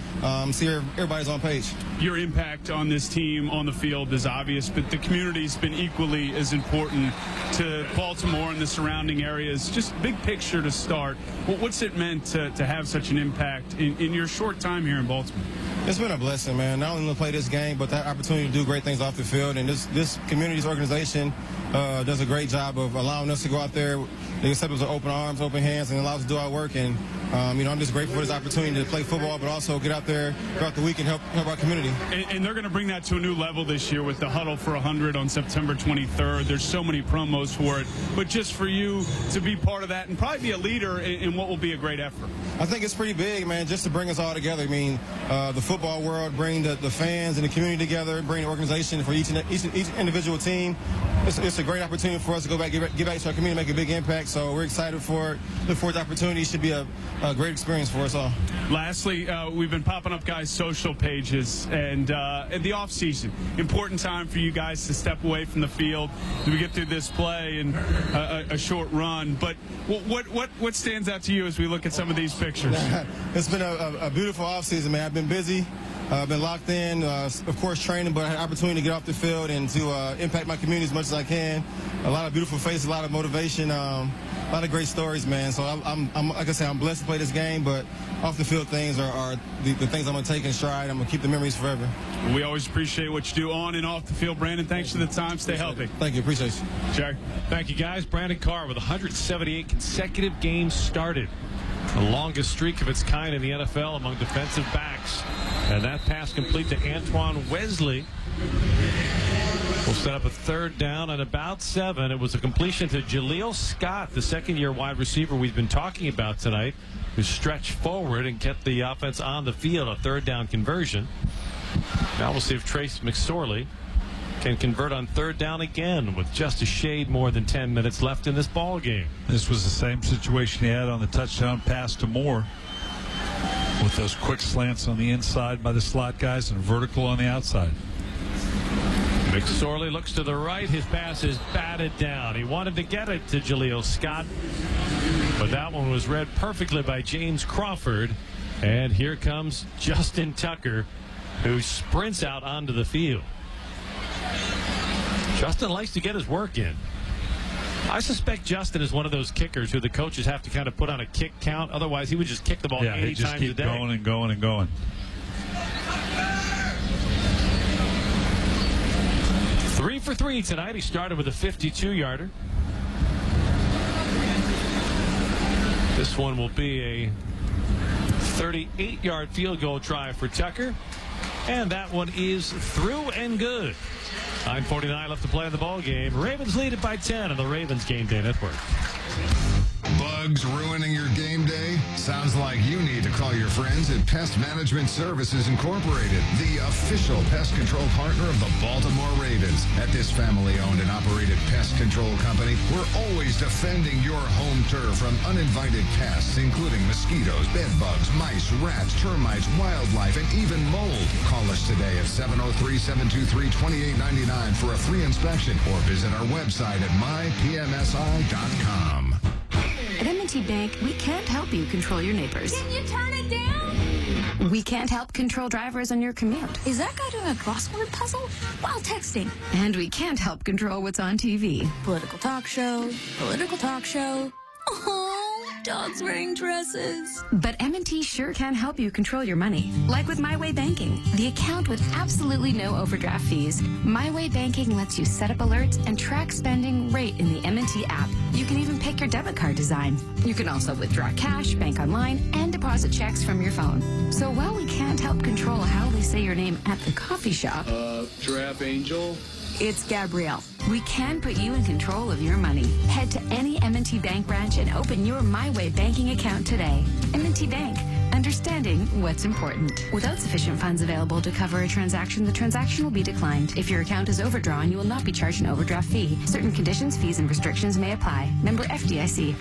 U: see where everybody's on page.
P: Your impact on this team on the field is obvious, but the community's been equally as important to Baltimore and the surrounding areas. Just big picture to start. What's it meant to have such an impact in your short time here in Baltimore?
U: It's been a blessing, man. Not only to play this game, but that opportunity to do great things off the field. And this community's organization does a great job of allowing us to go out there. They accept us with open arms, open hands, and allow us to do our work. And, you know, I'm just grateful for this opportunity to play football, but also get out there throughout the week and help our community.
P: And they're going to bring that to a new level this year with the Huddle for 100 on September 23rd. There's so many promos for it. But just for you to be part of that and probably be a leader in what will be a great effort.
U: I think it's pretty big, man, just to bring us all together. I mean, the football world, bring the fans and the community together, bring the organization for each individual team. It's a great opportunity for us to go back, give back to our community, make a big impact. So we're excited for it. Look forward to the opportunity. It should be a great experience for us all.
P: Lastly, we've been popping up guys' social pages, and in the off season, important time for you guys to step away from the field. We get through this play and a short run. But what stands out to you as we look at some of these pictures?
U: It's been a beautiful off season, man. I've been busy. I've been locked in, of course, training, but I had an opportunity to get off the field and to impact my community as much as I can. A lot of beautiful faces, a lot of motivation, a lot of great stories, man. So I'm like I said, I'm blessed to play this game, but off the field things are the things I'm going to take in stride. I'm going to keep the memories forever.
P: We always appreciate what you do on and off the field, Brandon. Thanks for the time. Stay healthy.
U: Thank you. Appreciate you.
P: Jerry.
F: Thank you, guys. Brandon Carr with 178 consecutive games started. The longest streak of its kind in the NFL among defensive backs. And that pass complete to Antoine Wesley. We'll set up a third down at about 7. It was a completion to Jaleel Scott, the second-year wide receiver we've been talking about tonight, who stretched forward and kept the offense on the field, a third down conversion. Now we'll see if Trace McSorley can convert on third down again with just a shade more than 10 minutes left in this ball game.
E: This was the same situation he had on the touchdown pass to Moore, with those quick slants on the inside by the slot guys and vertical on the outside.
F: McSorley looks to the right. His pass is batted down. He wanted to get it to Jaleel Scott, but that one was read perfectly by James Crawford. And here comes Justin Tucker, who sprints out onto the field. Justin likes to get his work in. I suspect Justin is one of those kickers who the coaches have to kind of put on a kick count. Otherwise, he would just kick the ball 80
E: just
F: times
E: keep
F: a day.
E: Going and going and going.
F: 3 for 3 tonight. He started with a 52-yarder. This one will be a 38-yard field goal try for Tucker. And that one is through and good. 9:49 left to play in the ball game. Ravens lead it by 10 on the Ravens Game Day Network.
A: Bugs ruining your game day? Sounds like you need to call your friends at Pest Management Services Incorporated, the official pest control partner of the Baltimore Ravens. At this family-owned and operated pest control company, we're always defending your home turf from uninvited pests, including mosquitoes, bed bugs, mice, rats, termites, wildlife, and even mold. Call us today at 703-723-2899 for a free inspection, or visit our website at mypmsi.com.
I: At M&T Bank, we can't help you control your neighbors.
L: Can you turn it down?
I: We can't help control drivers on your commute.
L: Is that guy doing a crossword puzzle while texting?
I: And we can't help control what's on TV.
L: Political talk show. Oh, dogs wearing dresses.
I: But M&T sure can help you control your money. Like with My Way Banking, the account with absolutely no overdraft fees. My Way Banking lets you set up alerts and track spending right in the M&T app. You can even pick your debit card design. You can also withdraw cash, bank online, and deposit checks from your phone. So while we can't help control how we say your name at the coffee shop,
J: Giraffe Angel.
I: It's Gabrielle. We can put you in control of your money. Head to any M&T Bank branch and open your My Way banking account today. M&T Bank. Understanding what's important. Without sufficient funds available to cover a transaction, the transaction will be declined. If your account is overdrawn, you will not be charged an overdraft fee. Certain conditions, fees, and restrictions may apply. Member FDIC.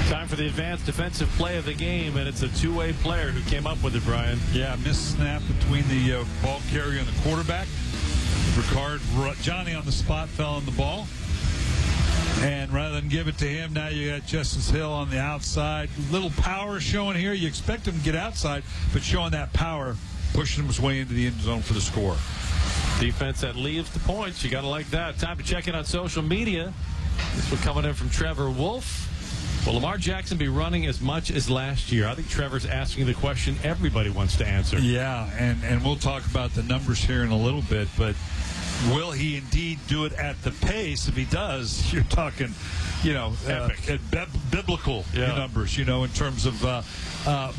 F: Time for the advanced defensive play of the game, and it's a two-way player who came up with it, Brian.
E: Yeah, missed snap between the ball carrier and the quarterback. Johnny on the spot fell on the ball. And rather than give it to him, now you got Justice Hill on the outside. Little power showing here. You expect him to get outside, but showing that power, pushing his way into the end zone for the score.
F: Defense that leaves the points. You got to like that. Time to check in on social media. This one coming in from Trevor Wolf. Will Lamar Jackson be running as much as last year? I think Trevor's asking the question everybody wants to answer.
E: Yeah, and we'll talk about the numbers here in a little bit, but will he indeed do it at the pace? If he does, you're talking,
F: epic,
E: biblical numbers, in terms of,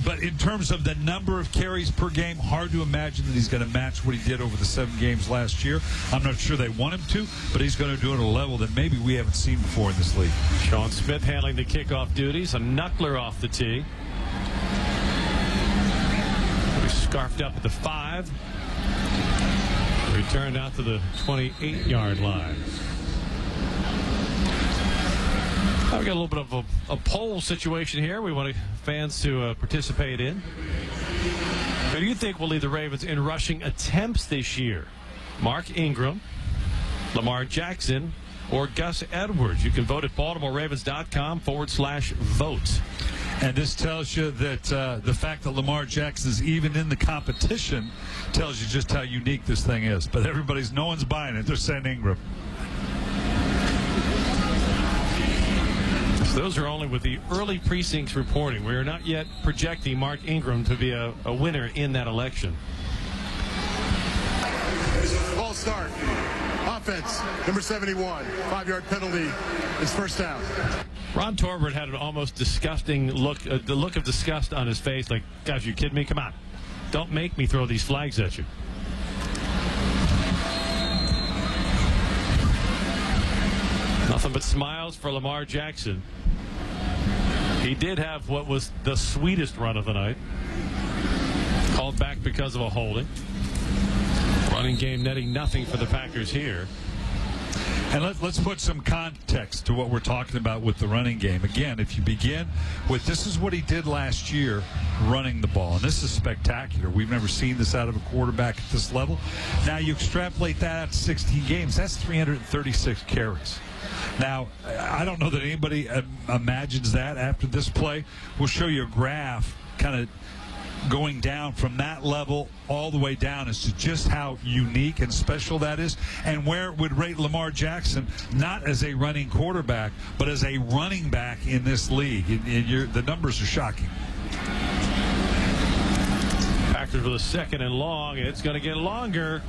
E: but in terms of the number of carries per game, hard to imagine that he's going to match what he did over the 7 games last year. I'm not sure they want him to, but he's going to do it at a level that maybe we haven't seen before in this league.
F: Sean Smith handling the kickoff duties, a knuckler off the tee. He's scarfed up at the 5. Returned out to the 28-yard line. Now we got a little bit of a poll situation here we want fans to participate in. Who do you think will lead the Ravens in rushing attempts this year? Mark Ingram, Lamar Jackson, or Gus Edwards? You can vote at BaltimoreRavens.com/vote.
E: And this tells you that the fact that Lamar Jackson is even in the competition tells you just how unique this thing is. But no one's buying it. They're saying Ingram.
F: So those are only with the early precincts reporting. We are not yet projecting Mark Ingram to be a winner in that election.
C: Ball start. Offense, number 71. 5-yard penalty. It's first down.
F: Ron Torbert had an almost disgusting look, the look of disgust on his face. Like, guys, you kidding me? Come on. Don't make me throw these flags at you. Nothing but smiles for Lamar Jackson. He did have what was the sweetest run of the night. Called back because of a holding. Running game netting nothing for the Packers here.
E: And let's put some context to what we're talking about with the running game. Again, if you begin with this is what he did last year running the ball, and this is spectacular. We've never seen this out of a quarterback at this level. Now you extrapolate that out to 16 games. That's 336 carries. Now, I don't know that anybody imagines that after this play. We'll show you a graph kind of going down from that level all the way down as to just how unique and special that is, and where it would rate Lamar Jackson not as a running quarterback but as a running back in this league. The numbers are shocking.
F: Packers with a second and long. It's going to get longer.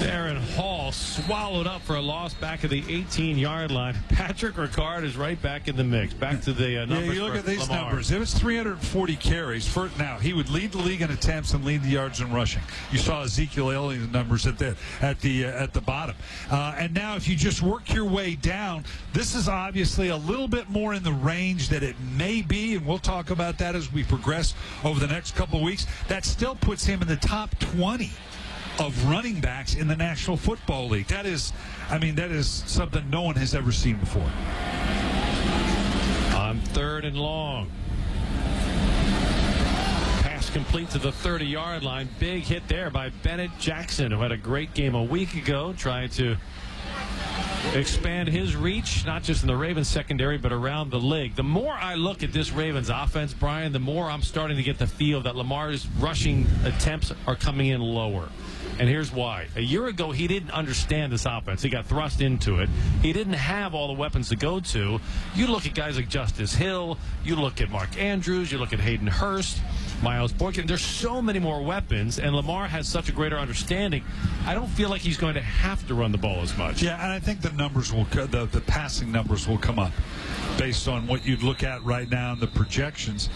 F: Aaron Hall swallowed up for a loss back at the 18-yard line. Patrick Ricard is right back in the mix. Back to the numbers.
E: Yeah, you look at these
F: Lamar.
E: numbers. It was 340 carries. Now, he would lead the league in attempts and lead the yards in rushing. You saw Ezekiel Elliott's numbers at the bottom. And now, if you just work your way down, this is obviously a little bit more in the range that it may be, and we'll talk about that as we progress over the next couple of weeks. That still puts him in the top 20 of running backs in the National Football League. That is something no one has ever seen before.
F: On third and long. Pass complete to the 30-yard line. Big hit there by Bennett Jackson, who had a great game a week ago, trying to expand his reach, not just in the Ravens secondary, but around the league. The more I look at this Ravens offense, Brian, the more I'm starting to get the feel that Lamar's rushing attempts are coming in lower. And here's why. A year ago, he didn't understand this offense. He got thrust into it. He didn't have all the weapons to go to. You look at guys like Justice Hill. You look at Mark Andrews. You look at Hayden Hurst, Miles Boykin. There's so many more weapons, and Lamar has such a greater understanding. I don't feel like he's going to have to run the ball as much.
E: Yeah, and I think the numbers the passing numbers will come up based on what you'd look at right now in the projections.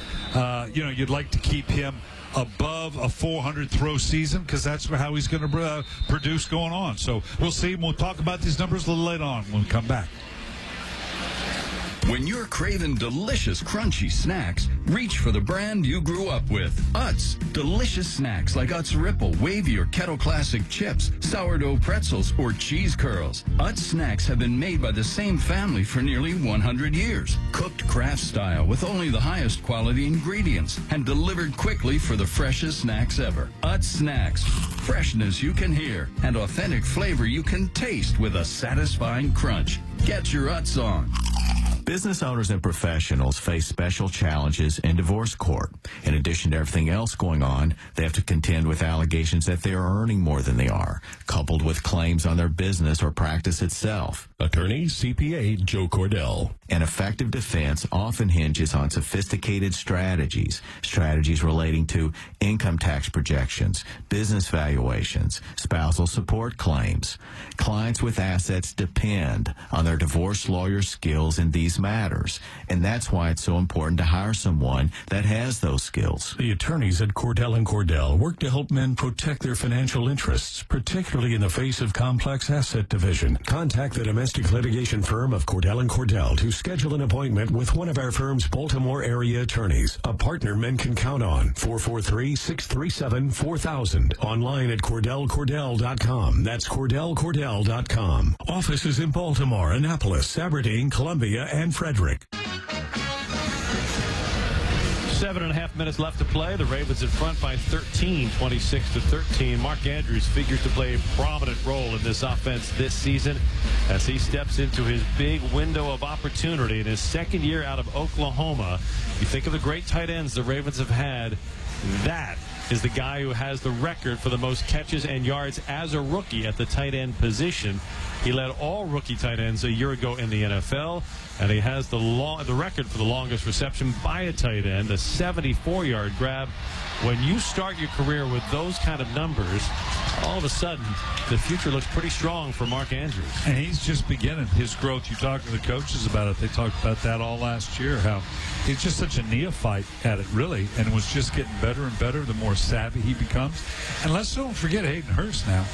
E: You'd like to keep him above a 400 throw season because that's how he's going to produce going on. So we'll see. We'll talk about these numbers a little later on when we come back.
B: When you're craving delicious, crunchy snacks, reach for the brand you grew up with. Utz. Delicious snacks like Utz Ripple, Wavy, or Kettle Classic chips, sourdough pretzels, or cheese curls. Utz snacks have been made by the same family for nearly 100 years. Cooked craft style with only the highest quality ingredients and delivered quickly for the freshest snacks ever. Utz snacks. Freshness you can hear and authentic flavor you can taste with a satisfying crunch. Get your Utz on.
N: Business owners and professionals face special challenges in divorce court. In addition to everything else going on, they have to contend with allegations that they are earning more than they are, coupled with claims on their business or practice itself.
R: Attorney CPA Joe Cordell.
N: An effective defense often hinges on sophisticated strategies relating to income tax projections, business valuations, spousal support claims. Clients with assets depend on their divorce lawyer's skills in these matters, and that's why it's so important to hire someone that has those skills.
R: The attorneys at Cordell & Cordell work to help men protect their financial interests, particularly in the face of complex asset division. Contact the domestic litigation firm of Cordell & Cordell to schedule an appointment with one of our firm's Baltimore area attorneys, a partner men can count on. 443-637-4000. Online at CordellCordell.com. That's CordellCordell.com. Offices in Baltimore, Annapolis, Aberdeen, Columbia, and Frederick.
F: 7.5 minutes left to play. The Ravens in front by 13, 26-13. Mark Andrews figures to play a prominent role in this offense this season as he steps into his big window of opportunity in his second year out of Oklahoma. You think of the great tight ends the Ravens have had, that is the guy who has the record for the most catches and yards as a rookie at the tight end position. He led all rookie tight ends a year ago in the NFL, and he has the record for the longest reception by a tight end, a 74-yard grab. When you start your career with those kind of numbers, all of a sudden, the future looks pretty strong for Mark Andrews.
E: And he's just beginning his growth. You talk to the coaches about it. They talked about that all last year, how he's just such a neophyte at it, really, and was just getting better and better the more savvy he becomes. And let's don't forget Hayden Hurst now.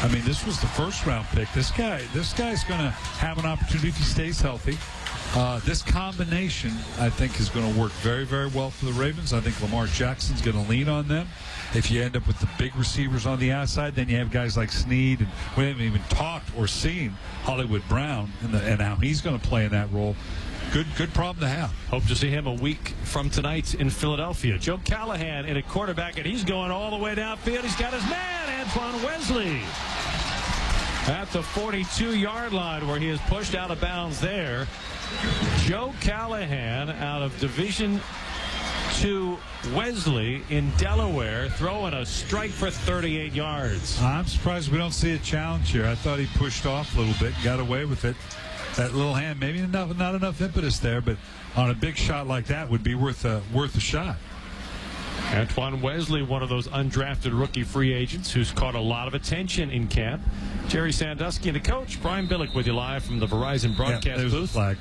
E: I mean, this was the first-round pick. This guy's going to have an opportunity if he stays healthy. This combination, I think, is going to work very, very well for the Ravens. I think Lamar Jackson's going to lean on them. If you end up with the big receivers on the outside, then you have guys like Snead, and we haven't even talked or seen Hollywood Brown and how he's going to play in that role. Good problem to have.
F: Hope to see him a week from tonight in Philadelphia. Joe Callahan in a quarterback, and he's going all the way downfield. He's got his man, Antoine Wesley, at the 42-yard line, where he is pushed out of bounds there. Joe Callahan out of Division II Wesley in Delaware, throwing a strike for 38 yards.
E: I'm surprised we don't see a challenge here. I thought he pushed off a little bit, got away with it. That little hand, maybe not enough impetus there, but on a big shot like that would be worth a shot.
F: Antoine Wesley, one of those undrafted rookie free agents who's caught a lot of attention in camp. Jerry Sandusky and the coach, Brian Billick, with you live from the Verizon broadcast booth.
E: Flag.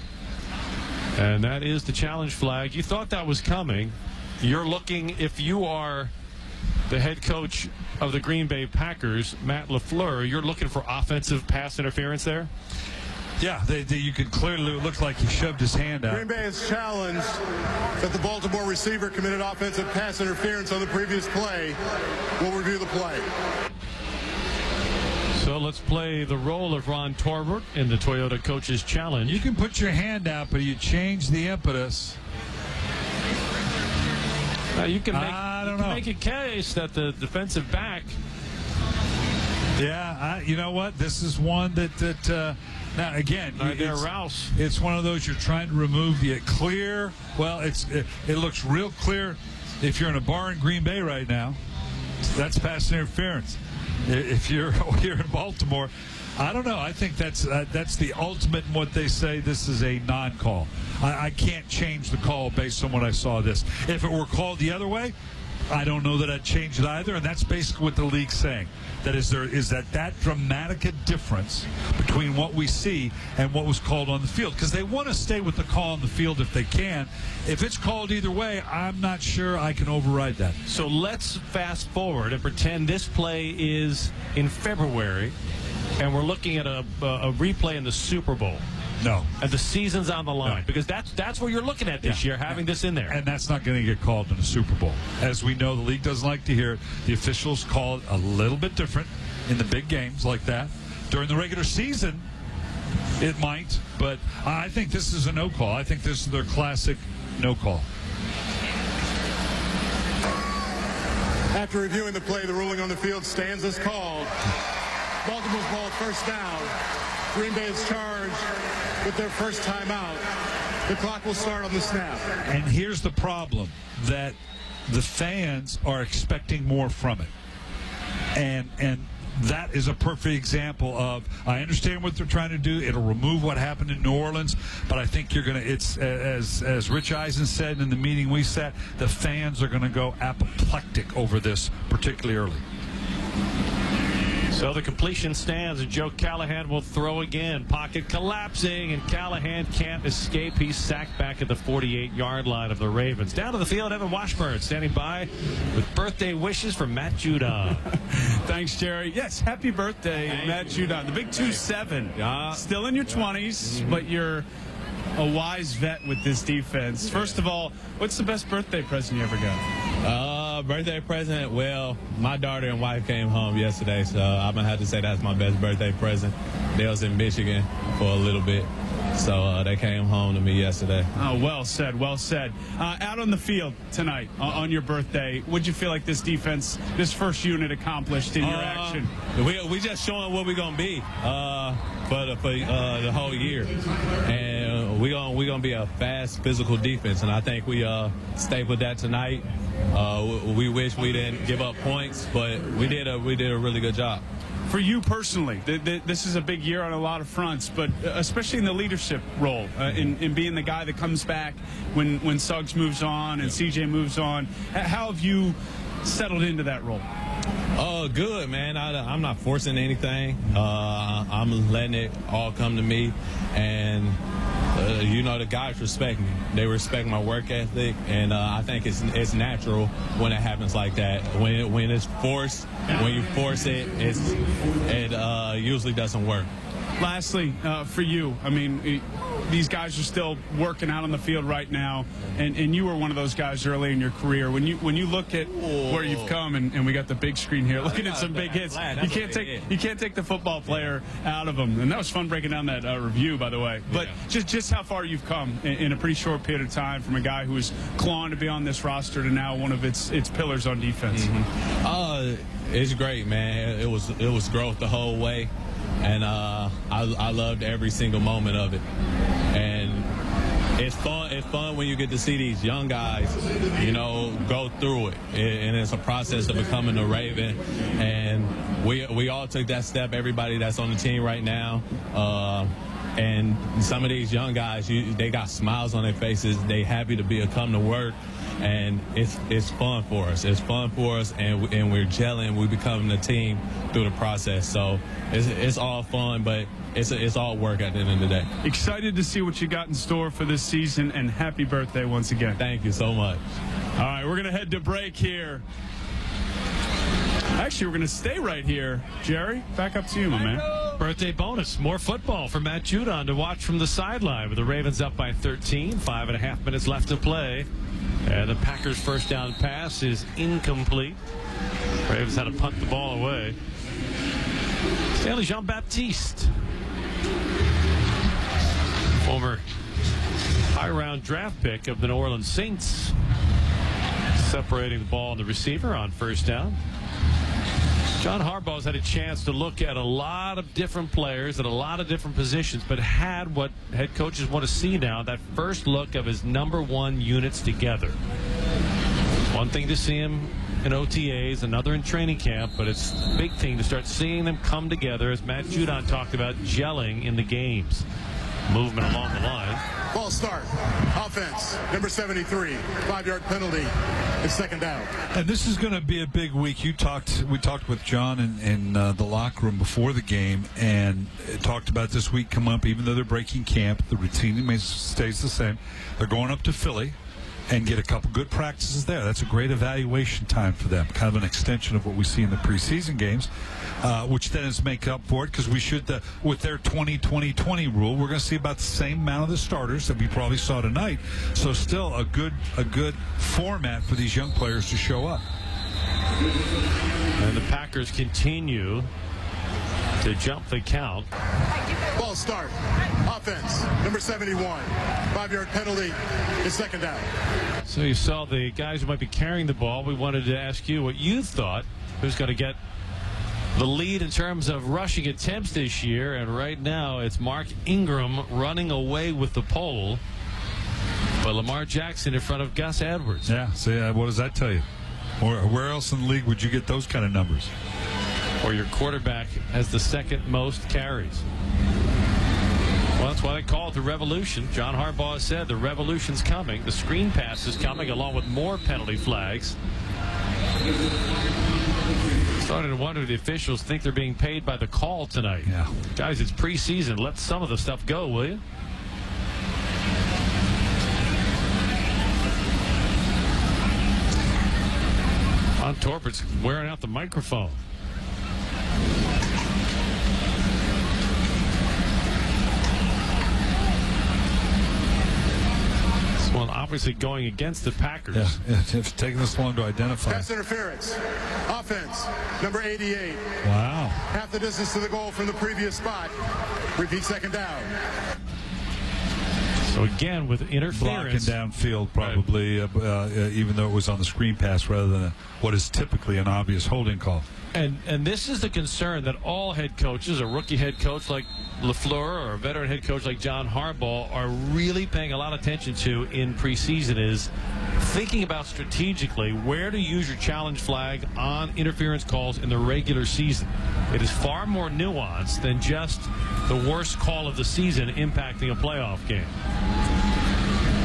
F: And that is the challenge flag. You thought that was coming. You're looking, if you are the head coach of the Green Bay Packers, Matt LaFleur, you're looking for offensive pass interference there?
E: Yeah, you could clearly, it looks like he shoved his hand out.
C: Green Bay has challenged that the Baltimore receiver committed offensive pass interference on the previous play. We'll review the play.
F: So let's play the role of Ron Torbert in the Toyota Coaches Challenge.
E: You can put your hand out, but you change the impetus.
F: You can make a case that the defensive back.
E: Yeah, you know what? This is one that now again, it's one of those you're trying to remove the clear. Well, it looks real clear if you're in a bar in Green Bay right now. That's pass interference. If you're here in Baltimore, I don't know. I think that's the ultimate in what they say. This is a non-call. I can't change the call based on what I saw this. If it were called the other way, I don't know that I'd change it either, and that's basically what the league's saying. That is that dramatic a difference between what we see and what was called on the field, because they want to stay with the call on the field if they can. If it's called either way, I'm not sure I can override that.
F: So let's fast forward and pretend this play is in February, and we're looking at a replay in the Super Bowl.
E: No.
F: And the season's on the line. No. Because that's what you're looking at this year, having this in there.
E: And that's not going to get called in the Super Bowl. As we know, the league doesn't like to hear it. The officials call it a little bit different in the big games like that. During the regular season, it might. But I think this is a no call. I think this is their classic no call.
C: After reviewing the play, the ruling on the field stands as called. Baltimore's ball first down. Green Bay is charged with their first timeout. The clock will start on the snap.
E: And here's the problem, that the fans are expecting more from it. And that is a perfect example of, I understand what they're trying to do. It'll remove what happened in New Orleans, but I think you're going to, it's as Rich Eisen said in the meeting we sat, the fans are going to go apoplectic over this, particularly early.
F: So the completion stands, and Joe Callahan will throw again. Pocket collapsing, and Callahan can't escape. He's sacked back at the 48-yard line of the Ravens. Down to the field, Evan Washburn standing by with birthday wishes for Matt Judon.
P: Thanks, Jerry. Yes, happy birthday, Matt Judon. The big 2-7. Still in your 20s, but you're a wise vet with this defense. First of all, what's the best birthday present you ever got?
D: Birthday present, well, my daughter and wife came home yesterday, so I'm going to have to say that's my best birthday present. They was in Michigan for a little bit, So they came home to me yesterday.
P: Oh, well said, well said. Out on the field tonight on your birthday, what'd you feel like this defense, this first unit accomplished in your action?
D: We just showing what we're going to be for the whole year. And we're gonna be a fast, physical defense, and I think we stayed with that tonight. We wish we didn't give up points, but we did a really good job.
P: For you personally, this is a big year on a lot of fronts, but especially in the leadership role, in being the guy that comes back when Suggs moves on and CJ moves on. How have you settled into that role?
D: Good, man. I'm not forcing anything. I'm letting it all come to me, and the guys respect me. They respect my work ethic, and I think it's natural when it happens like that. When it's forced, when you force it, it usually doesn't work.
P: Lastly, for you, I mean, these guys are still working out on the field right now, and you were one of those guys early in your career. When you look at where you've come, and we got the big screen here, looking at some big hits, you can't take the football player out of them. And that was fun breaking down that review, by the way. But just how far you've come in a pretty short period of time from a guy who was clawing to be on this roster to now one of its pillars on defense.
D: Mm-hmm. It's great, man. It was growth the whole way. And I loved every single moment of it. And it's fun when you get to see these young guys, go through it. And it's a process of becoming a Raven. And we all took that step, everybody that's on the team right now. And some of these young guys, they got smiles on their faces. They happy to come to work. And it's fun for us. It's fun for us, and we're gelling. We're becoming a team through the process. So it's all fun, but it's all work at the end of the day.
P: Excited to see what you got in store for this season, and happy birthday once again.
D: Thank you so much.
P: All right, we're going to head to break here. Actually, we're going to stay right here. Jerry, back up to you, my man.
F: Birthday bonus. More football for Matt Judon to watch from the sideline with the Ravens up by 13. 5.5 minutes left to play. And the Packers' first down pass is incomplete. Ravens had to punt the ball away. Stanley Jean-Baptiste, former high-round draft pick of the New Orleans Saints, separating the ball and the receiver on first down. John Harbaugh's had a chance to look at a lot of different players at a lot of different positions, but had what head coaches want to see now, that first look of his number one units together. One thing to see him in OTAs, another in training camp, but it's a big thing to start seeing them come together, as Matt Judon talked about, gelling in the games. Movement along the line.
C: Ball start. Offense. Number 73. 5-yard penalty. It's second down.
E: And this is going to be a big week. We talked with John in the locker room before the game, and talked about this week coming up. Even though they're breaking camp, the routine stays the same. They're going up to Philly and get a couple good practices there. That's a great evaluation time for them, kind of an extension of what we see in the preseason games, which then is make up for it, because we should, with their 20-20-20 rule, we're going to see about the same amount of the starters that we probably saw tonight. So still a good format for these young players to show up.
F: And the Packers continue to jump the count.
C: Ball start. Offense. Number 71. 5-yard penalty. It's second down.
F: So you saw the guys who might be carrying the ball. We wanted to ask you what you thought, who's going to get the lead in terms of rushing attempts this year. And right now it's Mark Ingram running away with the pole, but Lamar Jackson in front of Gus Edwards.
E: Yeah, so what does that tell you? Or where else in the league would you get those kind of numbers?
F: Or your quarterback has the second most carries. Well, that's why they call it the revolution. John Harbaugh said the revolution's coming. The screen pass is coming, along with more penalty flags. Starting to wonder if the officials think they're being paid by the call tonight.
E: Yeah.
F: Guys, it's preseason. Let some of the stuff go, will you? Ron Torpert's wearing out the microphone. This one obviously going against the Packers.
E: Yeah, it's taking this long to identify.
C: Pass interference. Offense. Number 88.
E: Wow.
C: Half the distance to the goal from the previous spot. Repeat second down.
F: So again, with interference.
E: Blocking downfield probably, even though it was on the screen pass rather than what is typically an obvious holding call.
F: And this is the concern that all head coaches, a rookie head coach like LaFleur or a veteran head coach like John Harbaugh, are really paying a lot of attention to in preseason, is thinking about strategically where to use your challenge flag on interference calls in the regular season. It is far more nuanced than just the worst call of the season impacting a playoff game.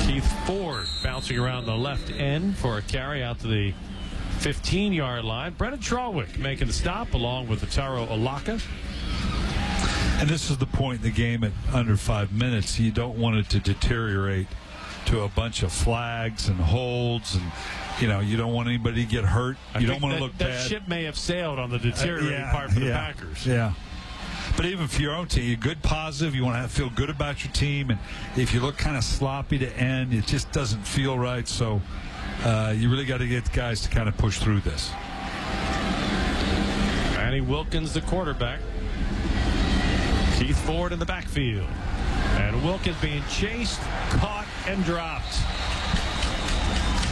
F: Keith Ford bouncing around the left end for a carry out to the 15-yard line. Brendan Trawick making the stop along with Ataro Alaka.
E: And this is the point in the game at under 5 minutes. You don't want it to deteriorate to a bunch of flags and holds, and you don't want anybody to get hurt. You don't want to look bad.
F: That ship may have sailed on the deteriorating part for the Packers.
E: Yeah. But even for your own team, you're good, positive. You want to feel good about your team. And if you look kind of sloppy to end, it just doesn't feel right. So you really got to get guys to kind of push through this.
F: Manny Wilkins, the quarterback. Keith Ford in the backfield. And Wilkins being chased, caught, and dropped.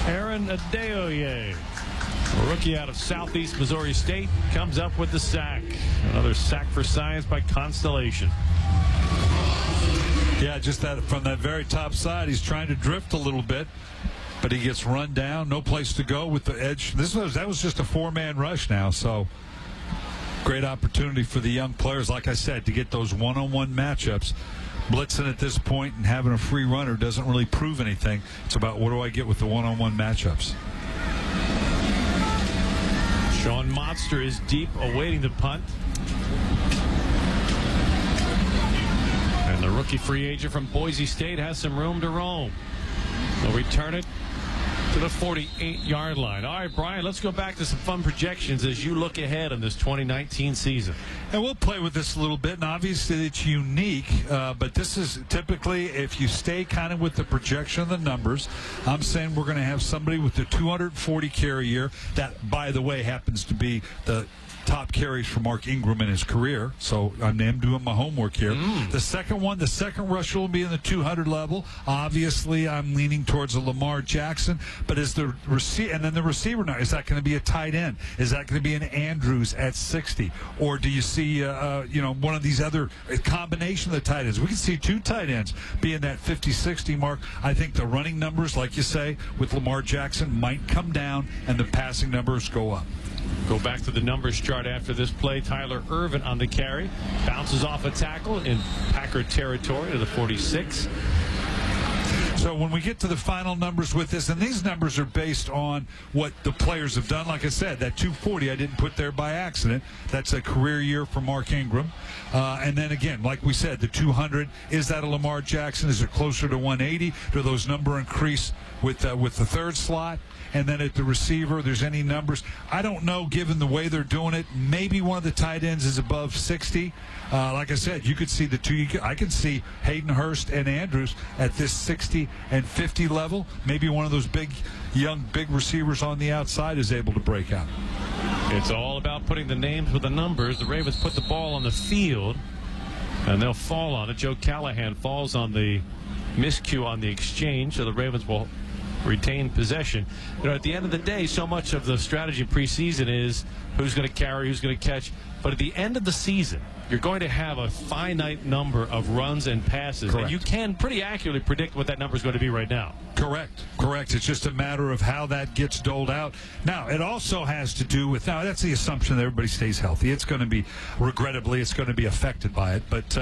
F: Aaron Adeoye, a rookie out of Southeast Missouri State, comes up with the sack. Another sack for science by Constellation.
E: Yeah, just that from that very top side, he's trying to drift a little bit, but he gets run down. No place to go with the edge. That was just a four-man rush now, so great opportunity for the young players, like I said, to get those one-on-one matchups. Blitzing at this point and having a free runner doesn't really prove anything. It's about what do I get with the one-on-one matchups.
F: Sean Monster is deep, awaiting the punt. And the rookie free agent from Boise State has some room to roam. They'll return it to the 48-yard line. All right, Brian, let's go back to some fun projections as you look ahead in this 2019 season.
E: And we'll play with this a little bit, and obviously it's unique, but this is typically, if you stay kind of with the projection of the numbers, I'm saying we're going to have somebody with the 240 carry year. That, by the way, happens to be the top carries for Mark Ingram in his career, so I'm doing my homework here. The second rusher will be in the 200 level. Obviously, I'm leaning towards a Lamar Jackson, but is the receiver, and then the receiver now, is that going to be a tight end? Is that going to be an Andrews at 60? Or do you see, one of these other combination of the tight ends? We can see two tight ends being that 50-60 mark. I think the running numbers, like you say, with Lamar Jackson might come down and the passing numbers go up.
F: Go back to the numbers chart after this play. Tyler Ervin on the carry. Bounces off a tackle in Packer territory to the 46.
E: So when we get to the final numbers with this, and these numbers are based on what the players have done. Like I said, that 240 I didn't put there by accident. That's a career year for Mark Ingram. And then again, like we said, the 200, is that a Lamar Jackson? Is it closer to 180? Do those number increase with the third slot? And then at the receiver, there's any numbers. I don't know, given the way they're doing it. Maybe one of the tight ends is above 60. Like I said, you could see the two. I could see Hayden Hurst and Andrews at this 60 and 50 level. Maybe one of those big receivers on the outside is able to break out.
F: It's all about putting the names with the numbers. The Ravens put the ball on the field, and they'll fall on it. Joe Callahan falls on the miscue on the exchange, so the Ravens will retain possession. At the end of the day, so much of the strategy preseason is who's going to carry, who's going to catch. But at the end of the season, you're going to have a finite number of runs and passes.
E: Correct.
F: And you can pretty accurately predict what that number is going to be right now.
E: Correct. It's just a matter of how that gets doled out. Now, it also has to do with, now that's the assumption that everybody stays healthy. It's going to be, regrettably, it's going to be affected by it. But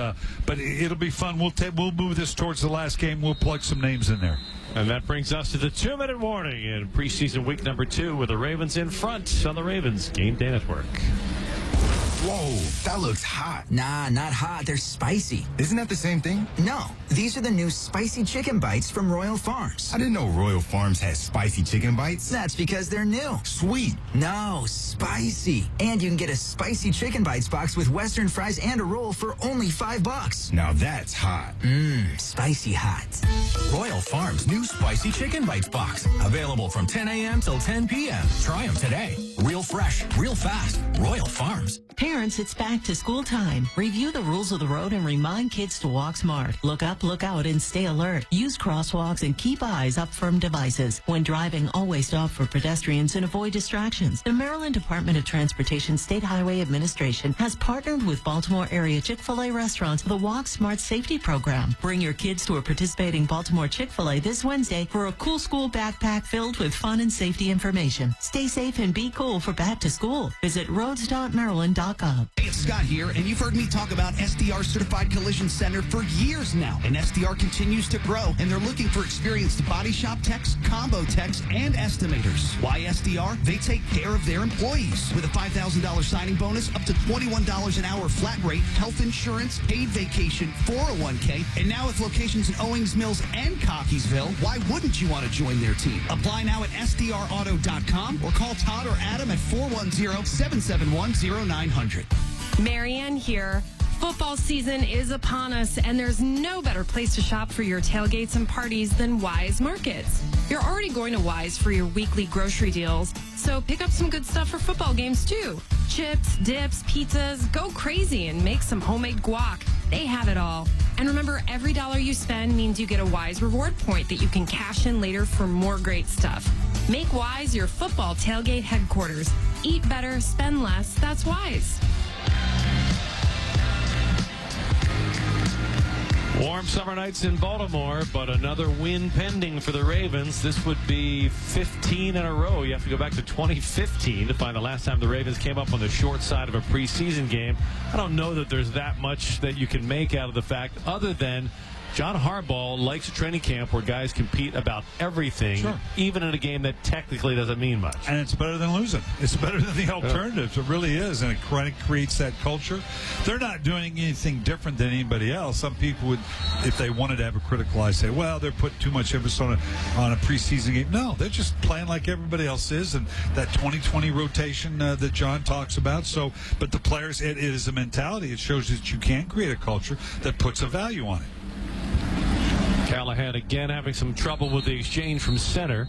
E: it'll be fun. We'll move this towards the last game. We'll plug some names in there.
F: And that brings us to the 2-minute warning in preseason week number 2 with the Ravens in front on the Ravens Game Day Network.
M: Whoa, that looks hot.
Q: Nah, not hot. They're spicy.
M: Isn't that the same thing?
Q: No, these are the new spicy chicken bites from Royal Farms.
M: I didn't know Royal Farms had spicy chicken bites.
Q: That's because they're new.
M: Sweet.
Q: No, spicy. And you can get a spicy chicken bites box with Western fries and a roll for only $5.
M: Now that's hot.
Q: Spicy hot.
M: Royal Farms new spicy chicken bites box. Available from 10 a.m. till 10 p.m. Try them today. Real fresh, real fast. Royal Farms.
V: Hey,
O: Parents, it's back to school time. Review the rules of the road and remind kids to walk smart. Look up, look out, and stay alert. Use crosswalks and keep eyes up from devices. When driving, always stop for pedestrians and avoid distractions. The Maryland Department of Transportation State Highway Administration has partnered with Baltimore area Chick-fil-A restaurants for the Walk Smart Safety Program. Bring your kids to a participating Baltimore Chick-fil-A this Wednesday for a cool school backpack filled with fun and safety information. Stay safe and be cool for back to school. Visit roads.maryland.gov.
V: Hey, it's Scott here, and you've heard me talk about SDR Certified Collision Center for years now. And SDR continues to grow, and they're looking for experienced body shop techs, combo techs, and estimators. Why SDR? They take care of their employees with a $5,000 signing bonus, up to $21 an hour flat rate, health insurance, paid vacation, 401k, and now with locations in Owings Mills and Cockeysville, why wouldn't you want to join their team? Apply now at SDRauto.com or call Todd or Adam at 410-771-0900.
S: Marianne here. Football season is upon us, and there's no better place to shop for your tailgates and parties than Wise Markets. You're already going to Wise for your weekly grocery deals, so pick up some good stuff for football games too. Chips, dips, pizzas, go crazy and make some homemade guac. They have it all. And remember, every dollar you spend means you get a Wise reward point that you can cash in later for more great stuff. Make Wise your football tailgate headquarters. Eat better, spend less. That's Wise.
F: Warm summer nights in Baltimore, but another win pending for the Ravens. This would be 15 in a row. You have to go back to 2015 to find the last time the Ravens came up on the short side of a preseason game. I don't know that there's that much that you can make out of the fact other than John Harbaugh likes a training camp where guys compete about everything, even in a game that technically doesn't mean much.
E: And it's better than losing. It's better than the alternatives. It really is, and it creates that culture. They're not doing anything different than anybody else. Some people would, if they wanted to have a critical eye, say, well, they're putting too much emphasis on a preseason game. No, they're just playing like everybody else is, and that 2020 rotation that John talks about. So, but the players, it is a mentality. It shows that you can create a culture that puts a value on it.
F: Callahan again having some trouble with the exchange from center,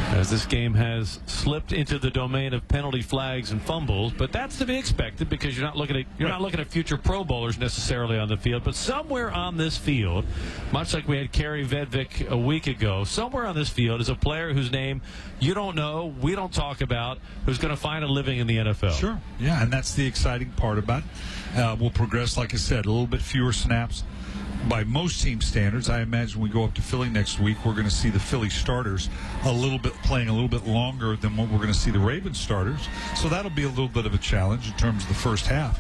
F: as this game has slipped into the domain of penalty flags and fumbles. But that's to be expected because you're not looking at future Pro Bowlers necessarily on the field. But somewhere on this field, much like we had Kerry Vedvik a week ago, somewhere on this field is a player whose name you don't know, we don't talk about, who's going to find a living in the NFL.
E: Sure, yeah, and that's the exciting part about it. We'll progress, like I said, a little bit fewer snaps. By most team standards, I imagine we go up to Philly next week, we're going to see the Philly starters playing a little bit longer than what we're going to see the Ravens starters. So that'll be a little bit of a challenge in terms of the first half.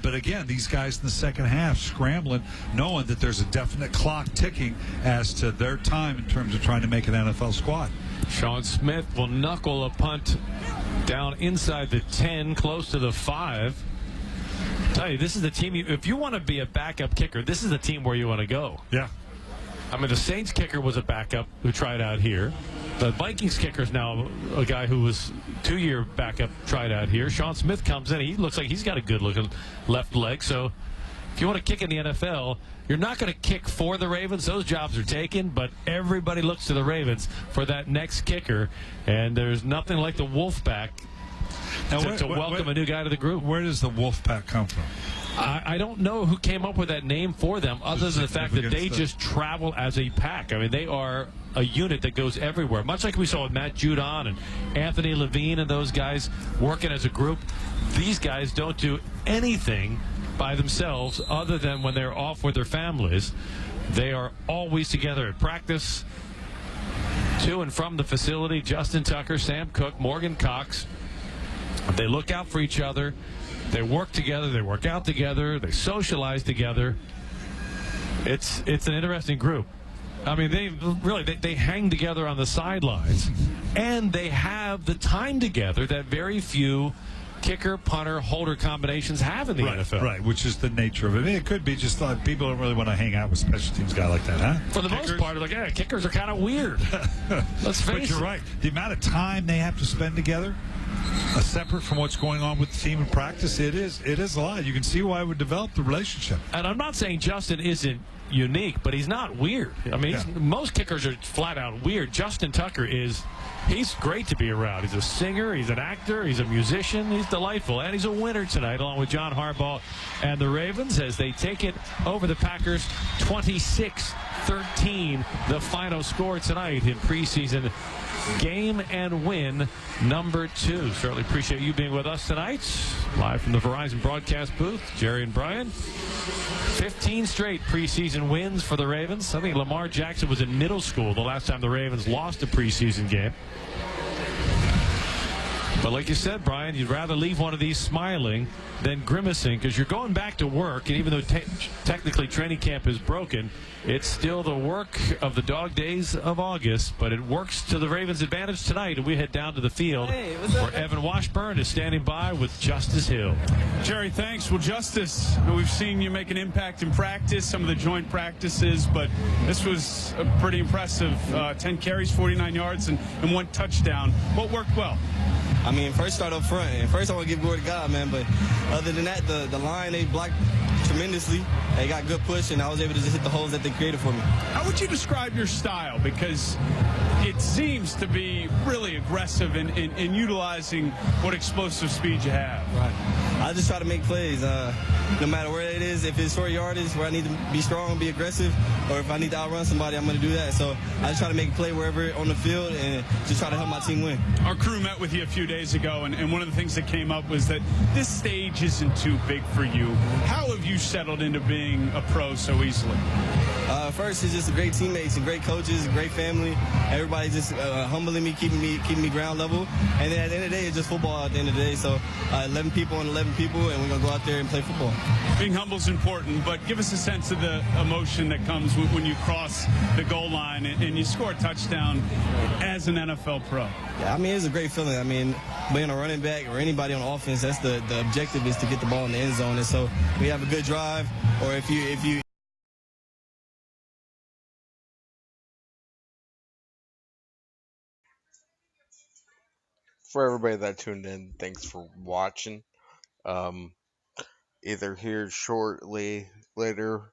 E: But again, these guys in the second half scrambling, knowing that there's a definite clock ticking as to their time in terms of trying to make an NFL squad.
F: Sean Smith will knuckle a punt down inside the 10, close to the 5. Tell you, this is the team. If you want to be a backup kicker, this is the team where you want to go.
E: Yeah.
F: I mean, the Saints kicker was a backup who tried out here. The Vikings kicker is now a guy who was 2-year backup, tried out here. Sean Smith comes in. He looks like he's got a good-looking left leg. So if you want to kick in the NFL, you're not going to kick for the Ravens. Those jobs are taken, but everybody looks to the Ravens for that next kicker. And there's nothing like the Wolfpack to welcome a new guy to the group.
E: Where does the Wolfpack come from?
F: I don't know who came up with that name for them, other than the fact that they just travel as a pack. I mean, they are a unit that goes everywhere, much like we saw with Matt Judon and Anthony Levine and those guys working as a group. These guys don't do anything by themselves other than when they're off with their families. They are always together at practice, to and from the facility. Justin Tucker, Sam Cook, Morgan Cox. They look out for each other. They work together. They work out together. They socialize together. It's an interesting group. I mean, they hang together on the sidelines, and they have the time together that very few kicker, punter, holder combinations have in the NFL.
E: Right, which is the nature of it. I mean, it could be just like people don't really want to hang out with special teams guy like that, huh?
F: For the most part, like, yeah, kickers are kind of weird. Let's face it.
E: But you're right. The amount of time they have to spend together, separate from what's going on with the team in practice, it is a lot. You can see why it would develop the relationship.
F: And I'm not saying Justin isn't unique, but he's not weird. I mean, most kickers are flat out weird. Justin Tucker he's great to be around. He's a singer, he's an actor, he's a musician, he's delightful, and he's a winner tonight, along with John Harbaugh and the Ravens, as they take it over the Packers 26-13, the final score tonight in preseason game and win number 2. Certainly appreciate you being with us tonight. Live from the Verizon broadcast booth, Jerry and Brian. 15 straight preseason wins for the Ravens. I think Lamar Jackson was in middle school the last time the Ravens lost a preseason game. But like you said, Brian, you'd rather leave one of these smiling than grimacing, because you're going back to work, and even though technically training camp is broken, it's still the work of the dog days of August, but it works to the Ravens' advantage tonight, and we head down to the field where Evan Washburn is standing by with Justice Hill.
P: Jerry, thanks. Well, Justice, we've seen you make an impact in practice, some of the joint practices, but this was pretty impressive. 10 carries, 49 yards, and 1 touchdown. What worked well?
K: I mean, first start up front. And first I want to give glory to God, man. But other than that, the line, they blocked tremendously. They got good push, and I was able to just hit the holes that they created for me.
P: How would you describe your style? Because it seems to be really aggressive in utilizing what explosive speed you have.
K: Right. I just try to make plays, no matter where it is. If it's short yardage, where I need to be strong, be aggressive, or if I need to outrun somebody, I'm going to do that. So I just try to make a play wherever on the field and just try to help my team win.
P: Our crew met with you a few days ago, and one of the things that came up was that this stage isn't too big for you. How have you settled into being a pro so easily?
K: First, it's just great teammates and great coaches, great family. Everybody just humbling me, keeping me ground level. And then at the end of the day, it's just football at the end of the day. So 11 people on 11 people, and we're going to go out there and play football.
P: Being humble is important, but give us a sense of the emotion that comes when you cross the goal line and you score a touchdown as an NFL pro.
K: Yeah, I mean, it's a great feeling. I mean, being a running back or anybody on offense, that's the objective, is to get the ball in the end zone. And so we have a good drive, or if you
T: For everybody that tuned in, thanks for watching. Either here shortly later,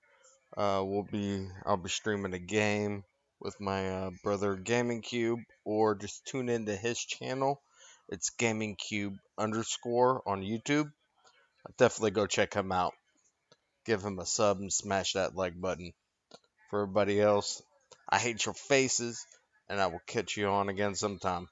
T: I'll be streaming a game with my brother Gaming Cube, or just tune into his channel. It's Gaming Cube _ on YouTube. Definitely go check him out. Give him a sub and smash that like button. For everybody else, I hate your faces, and I will catch you on again sometime.